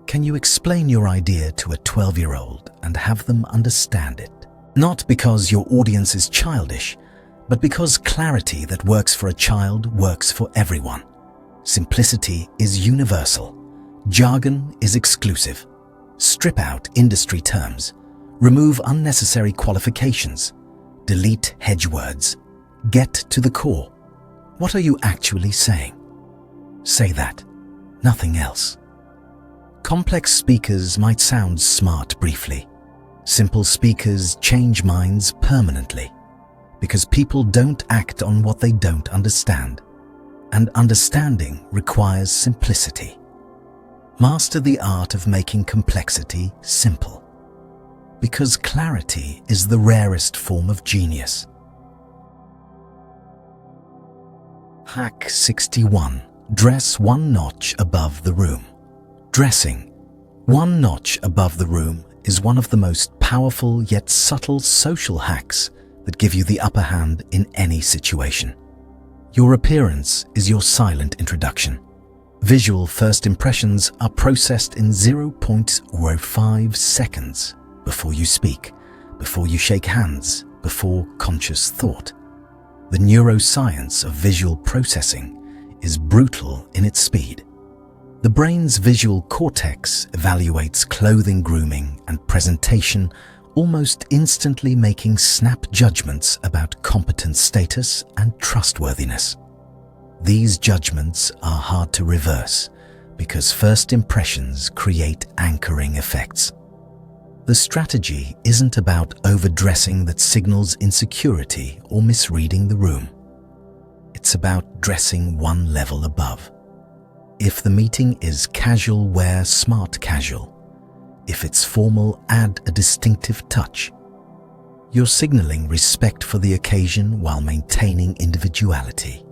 Can you explain your idea to a 12-year-old and have them understand it? Not because your audience is childish, but because clarity that works for a child works for everyone. Simplicity is universal. Jargon is exclusive. Strip out industry terms. Remove unnecessary qualifications. Delete hedge words. Get to the core. What are you actually saying? Say that, nothing else. Complex speakers might sound smart briefly. Simple speakers change minds permanently, because people don't act on what they don't understand, and understanding requires simplicity. Master the art of making complexity simple, because clarity is the rarest form of genius. Hack 61. Dress one notch above the room. Dressing one notch above the room is one of the most powerful yet subtle social hacks that give you the upper hand in any situation. Your appearance is your silent introduction. Visual first impressions are processed in 0.05 seconds before you speak, before you shake hands, before conscious thought. The neuroscience of visual processing is brutal in its speed. The brain's visual cortex evaluates clothing, grooming, and presentation almost instantly, making snap judgments about competence, status, and trustworthiness. These judgments are hard to reverse because first impressions create anchoring effects. The strategy isn't about overdressing that signals insecurity or misreading the room. It's about dressing one level above. If the meeting is casual, wear smart casual. If it's formal, add a distinctive touch. You're signaling respect for the occasion while maintaining individuality.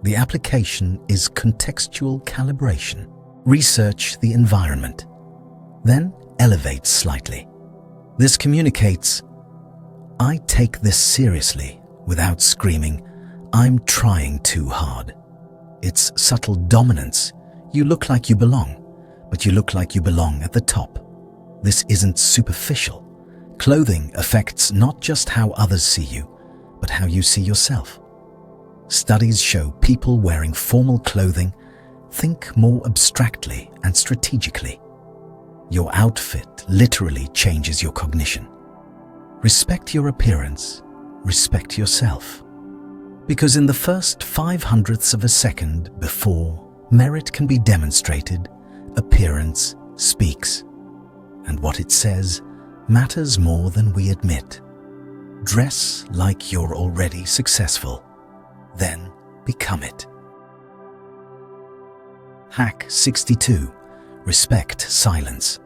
The application is contextual calibration. Research the environment. Then elevates slightly. This communicates, "I take this seriously," without screaming, "I'm trying too hard." It's subtle dominance. You look like you belong, but you look like you belong at the top. This isn't superficial. Clothing affects not just how others see you, but how you see yourself. Studies show people wearing formal clothing think more abstractly and strategically. Your outfit literally changes your cognition. Respect your appearance, respect yourself. Because in the first 5/100ths of a second before merit can be demonstrated, appearance speaks. And what it says matters more than we admit. Dress like you're already successful, then become it. Hack 62. Respect silence.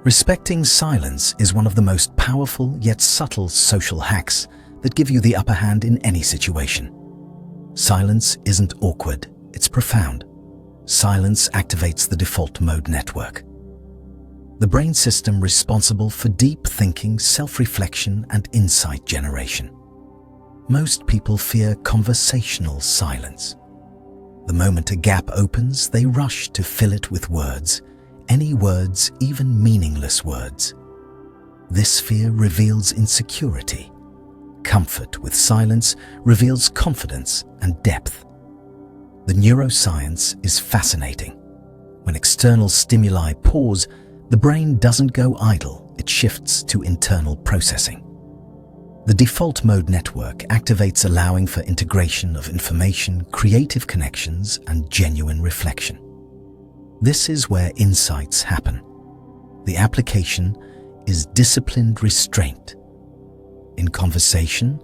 Respecting silence is one of the most powerful yet subtle social hacks that give you the upper hand in any situation. Silence isn't awkward, it's profound. Silence activates the default mode network, the brain system responsible for deep thinking, self-reflection, and insight generation. Most people fear conversational silence. The moment a gap opens, they rush to fill it with words, any words, even meaningless words. This fear reveals insecurity. Comfort with silence reveals confidence and depth. The neuroscience is fascinating. When external stimuli pause, the brain doesn't go idle, it shifts to internal processing. The default mode network activates, allowing for integration of information, creative connections, and genuine reflection. This is where insights happen. The application is disciplined restraint. In conversation,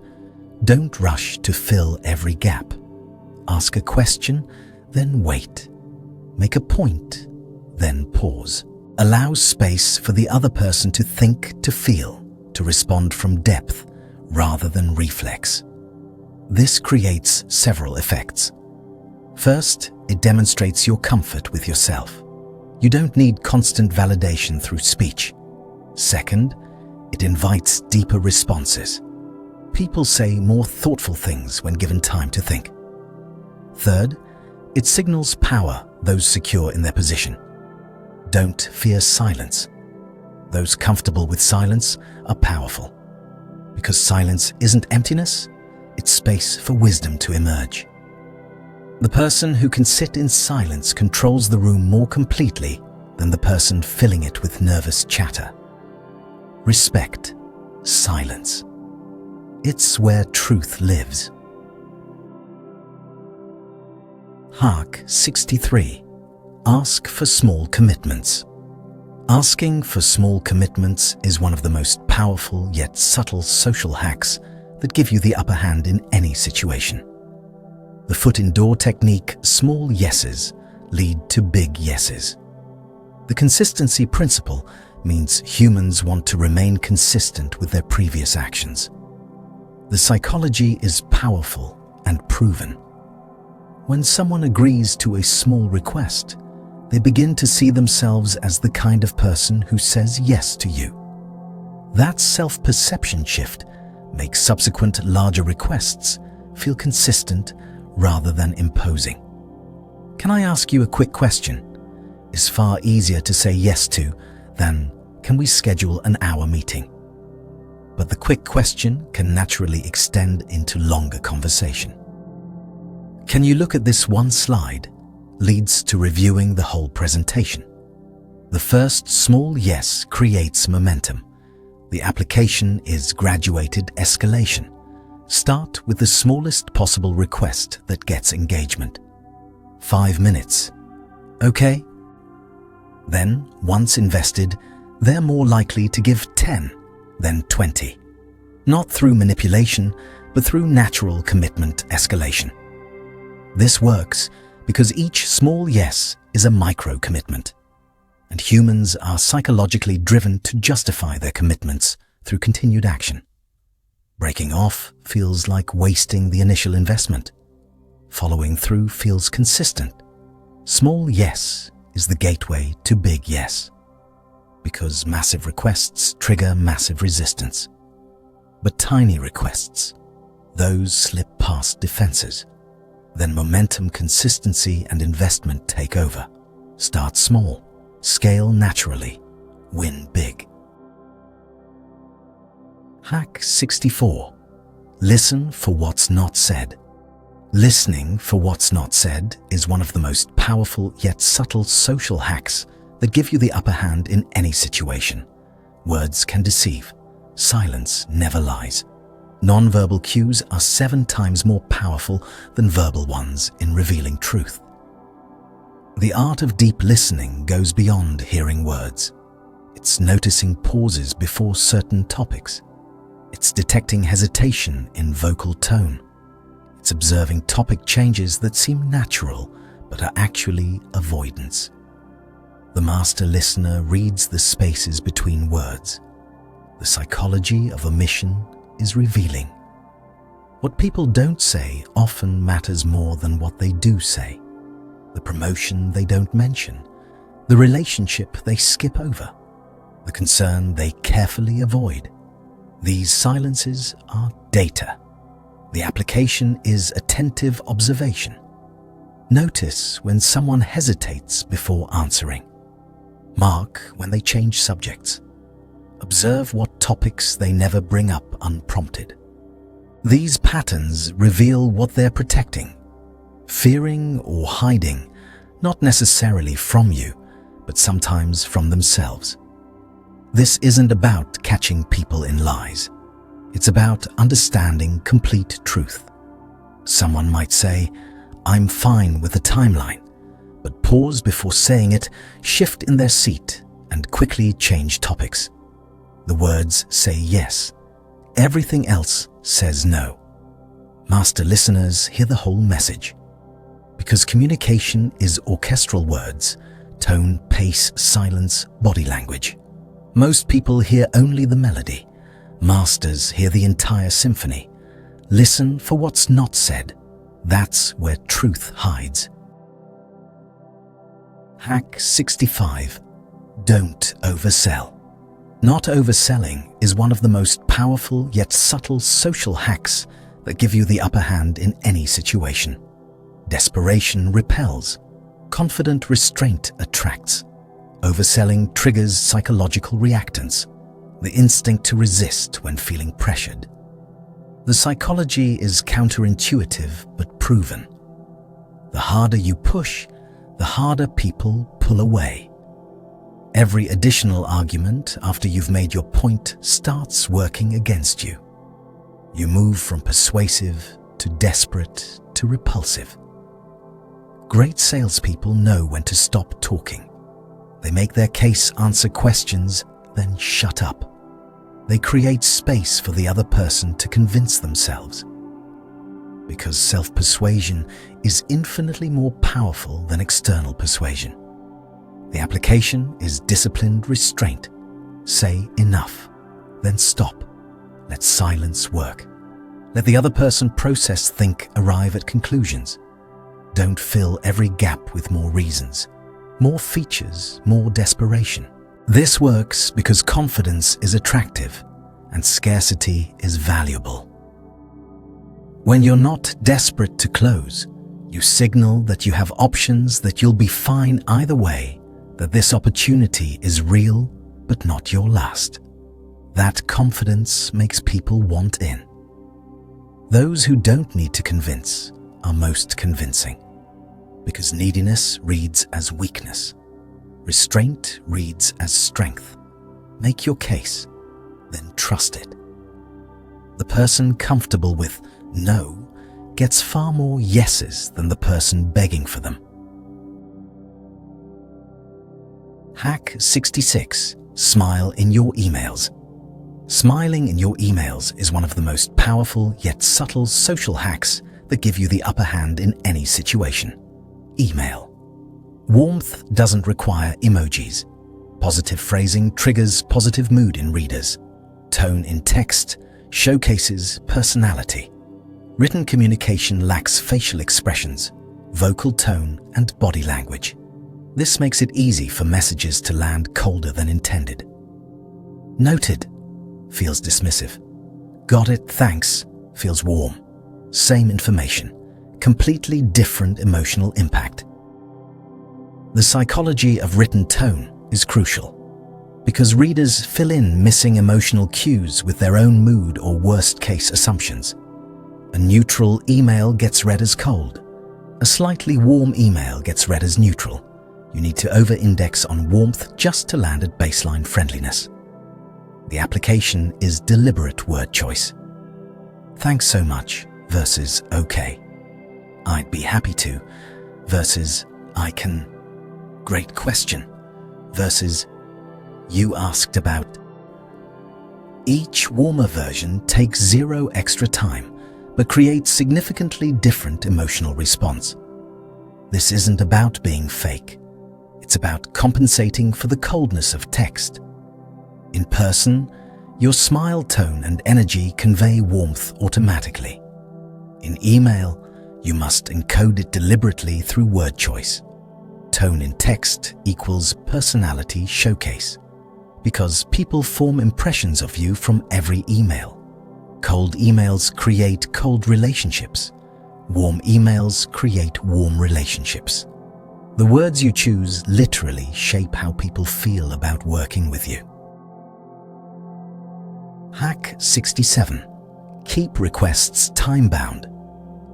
don't rush to fill every gap. Ask a question, then wait. Make a point, then pause. Allow space for the other person to think, to feel, to respond from depth rather than reflex. This creates several effects. First, it demonstrates your comfort with yourself. You don't need constant validation through speech. Second, it invites deeper responses. People say more thoughtful things when given time to think. Third, it signals power those secure in their position. Don't fear silence. Those comfortable with silence are powerful. Because silence isn't emptiness, it's space for wisdom to emerge. The person who can sit in silence controls the room more completely than the person filling it with nervous chatter. Respect silence. It's where truth lives. Hack 63. Ask for small commitments. Asking for small commitments is one of the most powerful yet subtle social hacks that give you the upper hand in any situation. The foot in door technique, small yeses lead to big yeses. The consistency principle means humans want to remain consistent with their previous actions. The psychology is powerful and proven. When someone agrees to a small request, they begin to see themselves as the kind of person who says yes to you. That self-perception shift makes subsequent larger requests feel consistent rather than imposing. Can I ask you a quick question? Is far easier to say yes to than, can we schedule an hour meeting? But the quick question can naturally extend into longer conversation. Can you look at this one slide? Leads to reviewing the whole presentation. The first small yes creates momentum. The application is graduated escalation. Start with the smallest possible request that gets engagement. 5 minutes. Okay? Then, once invested, they're more likely to give 10 than 20. Not through manipulation, but through natural commitment escalation. This works because each small yes is a micro-commitment, and humans are psychologically driven to justify their commitments through continued action. Breaking off feels like wasting the initial investment. Following through feels consistent. Small yes is the gateway to big yes. because massive requests trigger massive resistance. But tiny requests, those slip past defenses. Then momentum, consistency, and investment take over. Start small, scale naturally, win big. Hack 64. Listen for what's not said. Listening for what's not said is one of the most powerful yet subtle social hacks that give you the upper hand in any situation. Words can deceive. Silence never lies. Non-verbal cues are 7 times more powerful than verbal ones in revealing truth. The art of deep listening goes beyond hearing words. It's noticing pauses before certain topics. It's detecting hesitation in vocal tone. It's observing topic changes that seem natural but are actually avoidance. The master listener reads the spaces between words. The psychology of omission is revealing. What people don't say often matters more than what they do say. The promotion they don't mention, the relationship they skip over, the concern they carefully avoid. These silences are data. The application is attentive observation. Notice when someone hesitates before answering. Mark when they change subjects. Observe what topics they never bring up unprompted. These patterns reveal what they're protecting, fearing or hiding, not necessarily from you, but sometimes from themselves. This isn't about catching people in lies. It's about understanding complete truth. Someone might say, "I'm fine with the timeline," but pause before saying it, shift in their seat, and quickly change topics. The words say yes. Everything else says no. Master listeners hear the whole message. Because communication is orchestral words, tone, pace, silence, body language. Most people hear only the melody. Masters hear the entire symphony. Listen for what's not said. That's where truth hides. Hack 65. Don't oversell. Not overselling is one of the most powerful yet subtle social hacks that give you the upper hand in any situation. Desperation repels. Confident restraint attracts. Overselling triggers psychological reactance, the instinct to resist when feeling pressured. The psychology is counterintuitive but proven. The harder you push, the harder people pull away. Every additional argument after you've made your point starts working against you. You move from persuasive to desperate to repulsive. Great salespeople know when to stop talking. They make their case, answer questions, then shut up. They create space for the other person to convince themselves. Because self-persuasion is infinitely more powerful than external persuasion. The application is disciplined restraint. Say enough, then stop. Let silence work. Let the other person process, think, arrive at conclusions. Don't fill every gap with more reasons, more features, more desperation. This works because confidence is attractive and scarcity is valuable. When you're not desperate to close, you signal that you have options, that you'll be fine either way, that this opportunity is real but not your last. That confidence makes people want in. Those who don't need to convince are most convincing, because neediness reads as weakness. Restraint reads as strength. Make your case, then trust it. The person comfortable with no gets far more yeses than the person begging for them. Hack 66. Smile in your emails. Smiling in your emails is one of the most powerful yet subtle social hacks that give you the upper hand in any situation. Email. Warmth doesn't require emojis. Positive phrasing triggers positive mood in readers. Tone in text showcases personality. Written communication lacks facial expressions, vocal tone, and body language. This makes it easy for messages to land colder than intended. Noted feels dismissive. Got it, thanks feels warm. Same information, completely different emotional impact. The psychology of written tone is crucial because readers fill in missing emotional cues with their own mood or worst-case assumptions. A neutral email gets read as cold. A slightly warm email gets read as neutral. You need to over-index on warmth just to land at baseline friendliness. The application is deliberate word choice. Thanks so much versus okay. I'd be happy to versus I can. Great question versus you asked about. Each warmer version takes zero extra time but creates significantly different emotional response. This isn't about being fake. It's about compensating for the coldness of text. In person, your smile tone and energy convey warmth automatically. In email, you must encode it deliberately through word choice. Tone in text equals personality showcase, because people form impressions of you from every email. Cold emails create cold relationships. Warm emails create warm relationships. The words you choose literally shape how people feel about working with you. Hack 67. Keep requests time-bound.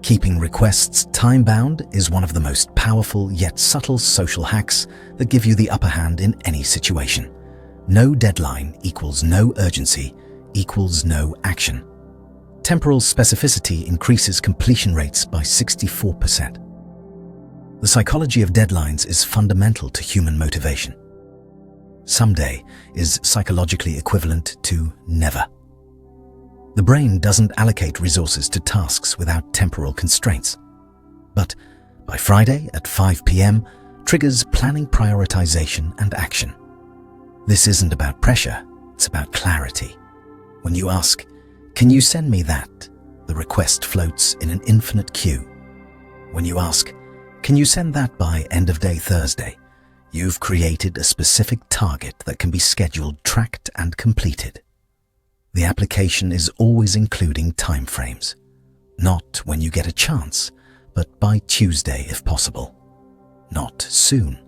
Keeping requests time-bound is one of the most powerful yet subtle social hacks that give you the upper hand in any situation. No deadline equals no urgency equals no action. Temporal specificity increases completion rates by 64%. The psychology of deadlines is fundamental to human motivation. Someday is psychologically equivalent to never. The brain doesn't allocate resources to tasks without temporal constraints. But by Friday at 5 p.m. triggers planning, prioritization, and action. This isn't about pressure, it's about clarity. When you ask, "Can you send me that?" the request floats in an infinite queue. When you ask, "Can you send that by end of day Thursday?" you've created a specific target that can be scheduled, tracked, and completed. The application is always including timeframes. Not when you get a chance, but by Tuesday if possible. Not soon,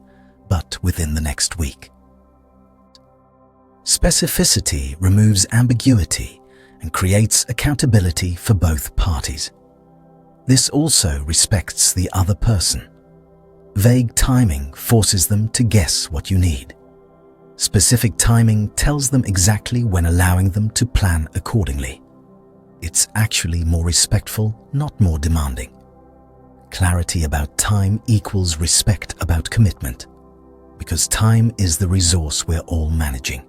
but within the next week. Specificity removes ambiguity and creates accountability for both parties. This also respects the other person. Vague timing forces them to guess what you need. Specific timing tells them exactly when, allowing them to plan accordingly. It's actually more respectful, not more demanding. Clarity about time equals respect about commitment, because time is the resource we're all managing.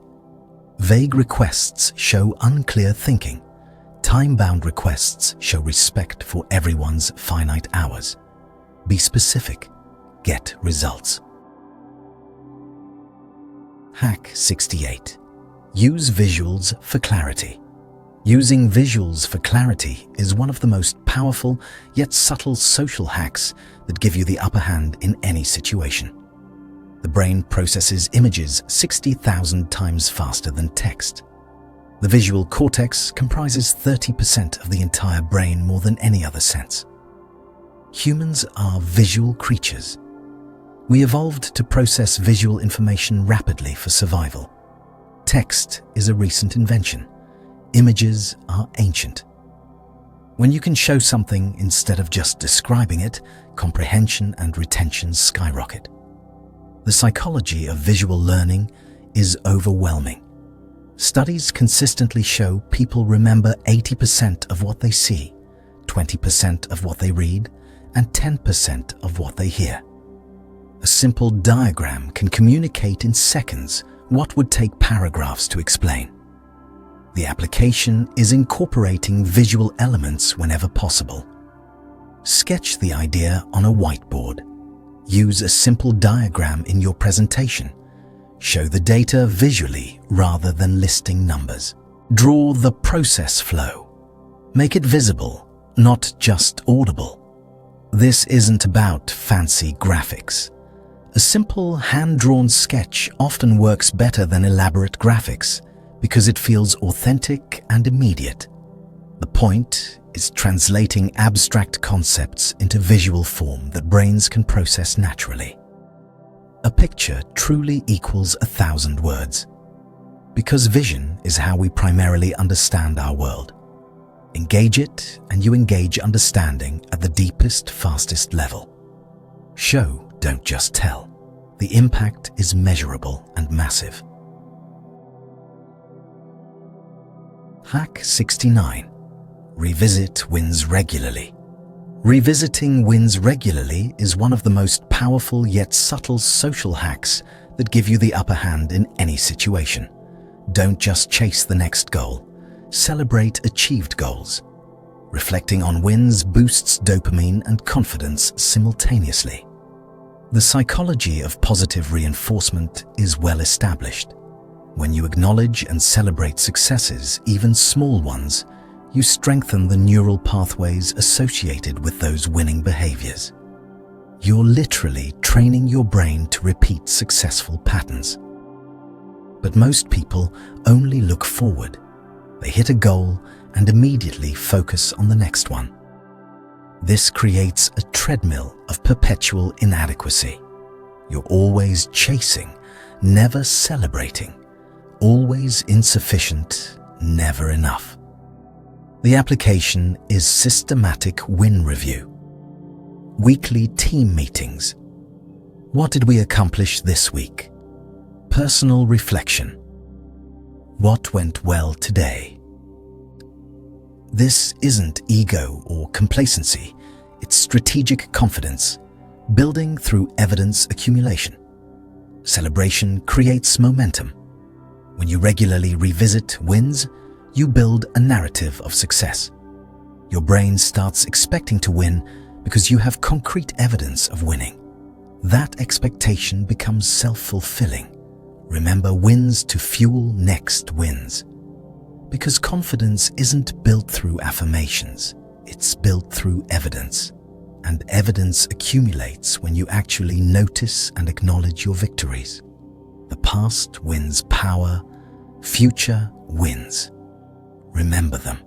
Vague requests show unclear thinking. Time-bound requests show respect for everyone's finite hours. Be specific. Get results. Hack 68. Use visuals for clarity. Using visuals for clarity is one of the most powerful yet subtle social hacks that give you the upper hand in any situation. The brain processes images 60,000 times faster than text. The visual cortex comprises 30% of the entire brain, more than any other sense. Humans are visual creatures. We evolved to process visual information rapidly for survival. Text is a recent invention. Images are ancient. When you can show something instead of just describing it, comprehension and retention skyrocket. The psychology of visual learning is overwhelming. Studies consistently show people remember 80% of what they see, 20% of what they read, and 10% of what they hear. A simple diagram can communicate in seconds what would take paragraphs to explain. The application is incorporating visual elements whenever possible. Sketch the idea on a whiteboard. Use a simple diagram in your presentation. Show the data visually rather than listing numbers. Draw the process flow. Make it visible, not just audible. This isn't about fancy graphics. A simple hand-drawn sketch often works better than elaborate graphics because it feels authentic and immediate. The point is translating abstract concepts into visual form that brains can process naturally. A picture truly equals 1,000 words, because vision is how we primarily understand our world. Engage it, and you engage understanding at the deepest, fastest level. Show, don't just tell. The impact is measurable and massive. Hack 69. Revisit wins regularly. Revisiting wins regularly is one of the most powerful yet subtle social hacks that give you the upper hand in any situation. Don't just chase the next goal. Celebrate achieved goals. Reflecting on wins boosts dopamine and confidence simultaneously. The psychology of positive reinforcement is well established. When you acknowledge and celebrate successes, even small ones, you strengthen the neural pathways associated with those winning behaviors. You're literally training your brain to repeat successful patterns. But most people only look forward. They hit a goal and immediately focus on the next one. This creates a treadmill of perpetual inadequacy. You're always chasing, never celebrating, always insufficient, never enough. The application is systematic win review. Weekly team meetings. What did we accomplish this week? Personal reflection. What went well today? This isn't ego or complacency, it's strategic confidence, building through evidence accumulation. Celebration creates momentum. When you regularly revisit wins, you build a narrative of success. Your brain starts expecting to win because you have concrete evidence of winning. That expectation becomes self-fulfilling. Remember wins to fuel next wins. Because confidence isn't built through affirmations, it's built through evidence. And evidence accumulates when you actually notice and acknowledge your victories. The past wins power, future wins. Remember them.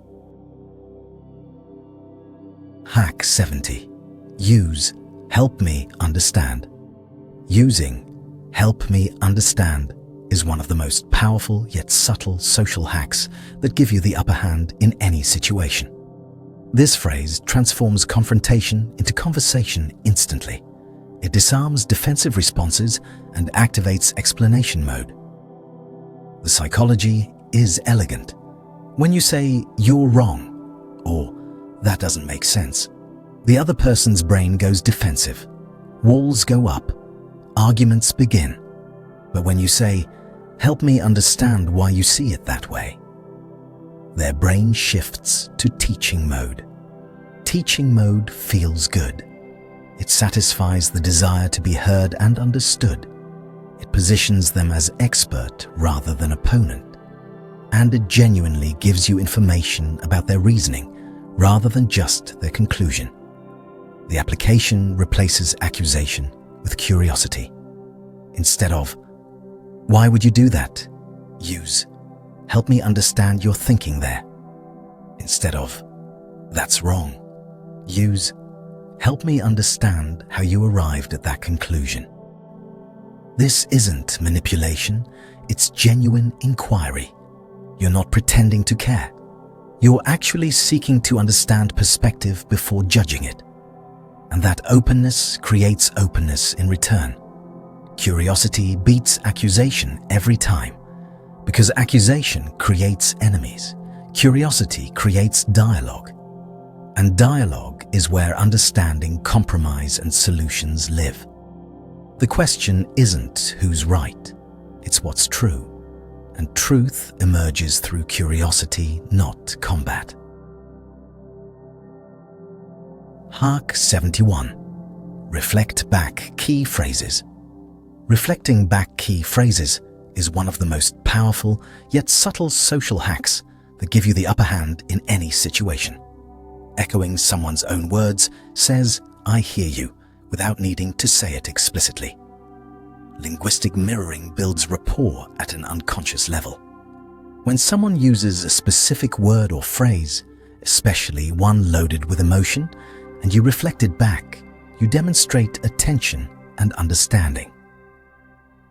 Hack 70. Use help me understand. Using help me understand is one of the most powerful yet subtle social hacks that give you the upper hand in any situation. This phrase transforms confrontation into conversation instantly. It disarms defensive responses and activates explanation mode. The psychology is elegant. When you say, "You're wrong," or "That doesn't make sense," the other person's brain goes defensive. Walls go up. Arguments begin. But when you say, "Help me understand why you see it that way," their brain shifts to teaching mode. Teaching mode feels good. It satisfies the desire to be heard and understood. It positions them as expert rather than opponent. And it genuinely gives you information about their reasoning rather than just their conclusion. The application replaces accusation with curiosity. Instead of, "Why would you do that?" use, "Help me understand your thinking there." Instead of, "That's wrong," use, "Help me understand how you arrived at that conclusion." This isn't manipulation, it's genuine inquiry. You're not pretending to care. You're actually seeking to understand perspective before judging it. And that openness creates openness in return. Curiosity beats accusation every time, because accusation creates enemies. Curiosity creates dialogue. And dialogue is where understanding, compromise, and solutions live. The question isn't who's right, it's what's true. And truth emerges through curiosity, not combat. Hack 71. Reflect back key phrases. Reflecting back key phrases is one of the most powerful yet subtle social hacks that give you the upper hand in any situation. Echoing someone's own words says, "I hear you," without needing to say it explicitly. Linguistic mirroring builds rapport at an unconscious level. When someone uses a specific word or phrase, especially one loaded with emotion, and you reflect it back, you demonstrate attention and understanding.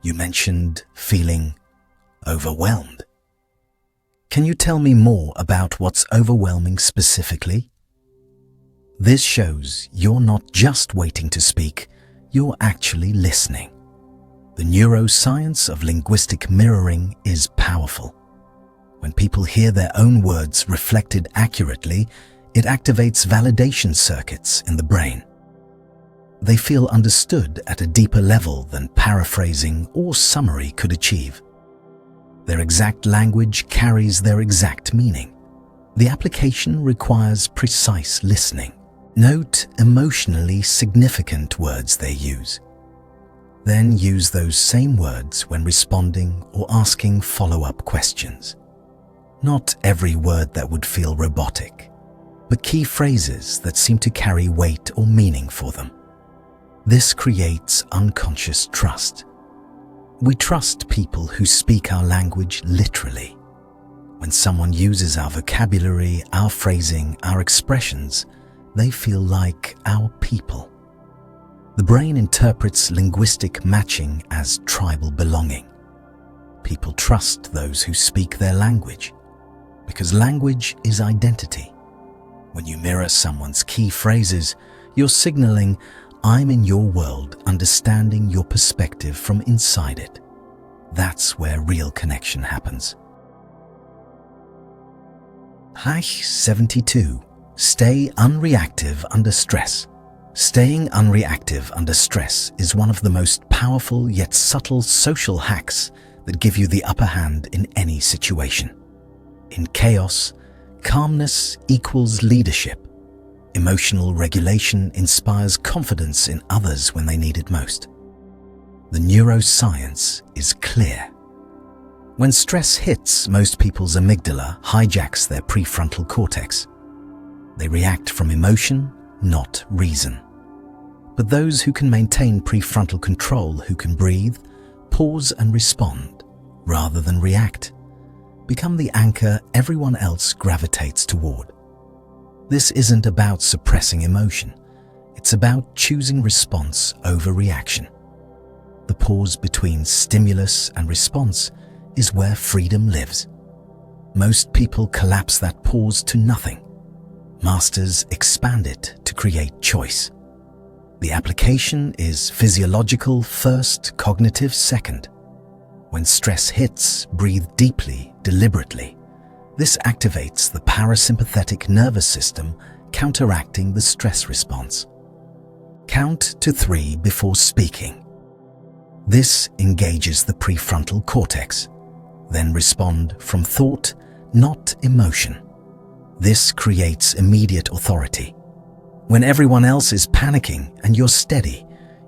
You mentioned feeling overwhelmed. Can you tell me more about what's overwhelming specifically? This shows you're not just waiting to speak, you're actually listening. The neuroscience of linguistic mirroring is powerful. When people hear their own words reflected accurately, it activates validation circuits in the brain. They feel understood at a deeper level than paraphrasing or summary could achieve. Their exact language carries their exact meaning. The application requires precise listening. Note emotionally significant words they use. Then use those same words when responding or asking follow-up questions. Not every word that would feel robotic, but key phrases that seem to carry weight or meaning for them. This creates unconscious trust. We trust people who speak our language literally. When someone uses our vocabulary, our phrasing, our expressions, they feel like our people. The brain interprets linguistic matching as tribal belonging. People trust those who speak their language, because language is identity. When you mirror someone's key phrases, you're signaling, I'm in your world, understanding your perspective from inside it. That's where real connection happens. Hack 72. Stay unreactive under stress. Staying unreactive under stress is one of the most powerful yet subtle social hacks that give you the upper hand in any situation. In chaos, calmness equals leadership. Emotional regulation inspires confidence in others when they need it most. The neuroscience is clear. When stress hits, most people's amygdala hijacks their prefrontal cortex. They react from emotion, not reason. But those who can maintain prefrontal control, who can breathe, pause and respond, rather than react, become the anchor everyone else gravitates toward. This isn't about suppressing emotion. It's about choosing response over reaction. The pause between stimulus and response is where freedom lives. Most people collapse that pause to nothing. Masters expand it to create choice. The application is physiological first, cognitive second. When stress hits, breathe deeply, deliberately. This activates the parasympathetic nervous system, counteracting the stress response. Count to 3 before speaking. This engages the prefrontal cortex. Then respond from thought, not emotion. This creates immediate authority. When everyone else is panicking and you're steady,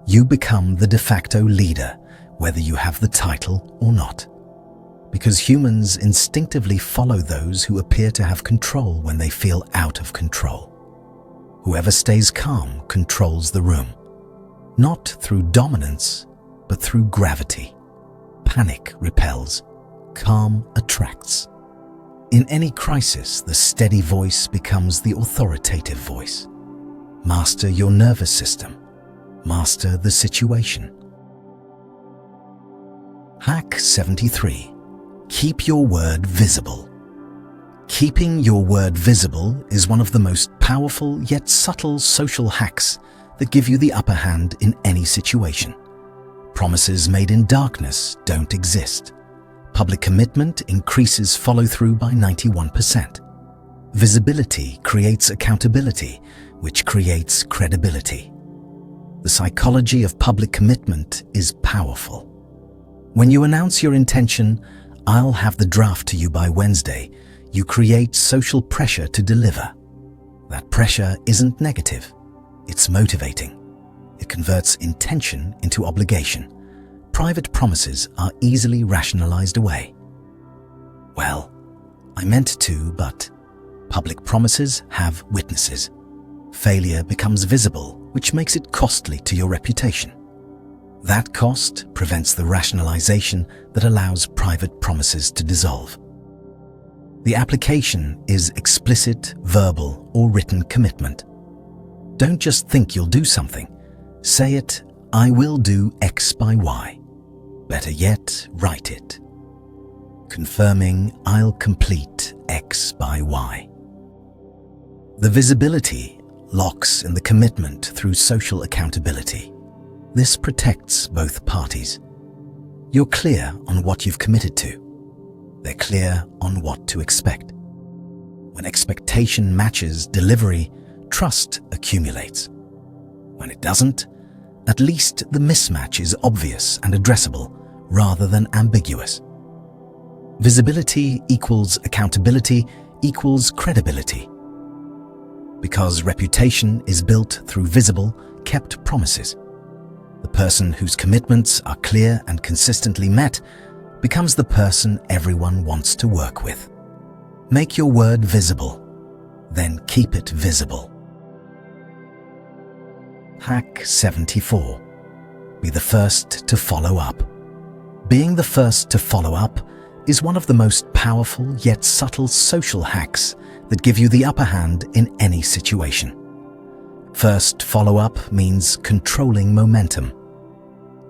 you become the de facto leader, whether you have the title or not. Because humans instinctively follow those who appear to have control when they feel out of control. Whoever stays calm controls the room, not through dominance, but through gravity. Panic repels, calm attracts. In any crisis, the steady voice becomes the authoritative voice. Master your nervous system. Master the situation. Hack 73. Keep your word visible. Keeping your word visible is one of the most powerful yet subtle social hacks that give you the upper hand in any situation. Promises made in darkness don't exist. Public commitment increases follow-through by 91%. Visibility creates accountability, which creates credibility. The psychology of public commitment is powerful. When you announce your intention, I'll have the draft to you by Wednesday, you create social pressure to deliver. That pressure isn't negative, it's motivating. It converts intention into obligation. Private promises are easily rationalized away. Well, I meant to, but public promises have witnesses. Failure becomes visible, which makes it costly to your reputation. That cost prevents the rationalization that allows private promises to dissolve. The application is explicit, verbal, or written commitment. Don't just think you'll do something. Say it, I will do X by Y. Better yet, write it. Confirming, I'll complete X by Y. The visibility locks in the commitment through social accountability. This protects both parties. You're clear on what you've committed to. They're clear on what to expect. When expectation matches delivery, trust accumulates. When it doesn't, at least the mismatch is obvious and addressable rather than ambiguous. Visibility equals accountability equals credibility. Because reputation is built through visible, kept promises. The person whose commitments are clear and consistently met becomes the person everyone wants to work with. Make your word visible, then keep it visible. Hack 74. Be the first to follow up. Being the first to follow up is one of the most powerful yet subtle social hacks that give you the upper hand in any situation. First follow-up means controlling momentum.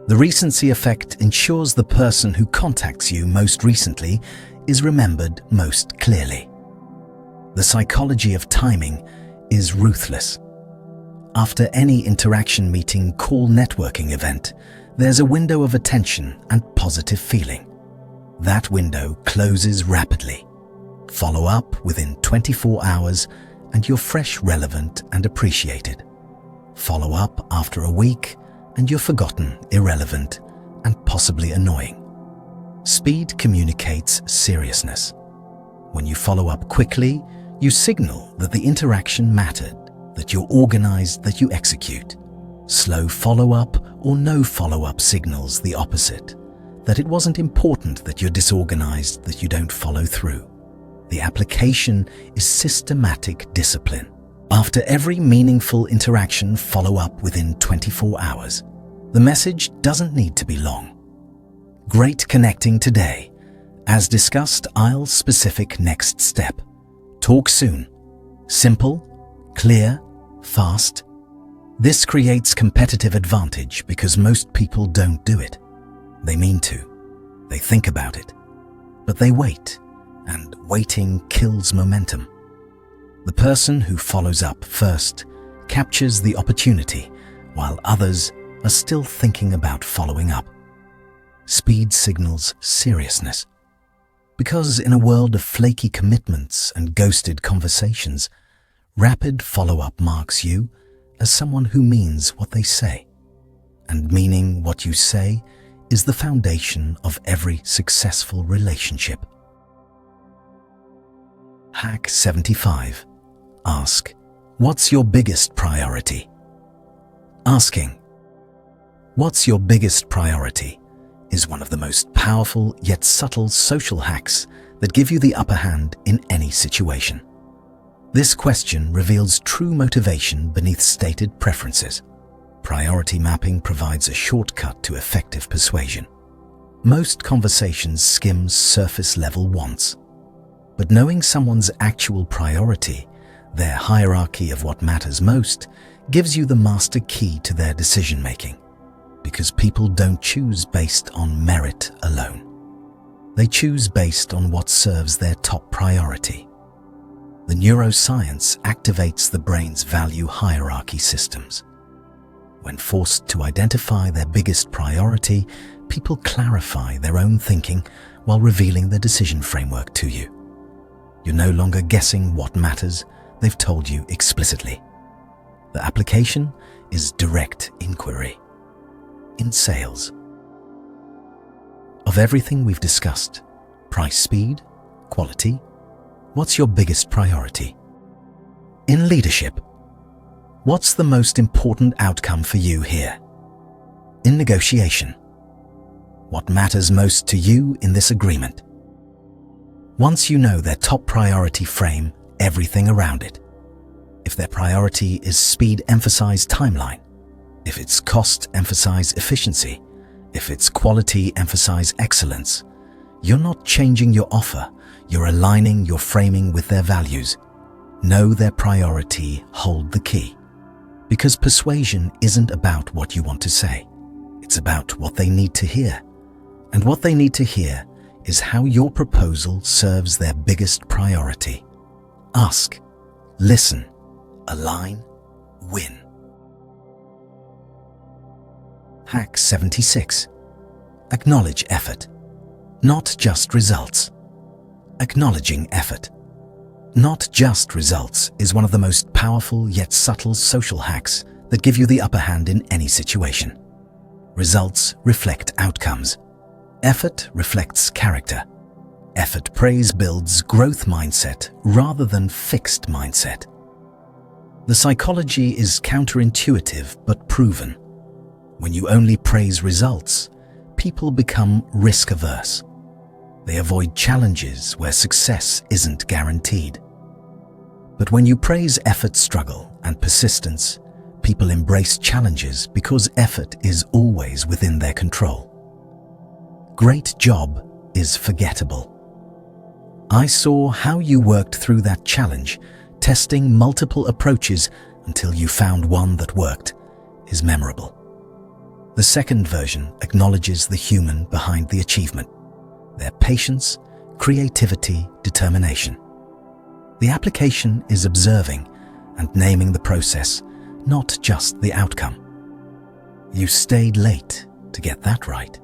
The recency effect ensures the person who contacts you most recently is remembered most clearly. The psychology of timing is ruthless. After any interaction meeting, call, networking event, there's a window of attention and positive feeling. That window closes rapidly. Follow up within 24 hours and you're fresh, relevant, and appreciated. Follow up after a week and you're forgotten, irrelevant, and possibly annoying. Speed communicates seriousness. When you follow up quickly, you signal that the interaction mattered, that you're organized, that you execute. Slow follow-up or no follow-up signals the opposite, that it wasn't important, that you're disorganized, that you don't follow through. The application is systematic discipline. After every meaningful interaction, follow up within 24 hours. The message doesn't need to be long. Great connecting today. As discussed, I'll specific next step. Talk soon. Simple, clear, fast. This creates competitive advantage because most people don't do it. They mean to. They think about it. But they wait, and waiting kills momentum. The person who follows up first captures the opportunity, while others are still thinking about following up. Speed signals seriousness. Because in a world of flaky commitments and ghosted conversations, rapid follow-up marks you as someone who means what they say. And meaning what you say is the foundation of every successful relationship. Hack 75. Ask, what's your biggest priority? Asking, what's your biggest priority, is one of the most powerful yet subtle social hacks that give you the upper hand in any situation. This question reveals true motivation beneath stated preferences. Priority mapping provides a shortcut to effective persuasion. Most conversations skim surface-level wants. But knowing someone's actual priority, their hierarchy of what matters most, gives you the master key to their decision-making. Because people don't choose based on merit alone. They choose based on what serves their top priority. The neuroscience activates the brain's value hierarchy systems. When forced to identify their biggest priority, people clarify their own thinking while revealing the decision framework to you. You're no longer guessing what matters, they've told you explicitly. The application is direct inquiry. In sales. Of everything we've discussed, price, speed, quality, what's your biggest priority? In leadership, what's the most important outcome for you here? In negotiation, what matters most to you in this agreement? Once you know their top priority, frame everything around it. If their priority is speed, emphasize timeline. If it's cost, emphasize efficiency. If it's quality, emphasize excellence. You're not changing your offer, you're aligning your framing with their values. Know their priority, hold the key. Because persuasion isn't about what you want to say. It's about what they need to hear. And what they need to hear is how your proposal serves their biggest priority. Ask, listen, align, win. Hack 76. Acknowledge effort, not just results. Acknowledging effort, not just results, is one of the most powerful yet subtle social hacks that give you the upper hand in any situation. Results reflect outcomes. Effort reflects character. Effort praise builds growth mindset rather than fixed mindset. The psychology is counterintuitive but proven. When you only praise results, people become risk-averse. They avoid challenges where success isn't guaranteed. But when you praise effort, struggle, and persistence, people embrace challenges because effort is always within their control. Great job is forgettable. I saw how you worked through that challenge, testing multiple approaches until you found one that worked, is memorable. The second version acknowledges the human behind the achievement, their patience, creativity, determination. The application is observing and naming the process, not just the outcome. You stayed late to get that right.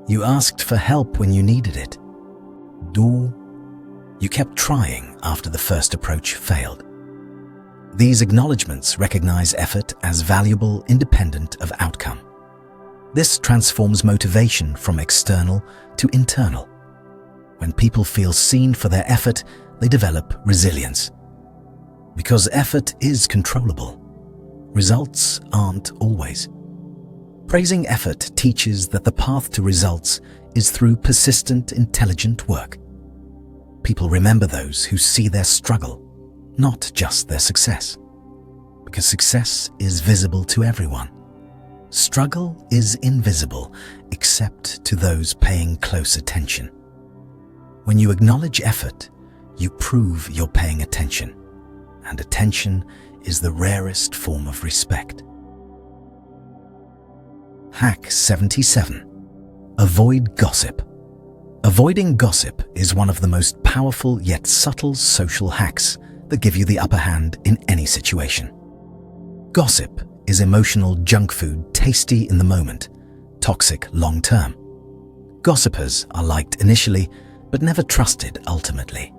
You asked for help when you needed it. You kept trying after the first approach failed. These acknowledgements recognize effort as valuable, independent of outcome. This transforms motivation from external to internal. When people feel seen for their effort, they develop resilience. Because effort is controllable, results aren't always. Praising effort teaches that the path to results is through persistent, intelligent work. People remember those who see their struggle, not just their success. Because success is visible to everyone. Struggle is invisible, except to those paying close attention. When you acknowledge effort, you prove you're paying attention. And attention is the rarest form of respect. Hack 77. Avoid gossip. Avoiding gossip is one of the most powerful yet subtle social hacks that give you the upper hand in any situation. Gossip is emotional junk food, tasty in the moment, toxic long-term. Gossipers are liked initially, but never trusted ultimately.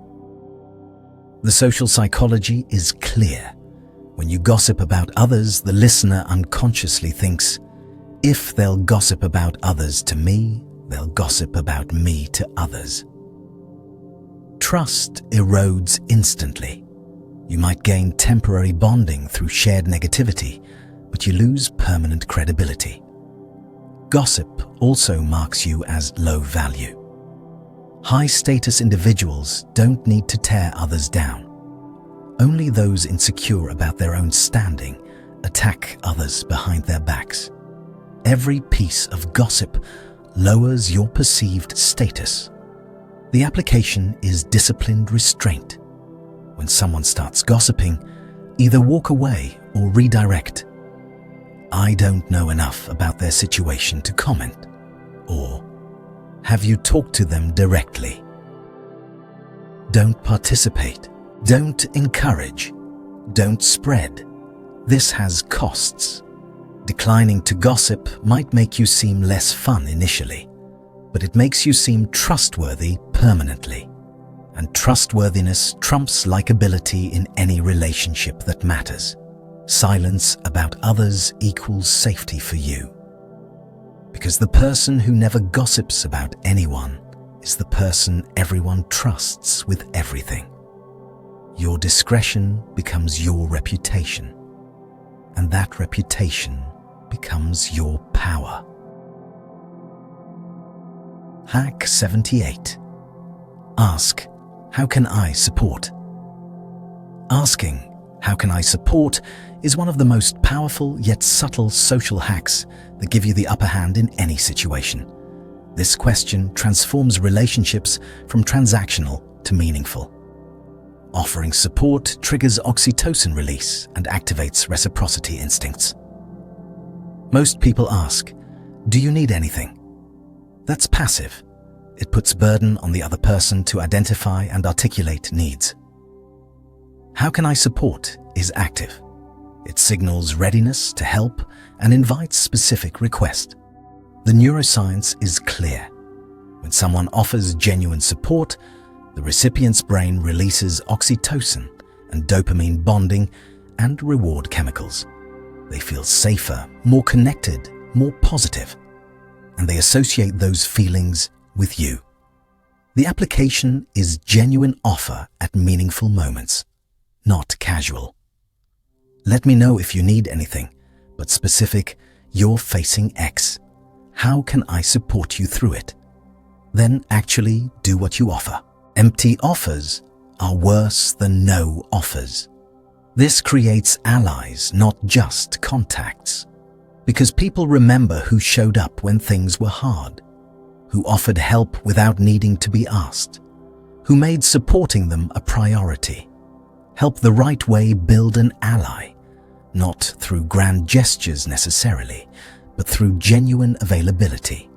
The social psychology is clear. When you gossip about others, the listener unconsciously thinks, if they'll gossip about others to me, they'll gossip about me to others. Trust erodes instantly. You might gain temporary bonding through shared negativity, but you lose permanent credibility. Gossip also marks you as low value. High-status individuals don't need to tear others down. Only those insecure about their own standing attack others behind their backs. Every piece of gossip lowers your perceived status. The application is disciplined restraint. When someone starts gossiping, either walk away or redirect. I don't know enough about their situation to comment. Or, have you talked to them directly? Don't participate. Don't encourage. Don't spread. This has costs. Declining to gossip might make you seem less fun initially, but it makes you seem trustworthy permanently. And trustworthiness trumps likability in any relationship that matters. Silence about others equals safety for you. Because the person who never gossips about anyone is the person everyone trusts with everything. Your discretion becomes your reputation, and that reputation becomes your power. Hack 78. Ask, how can I support? Asking, How can I support is one of the most powerful yet subtle social hacks that give you the upper hand in any situation. This question transforms relationships from transactional to meaningful. Offering support triggers oxytocin release and activates reciprocity instincts. Most people ask, "Do you need anything?" That's passive. It puts burden on the other person to identify and articulate needs. How can I support is active. It signals readiness to help and invites specific request. The neuroscience is clear. When someone offers genuine support, the recipient's brain releases oxytocin and dopamine bonding and reward chemicals. They feel safer, more connected, more positive, and they associate those feelings with you. The application is genuine offer at meaningful moments, not casual. Let me know if you need anything, but specific, "You're facing X. How can I support you through it?" Then actually do what you offer. Empty offers are worse than no offers. This creates allies, not just contacts. Because people remember who showed up when things were hard, who offered help without needing to be asked, who made supporting them a priority. Help the right way build an ally, not through grand gestures necessarily, but through genuine availability.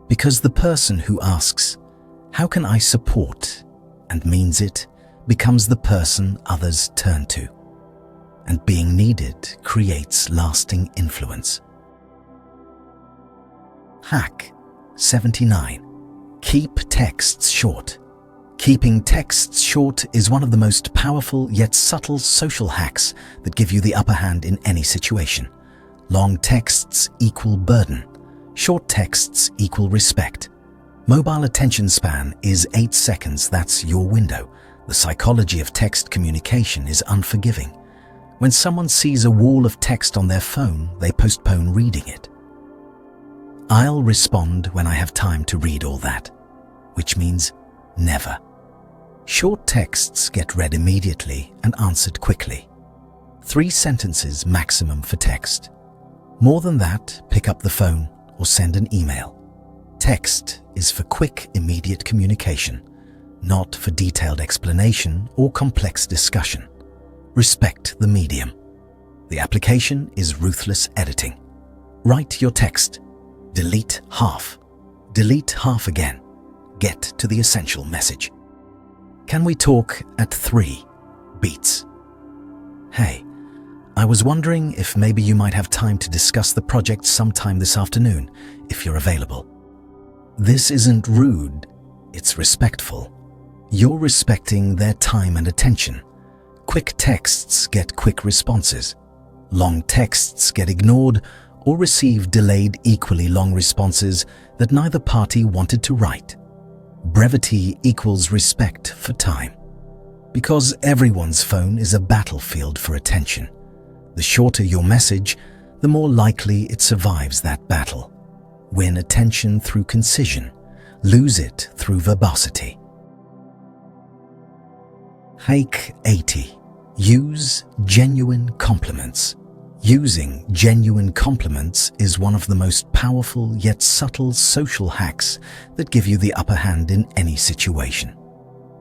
Because the person who asks, "How can I support?" and means it, becomes the person others turn to. And being needed creates lasting influence. Hack 79. Keep texts short. Keeping texts short is one of the most powerful yet subtle social hacks that give you the upper hand in any situation. Long texts equal burden. Short texts equal respect. Mobile attention span is 8 seconds. That's your window. The psychology of text communication is unforgiving. When someone sees a wall of text on their phone, they postpone reading it. I'll respond when I have time to read all that, which means never. Short texts get read immediately and answered quickly. 3 sentences maximum for text. More than that, pick up the phone or send an email. Text is for quick, immediate communication, not for detailed explanation or complex discussion. Respect the medium. The application is ruthless editing. Write your text. Delete half. Delete half again. Get to the essential message. Can we talk at 3 beats? Hey, I was wondering if maybe you might have time to discuss the project sometime this afternoon, if you're available. This isn't rude, it's respectful. You're respecting their time and attention. Quick texts get quick responses. Long texts get ignored or receive delayed equally long responses that neither party wanted to write. Brevity equals respect for time. Because everyone's phone is a battlefield for attention. The shorter your message, the more likely it survives that battle. Win attention through concision. Lose it through verbosity. Hack 80. Use genuine compliments. Using genuine compliments is one of the most powerful yet subtle social hacks that give you the upper hand in any situation.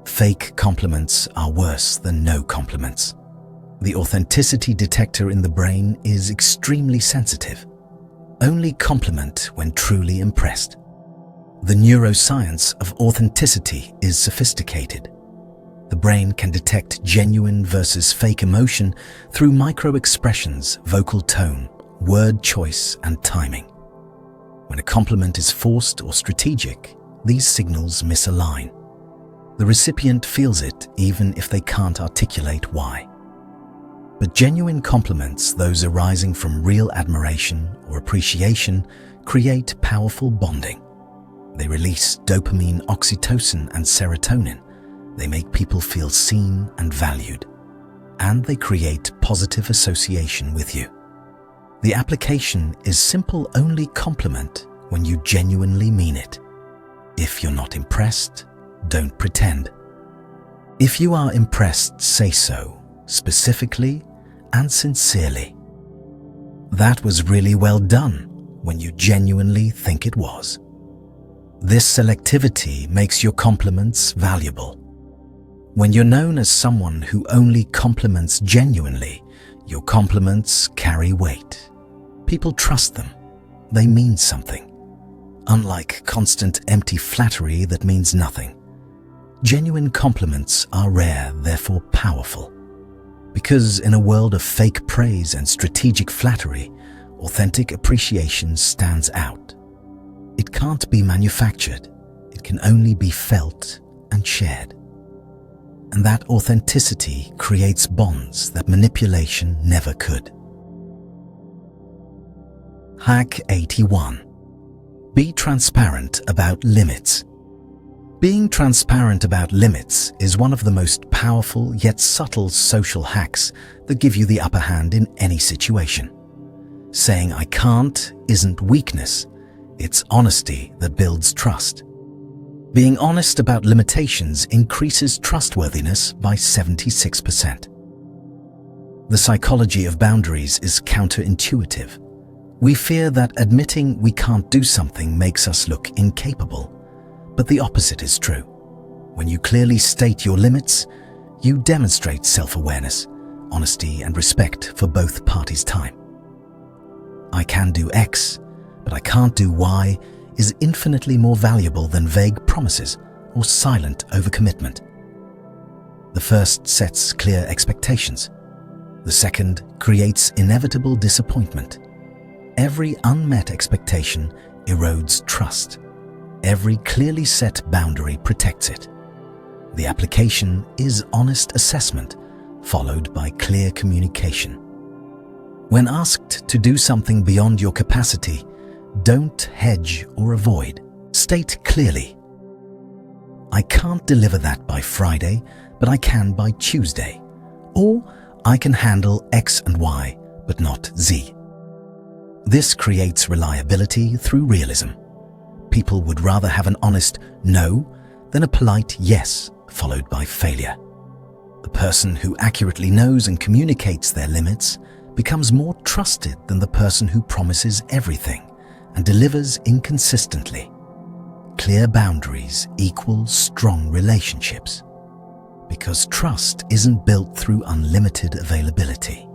Fake compliments are worse than no compliments. The authenticity detector in the brain is extremely sensitive. Only compliment when truly impressed. The neuroscience of authenticity is sophisticated. The brain can detect genuine versus fake emotion through micro-expressions, vocal tone, word choice, and timing. When a compliment is forced or strategic, these signals misalign. The recipient feels it even if they can't articulate why. But genuine compliments, those arising from real admiration or appreciation, create powerful bonding. They release dopamine, oxytocin, and serotonin. They make people feel seen and valued. And they create positive association with you. The application is simple: only compliment when you genuinely mean it. If you're not impressed, don't pretend. If you are impressed, say so. specifically, and sincerely. That was really well done when you genuinely think it was. This selectivity makes your compliments valuable. When you're known as someone who only compliments genuinely, your compliments carry weight. People trust them. They mean something. Unlike constant empty flattery that means nothing, genuine compliments are rare, therefore powerful. Because in a world of fake praise and strategic flattery, authentic appreciation stands out. It can't be manufactured. It can only be felt and shared. And that authenticity creates bonds that manipulation never could. Hack 81. Be transparent about limits. Being transparent about limits is one of the most powerful yet subtle social hacks that give you the upper hand in any situation. Saying "I can't" isn't weakness, it's honesty that builds trust. Being honest about limitations increases trustworthiness by 76%. The psychology of boundaries is counterintuitive. We fear that admitting we can't do something makes us look incapable, but the opposite is true. When you clearly state your limits, you demonstrate self-awareness, honesty, and respect for both parties' time. "I can do X, but I can't do Y" is infinitely more valuable than vague promises or silent overcommitment. The first sets clear expectations. The second creates inevitable disappointment. Every unmet expectation erodes trust. Every clearly set boundary protects it. The application is honest assessment, followed by clear communication. When asked to do something beyond your capacity, don't hedge or avoid. State clearly, "I can't deliver that by Friday, but I can by Tuesday." Or, "I can handle X and Y, but not Z." This creates reliability through realism. People would rather have an honest no than a polite yes followed by failure. The person who accurately knows and communicates their limits becomes more trusted than the person who promises everything and delivers inconsistently. Clear boundaries equal strong relationships. Because trust isn't built through unlimited availability.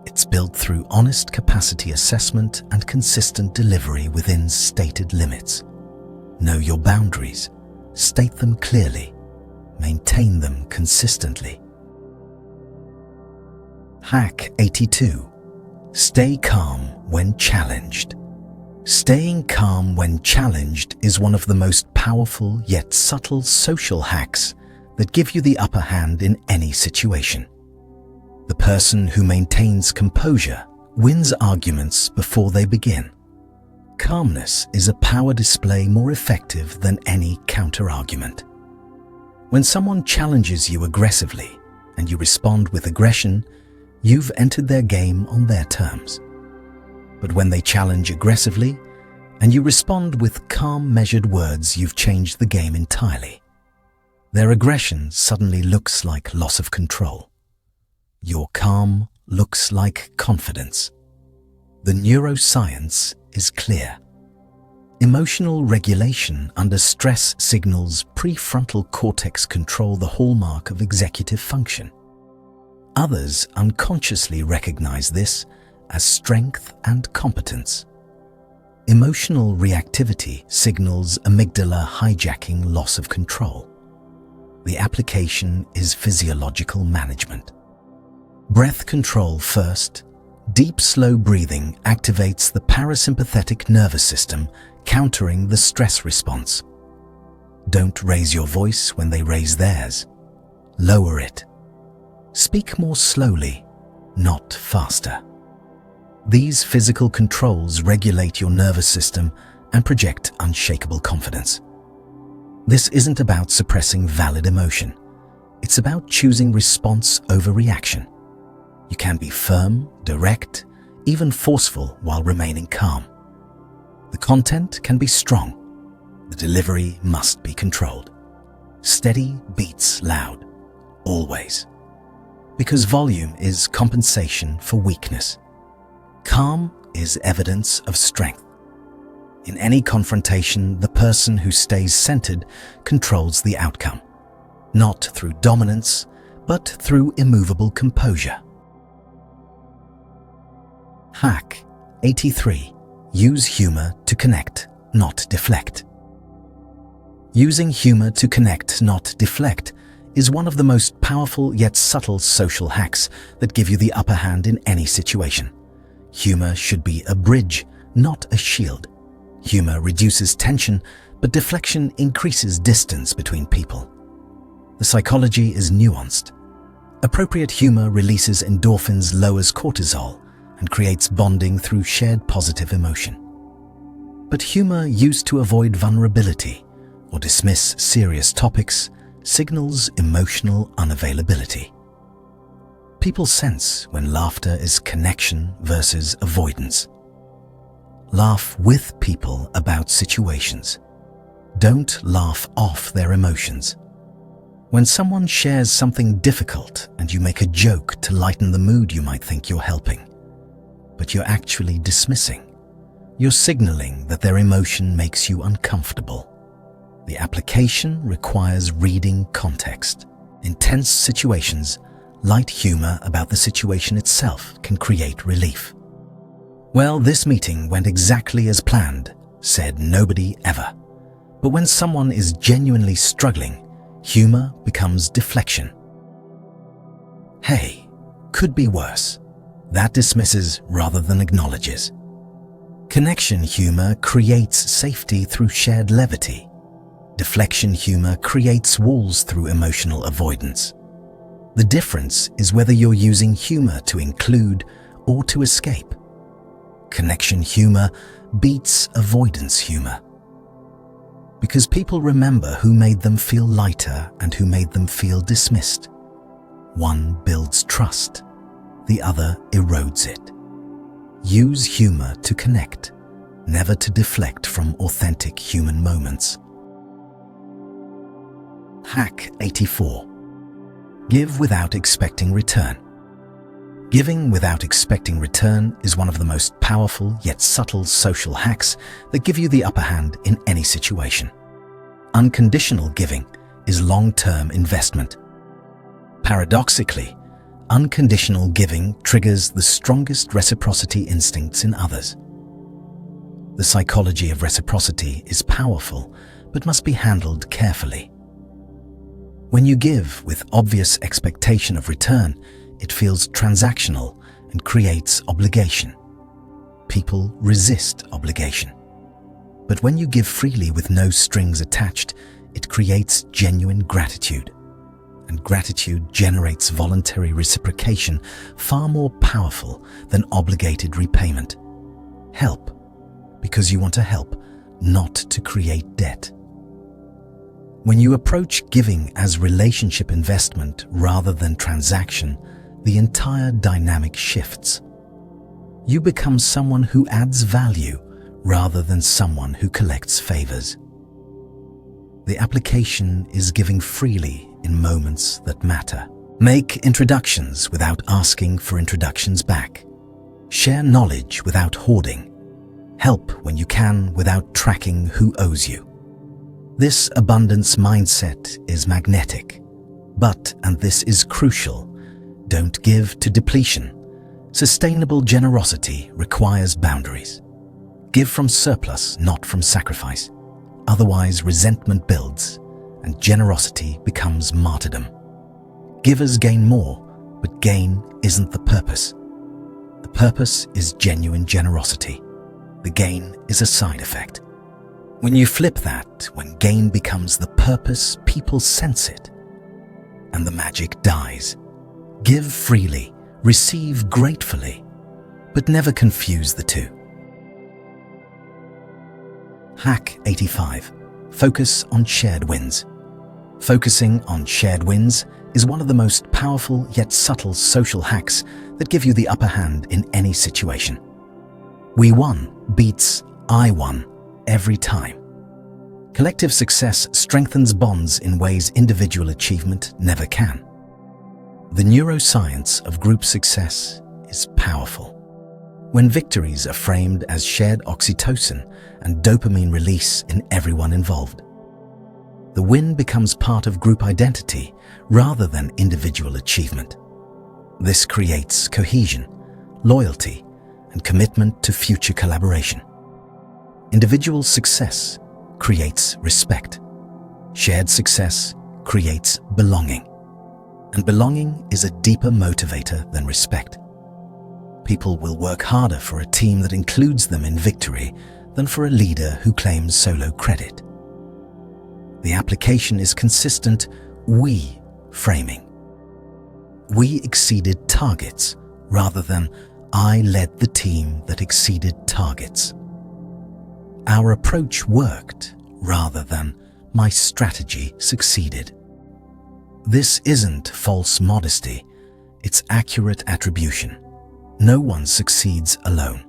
It's built through honest capacity assessment and consistent delivery within stated limits. Know your boundaries, state them clearly, maintain them consistently. Hack 82. Stay calm when challenged. Staying calm when challenged is one of the most powerful yet subtle social hacks that give you the upper hand in any situation. The person who maintains composure wins arguments before they begin. Calmness is a power display more effective than any counter-argument. When someone challenges you aggressively and you respond with aggression, you've entered their game on their terms. But when they challenge aggressively and you respond with calm, measured words, you've changed the game entirely. Their aggression suddenly looks like loss of control. Your calm looks like confidence. The neuroscience is clear. Emotional regulation under stress signals prefrontal cortex control, the hallmark of executive function. Others unconsciously recognize this as strength and competence. Emotional reactivity signals amygdala hijacking, loss of control. The application is physiological management. Breath control first. Deep, slow breathing activates the parasympathetic nervous system, countering the stress response. Don't raise your voice when they raise theirs. Lower it. Speak more slowly, not faster. These physical controls regulate your nervous system and project unshakable confidence. This isn't about suppressing valid emotion. It's about choosing response over reaction. You can be firm, direct, even forceful while remaining calm. The content can be strong. The delivery must be controlled. Steady beats loud, always. Because volume is compensation for weakness. Calm is evidence of strength. In any confrontation, the person who stays centered controls the outcome, not through dominance, but through immovable composure. Hack 83. Use humor to connect, not deflect. Using humor to connect, not deflect, is one of the most powerful yet subtle social hacks that give you the upper hand in any situation. Humor should be a bridge, not a shield. Humor reduces tension, but deflection increases distance between people. The psychology is nuanced. Appropriate humor releases endorphins, lowers cortisol, and creates bonding through shared positive emotion. But humor used to avoid vulnerability or dismiss serious topics signals emotional unavailability. People sense when laughter is connection versus avoidance. Laugh with people about situations. Don't laugh off their emotions. When someone shares something difficult and you make a joke to lighten the mood, you might think you're helping, but you're actually dismissing. You're signaling that their emotion makes you uncomfortable. The application requires reading context. In tense situations, light humor about the situation itself can create relief. "Well, this meeting went exactly as planned," said nobody ever. But when someone is genuinely struggling, humor becomes deflection. "Hey, could be worse." That dismisses rather than acknowledges. Connection humor creates safety through shared levity. Deflection humor creates walls through emotional avoidance. The difference is whether you're using humor to include or to escape. Connection humor beats avoidance humor. Because people remember who made them feel lighter and who made them feel dismissed. One builds trust, the other erodes it. Use humor to connect, never to deflect from authentic human moments. Hack 84. Give without expecting return. Giving without expecting return is one of the most powerful yet subtle social hacks that give you the upper hand in any situation. Unconditional giving is long-term investment. Paradoxically, unconditional giving triggers the strongest reciprocity instincts in others. The psychology of reciprocity is powerful, but must be handled carefully. When you give with obvious expectation of return, it feels transactional and creates obligation. People resist obligation. But when you give freely with no strings attached, it creates genuine gratitude. And gratitude generates voluntary reciprocation, far more powerful than obligated repayment. Help, because you want to help, not to create debt. When you approach giving as relationship investment rather than transaction, the entire dynamic shifts. You become someone who adds value rather than someone who collects favors. The application is giving freely in moments that matter. Make introductions without asking for introductions back. Share knowledge without hoarding. Help when you can without tracking who owes you. This abundance mindset is magnetic, but, and this is crucial, don't give to depletion. Sustainable generosity requires boundaries. Give from surplus, not from sacrifice. Otherwise, resentment builds and generosity becomes martyrdom. Givers gain more, but gain isn't the purpose. The purpose is genuine generosity. The gain is a side effect. When you flip that, when gain becomes the purpose, people sense it, and the magic dies. Give freely, receive gratefully, but never confuse the two. Hack 85. Focus on shared wins. Focusing on shared wins is one of the most powerful yet subtle social hacks that give you the upper hand in any situation. We won beats I won every time. Collective success strengthens bonds in ways individual achievement never can. The neuroscience of group success is powerful. When victories are framed as shared oxytocin and dopamine release in everyone involved, the win becomes part of group identity rather than individual achievement. This creates cohesion, loyalty, and commitment to future collaboration. Individual success creates respect. Shared success creates belonging. And belonging is a deeper motivator than respect. People will work harder for a team that includes them in victory than for a leader who claims solo credit. The application is consistent we framing. We exceeded targets rather than I led the team that exceeded targets. Our approach worked rather than my strategy succeeded. This isn't false modesty, it's accurate attribution. No one succeeds alone.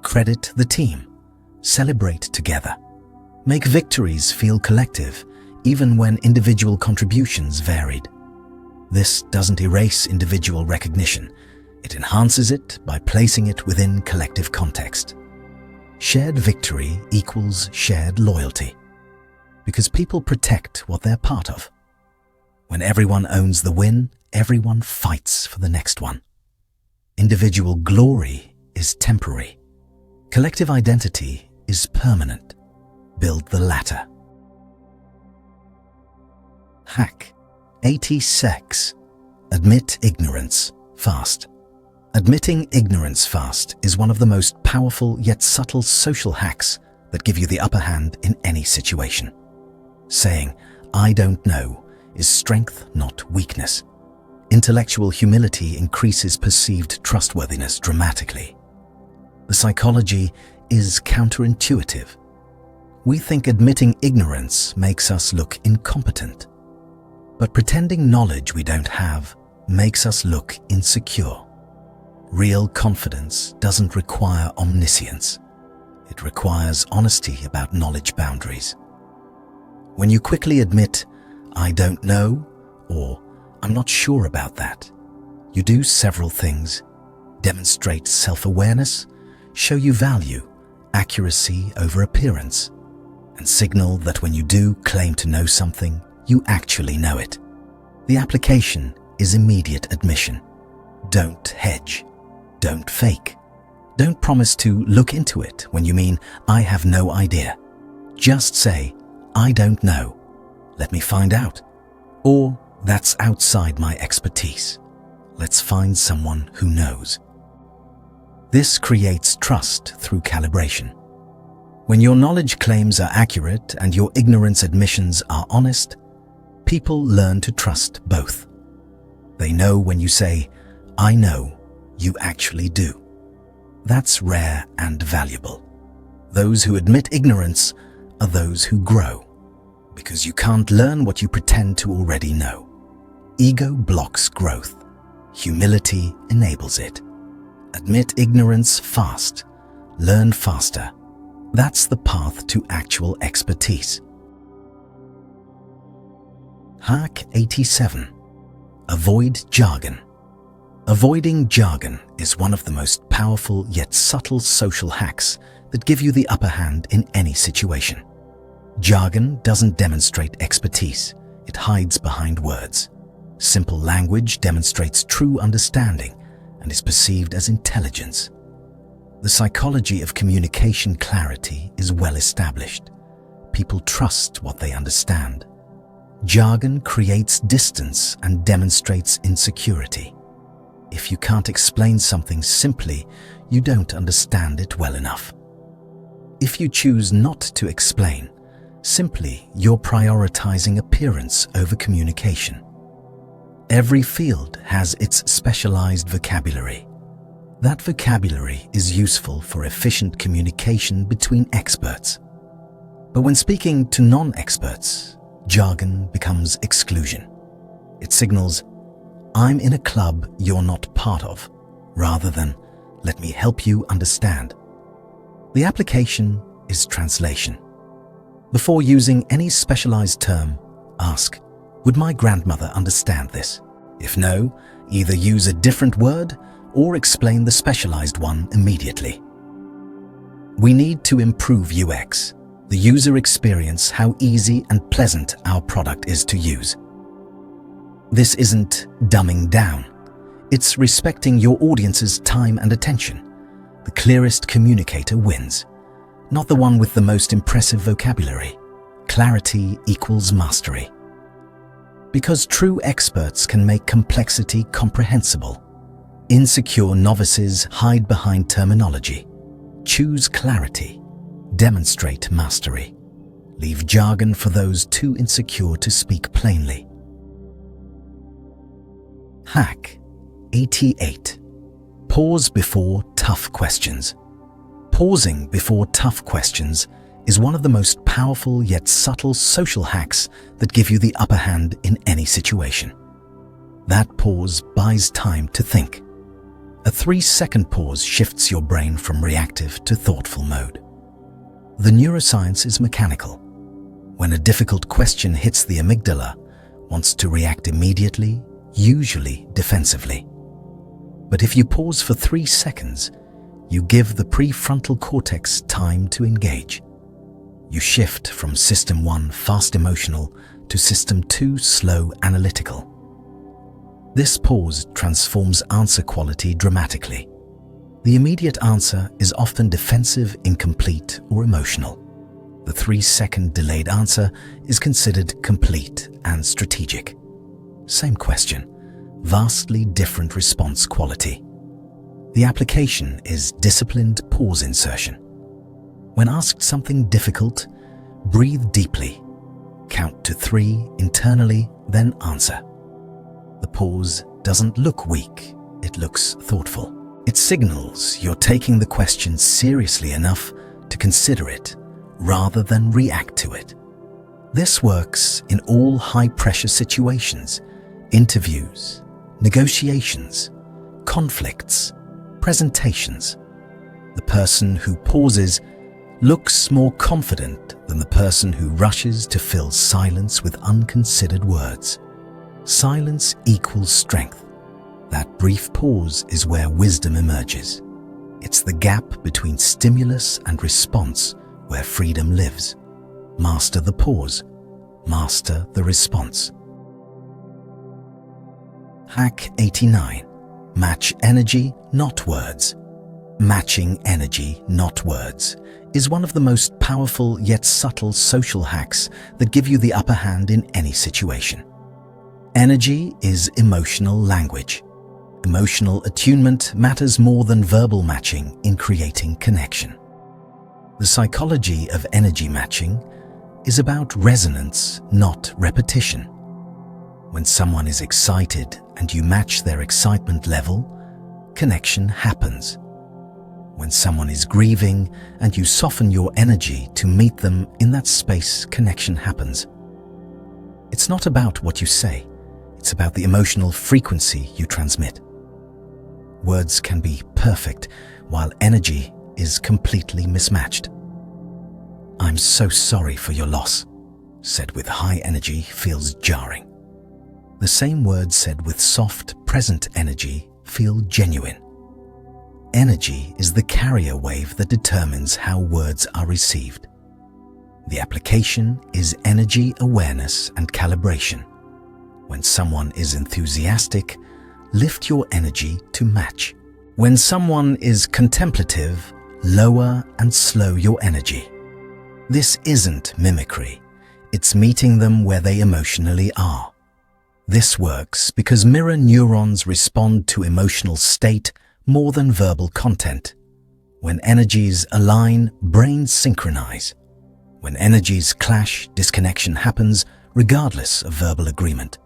Credit the team. Celebrate together. Make victories feel collective, even when individual contributions varied. This doesn't erase individual recognition. It enhances it by placing it within collective context. Shared victory equals shared loyalty, because people protect what they're part of. When everyone owns the win, everyone fights for the next one. Individual glory is temporary. Collective identity is permanent. Build the latter. Hack 86. Admit ignorance fast. Admitting ignorance fast is one of the most powerful yet subtle social hacks that give you the upper hand in any situation. Saying, "I don't know," is strength, not weakness. Intellectual humility increases perceived trustworthiness dramatically. The psychology is counterintuitive. We think admitting ignorance makes us look incompetent. But pretending knowledge we don't have makes us look insecure. Real confidence doesn't require omniscience. It requires honesty about knowledge boundaries. When you quickly admit, "I don't know," or "I'm not sure about that," you do several things: demonstrate self-awareness, show you value, accuracy over appearance, and signal that when you do claim to know something, you actually know it. The application is immediate admission. Don't hedge. Don't fake. Don't promise to look into it when you mean, "I have no idea." Just say, "I don't know. Let me find out." Or, "That's outside my expertise. Let's find someone who knows." This creates trust through calibration. When your knowledge claims are accurate and your ignorance admissions are honest, people learn to trust both. They know when you say, "I know," you actually do. That's rare and valuable. Those who admit ignorance are those who grow, because you can't learn what you pretend to already know. Ego blocks growth. Humility enables it. Admit ignorance fast. Learn faster. That's the path to actual expertise. Hack 87. Avoid jargon. Avoiding jargon is one of the most powerful yet subtle social hacks that give you the upper hand in any situation. Jargon doesn't demonstrate expertise, it hides behind words. Simple language demonstrates true understanding and is perceived as intelligence. The psychology of communication clarity is well established. People trust what they understand. Jargon creates distance and demonstrates insecurity. If you can't explain something simply, you don't understand it well enough. If you choose not to explain, simply you're prioritizing appearance over communication. Every field has its specialized vocabulary. That vocabulary is useful for efficient communication between experts. But when speaking to non-experts, jargon becomes exclusion. It signals, "I'm in a club you're not part of," rather than, "Let me help you understand." The application is translation. Before using any specialized term, ask, "Would my grandmother understand this?" If no, Either use a different word or explain the specialized one immediately. We need to improve UX, the user experience, how easy and pleasant our product is to use. This isn't dumbing down. It's respecting your audience's time and attention. The clearest communicator wins, not the one with the most impressive vocabulary. Clarity equals mastery. Because true experts can make complexity comprehensible. Insecure novices hide behind terminology. Choose clarity. Demonstrate mastery. Leave jargon for those too insecure to speak plainly. Hack 88. Pause before tough questions. Pausing before tough questions is one of the most powerful yet subtle social hacks that give you the upper hand in any situation. That pause buys time to think. A 3-second pause shifts your brain from reactive to thoughtful mode. The neuroscience is mechanical. When a difficult question hits the amygdala, wants to react immediately, usually defensively. But if you pause for 3 seconds, you give the prefrontal cortex time to engage. You shift from System 1 fast emotional to System 2 slow analytical. This pause transforms answer quality dramatically. The immediate answer is often defensive, incomplete, or emotional. The 3-second delayed answer is considered complete and strategic. Same question, vastly different response quality. The application is disciplined pause insertion. When asked something difficult, breathe deeply. Count to 3 internally, then answer. The pause doesn't look weak, it looks thoughtful. It signals you're taking the question seriously enough to consider it, rather than react to it. This works in all high-pressure situations, interviews, negotiations, conflicts, presentations. The person who pauses looks more confident than the person who rushes to fill silence with unconsidered words. Silence equals strength. That brief pause is where wisdom emerges. It's the gap between stimulus and response where freedom lives. Master the pause. Master the response. Hack 89. Match energy, not words. Matching energy, not words, is one of the most powerful yet subtle social hacks that give you the upper hand in any situation. Energy is emotional language. Emotional attunement matters more than verbal matching in creating connection. The psychology of energy matching is about resonance, not repetition. When someone is excited and you match their excitement level, connection happens. When someone is grieving and you soften your energy to meet them in that space, connection happens. It's not about what you say, it's about the emotional frequency you transmit. Words can be perfect, while energy is completely mismatched. "I'm so sorry for your loss," said with high energy feels jarring. The same words said with soft, present energy feel genuine. Energy is the carrier wave that determines how words are received. The application is energy awareness and calibration. When someone is enthusiastic, lift your energy to match. When someone is contemplative, lower and slow your energy. This isn't mimicry, it's meeting them where they emotionally are. This works because mirror neurons respond to emotional state more than verbal content. When energies align, brains synchronize. When energies clash, disconnection happens regardless of verbal agreement.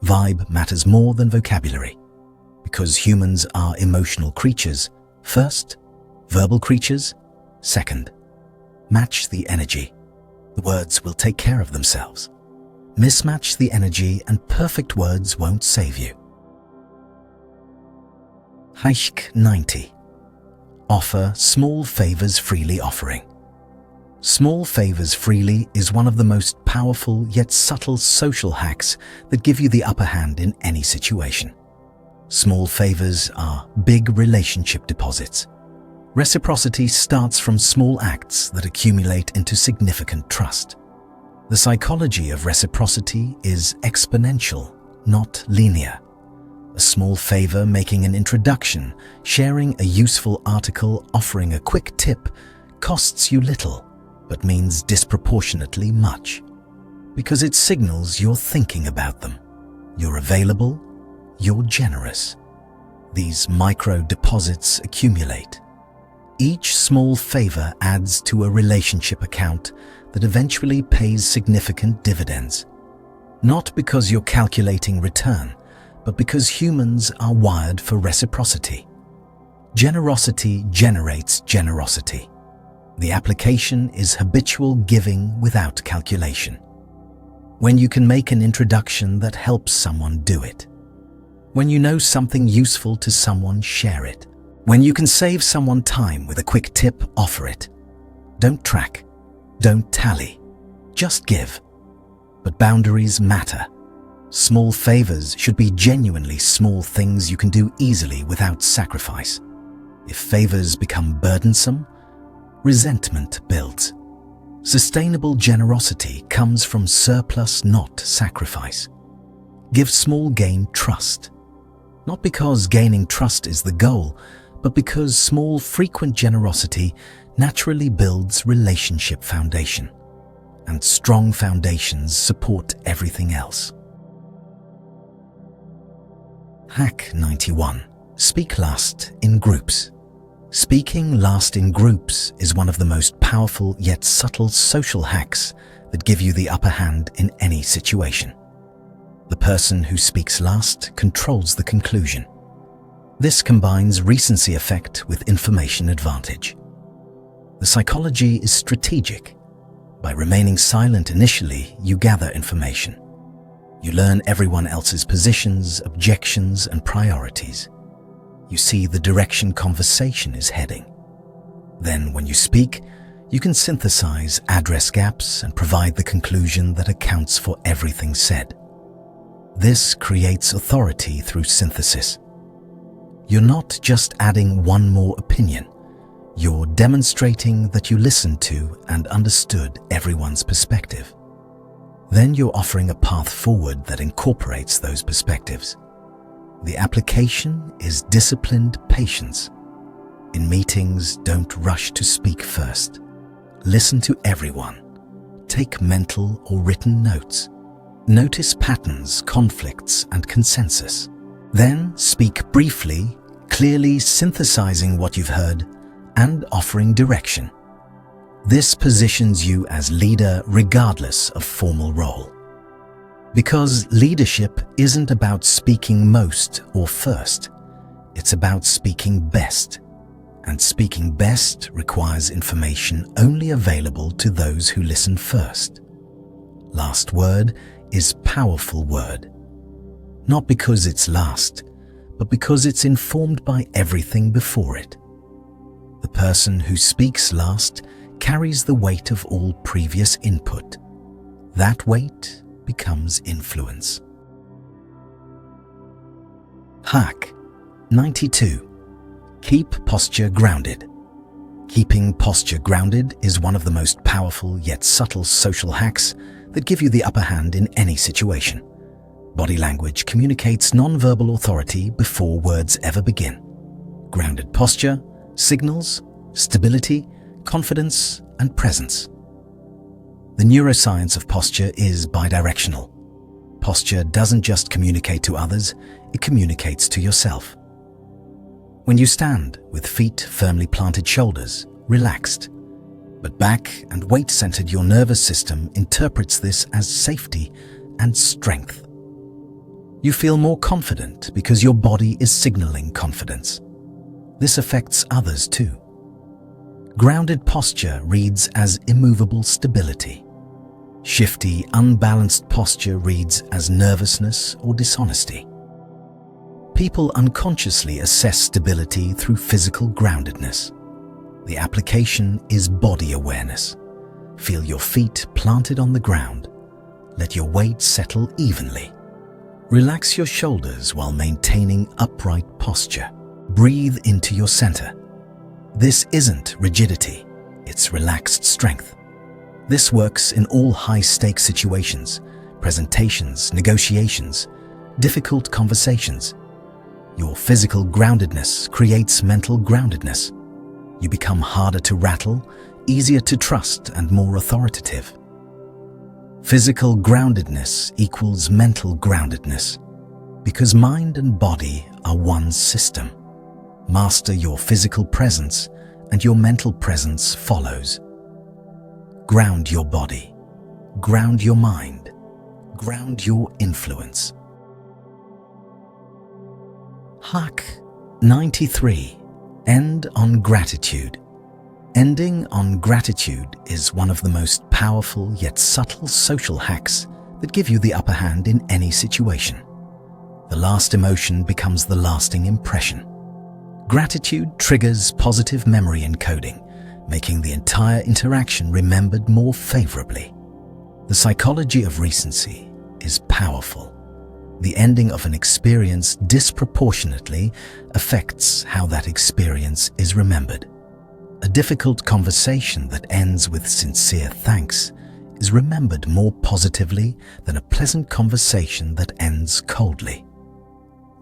Vibe matters more than vocabulary. Because humans are emotional creatures, first, verbal creatures, second. Match the energy. The words will take care of themselves. Mismatch the energy and perfect words won't save you. Hack 90. Offer small favors freely offering. Small favors freely is one of the most powerful yet subtle social hacks that give you the upper hand in any situation. Small favors are big relationship deposits. Reciprocity starts from small acts that accumulate into significant trust. The psychology of reciprocity is exponential, not linear. A small favor, making an introduction, sharing a useful article, offering a quick tip, costs you little, but means disproportionately much. Because it signals you're thinking about them. You're available, you're generous. These micro deposits accumulate. Each small favor adds to a relationship account that eventually pays significant dividends. Not because you're calculating return, but because humans are wired for reciprocity. Generosity generates generosity. The application is habitual giving without calculation. When you can make an introduction that helps someone, do it. When you know something useful to someone, share it. When you can save someone time with a quick tip, offer it. Don't track. Don't tally. Just give. But boundaries matter. Small favors should be genuinely small things you can do easily without sacrifice. If favors become burdensome, resentment builds. Sustainable generosity comes from surplus, not sacrifice. Give small, gain trust. Not because gaining trust is the goal, but because small, frequent generosity naturally builds relationship foundation. And strong foundations support everything else. Hack 91. Speak last in groups. Speaking last in groups is one of the most powerful yet subtle social hacks that give you the upper hand in any situation. The person who speaks last controls the conclusion. This combines recency effect with information advantage. The psychology is strategic. By remaining silent initially, you gather information. You learn everyone else's positions, objections, and priorities. You see the direction conversation is heading. Then, when you speak, you can synthesize, address gaps, and provide the conclusion that accounts for everything said. This creates authority through synthesis. You're not just adding one more opinion. You're demonstrating that you listened to and understood everyone's perspective. Then you're offering a path forward that incorporates those perspectives. The application is disciplined patience. In meetings, don't rush to speak first. Listen to everyone. Take mental or written notes. Notice patterns, conflicts, and consensus. Then speak briefly, clearly synthesizing what you've heard and offering direction. This positions you as leader regardless of formal role. Because leadership isn't about speaking most or first. It's about speaking best. And speaking best requires information only available to those who listen first. Last word is powerful word. Not because it's last, but because it's informed by everything before it. The person who speaks last carries the weight of all previous input. That weight becomes influence. Hack 92. Keep posture grounded. Keeping posture grounded is one of the most powerful yet subtle social hacks that give you the upper hand in any situation. Body language communicates non-verbal authority before words ever begin. Grounded posture signals stability, confidence, and presence. The neuroscience of posture is bidirectional. Posture doesn't just communicate to others, it communicates to yourself. When you stand with feet firmly planted, shoulders relaxed, but back and weight-centered, your nervous system interprets this as safety and strength. You feel more confident because your body is signaling confidence. This affects others too. Grounded posture reads as immovable stability. Shifty, unbalanced posture reads as nervousness or dishonesty. People unconsciously assess stability through physical groundedness. The application is body awareness. Feel your feet planted on the ground. Let your weight settle evenly. Relax your shoulders while maintaining upright posture. Breathe into your center. This isn't rigidity, it's relaxed strength. This works in all high-stakes situations, presentations, negotiations, difficult conversations. Your physical groundedness creates mental groundedness. You become harder to rattle, easier to trust, and more authoritative. Physical groundedness equals mental groundedness, because mind and body are one system. Master your physical presence, and your mental presence follows. Ground your body, ground your mind, ground your influence. Hack 93. End on gratitude. Ending on gratitude is one of the most powerful yet subtle social hacks that give you the upper hand in any situation. The last emotion becomes the lasting impression. Gratitude triggers positive memory encoding, making the entire interaction remembered more favorably. The psychology of recency is powerful. The ending of an experience disproportionately affects how that experience is remembered. A difficult conversation that ends with sincere thanks is remembered more positively than a pleasant conversation that ends coldly.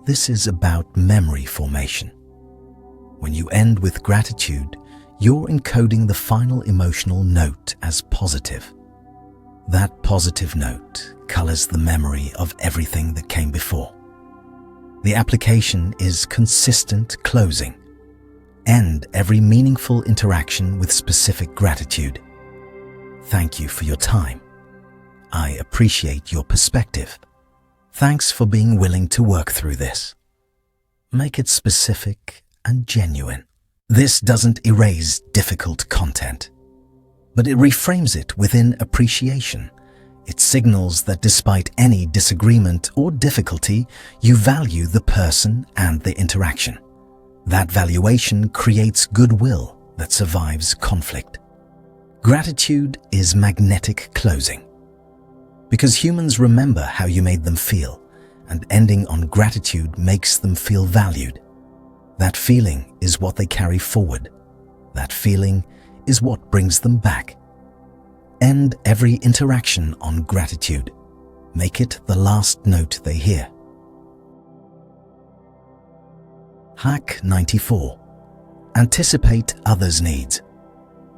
This is about memory formation. When you end with gratitude, you're encoding the final emotional note as positive. That positive note colors the memory of everything that came before. The application is consistent closing. End every meaningful interaction with specific gratitude. Thank you for your time. I appreciate your perspective. Thanks for being willing to work through this. Make it specific and genuine. This doesn't erase difficult content, but it reframes it within appreciation. It signals that despite any disagreement or difficulty, you value the person and the interaction. That valuation creates goodwill that survives conflict. Gratitude is magnetic closing. Because humans remember how you made them feel, and ending on gratitude makes them feel valued. That feeling is what they carry forward. That feeling is what brings them back. End every interaction on gratitude. Make it the last note they hear. Hack 94. Anticipate others' needs.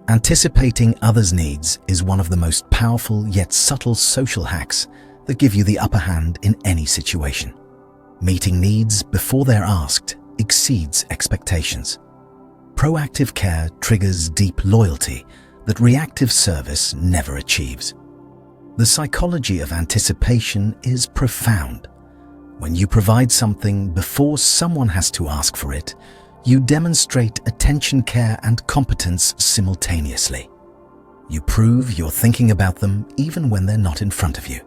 Anticipating others' needs is one of the most powerful yet subtle social hacks that give you the upper hand in any situation. Meeting needs before they're asked exceeds expectations. Proactive care triggers deep loyalty that reactive service never achieves. The psychology of anticipation is profound. When you provide something before someone has to ask for it, you demonstrate attention, care, and competence simultaneously. You prove you're thinking about them even when they're not in front of you.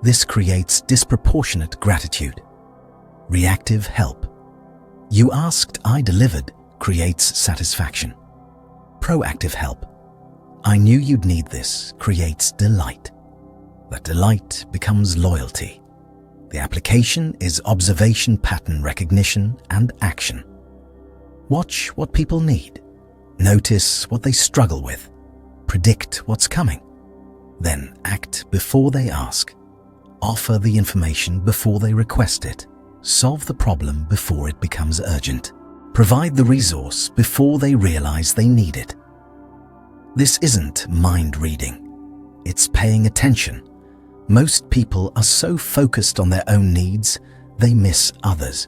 This creates disproportionate gratitude. Reactive help. You asked, I delivered, creates satisfaction. Proactive help. I knew you'd need this, creates delight. That delight becomes loyalty. The application is observation, pattern recognition, and action. Watch what people need. Notice what they struggle with. Predict what's coming. Then act before they ask. Offer the information before they request it. Solve the problem before it becomes urgent. Provide the resource before they realize they need it. This isn't mind reading. It's paying attention. Most people are so focused on their own needs, they miss others.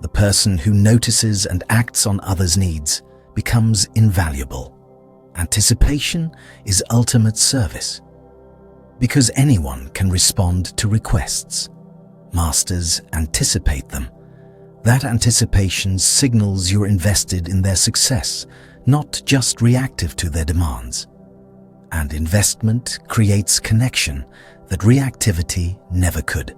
The person who notices and acts on others' needs becomes invaluable. Anticipation is ultimate service. Because anyone can respond to requests. Masters anticipate them. That anticipation signals you're invested in their success, not just reactive to their demands. And investment creates connection that reactivity never could.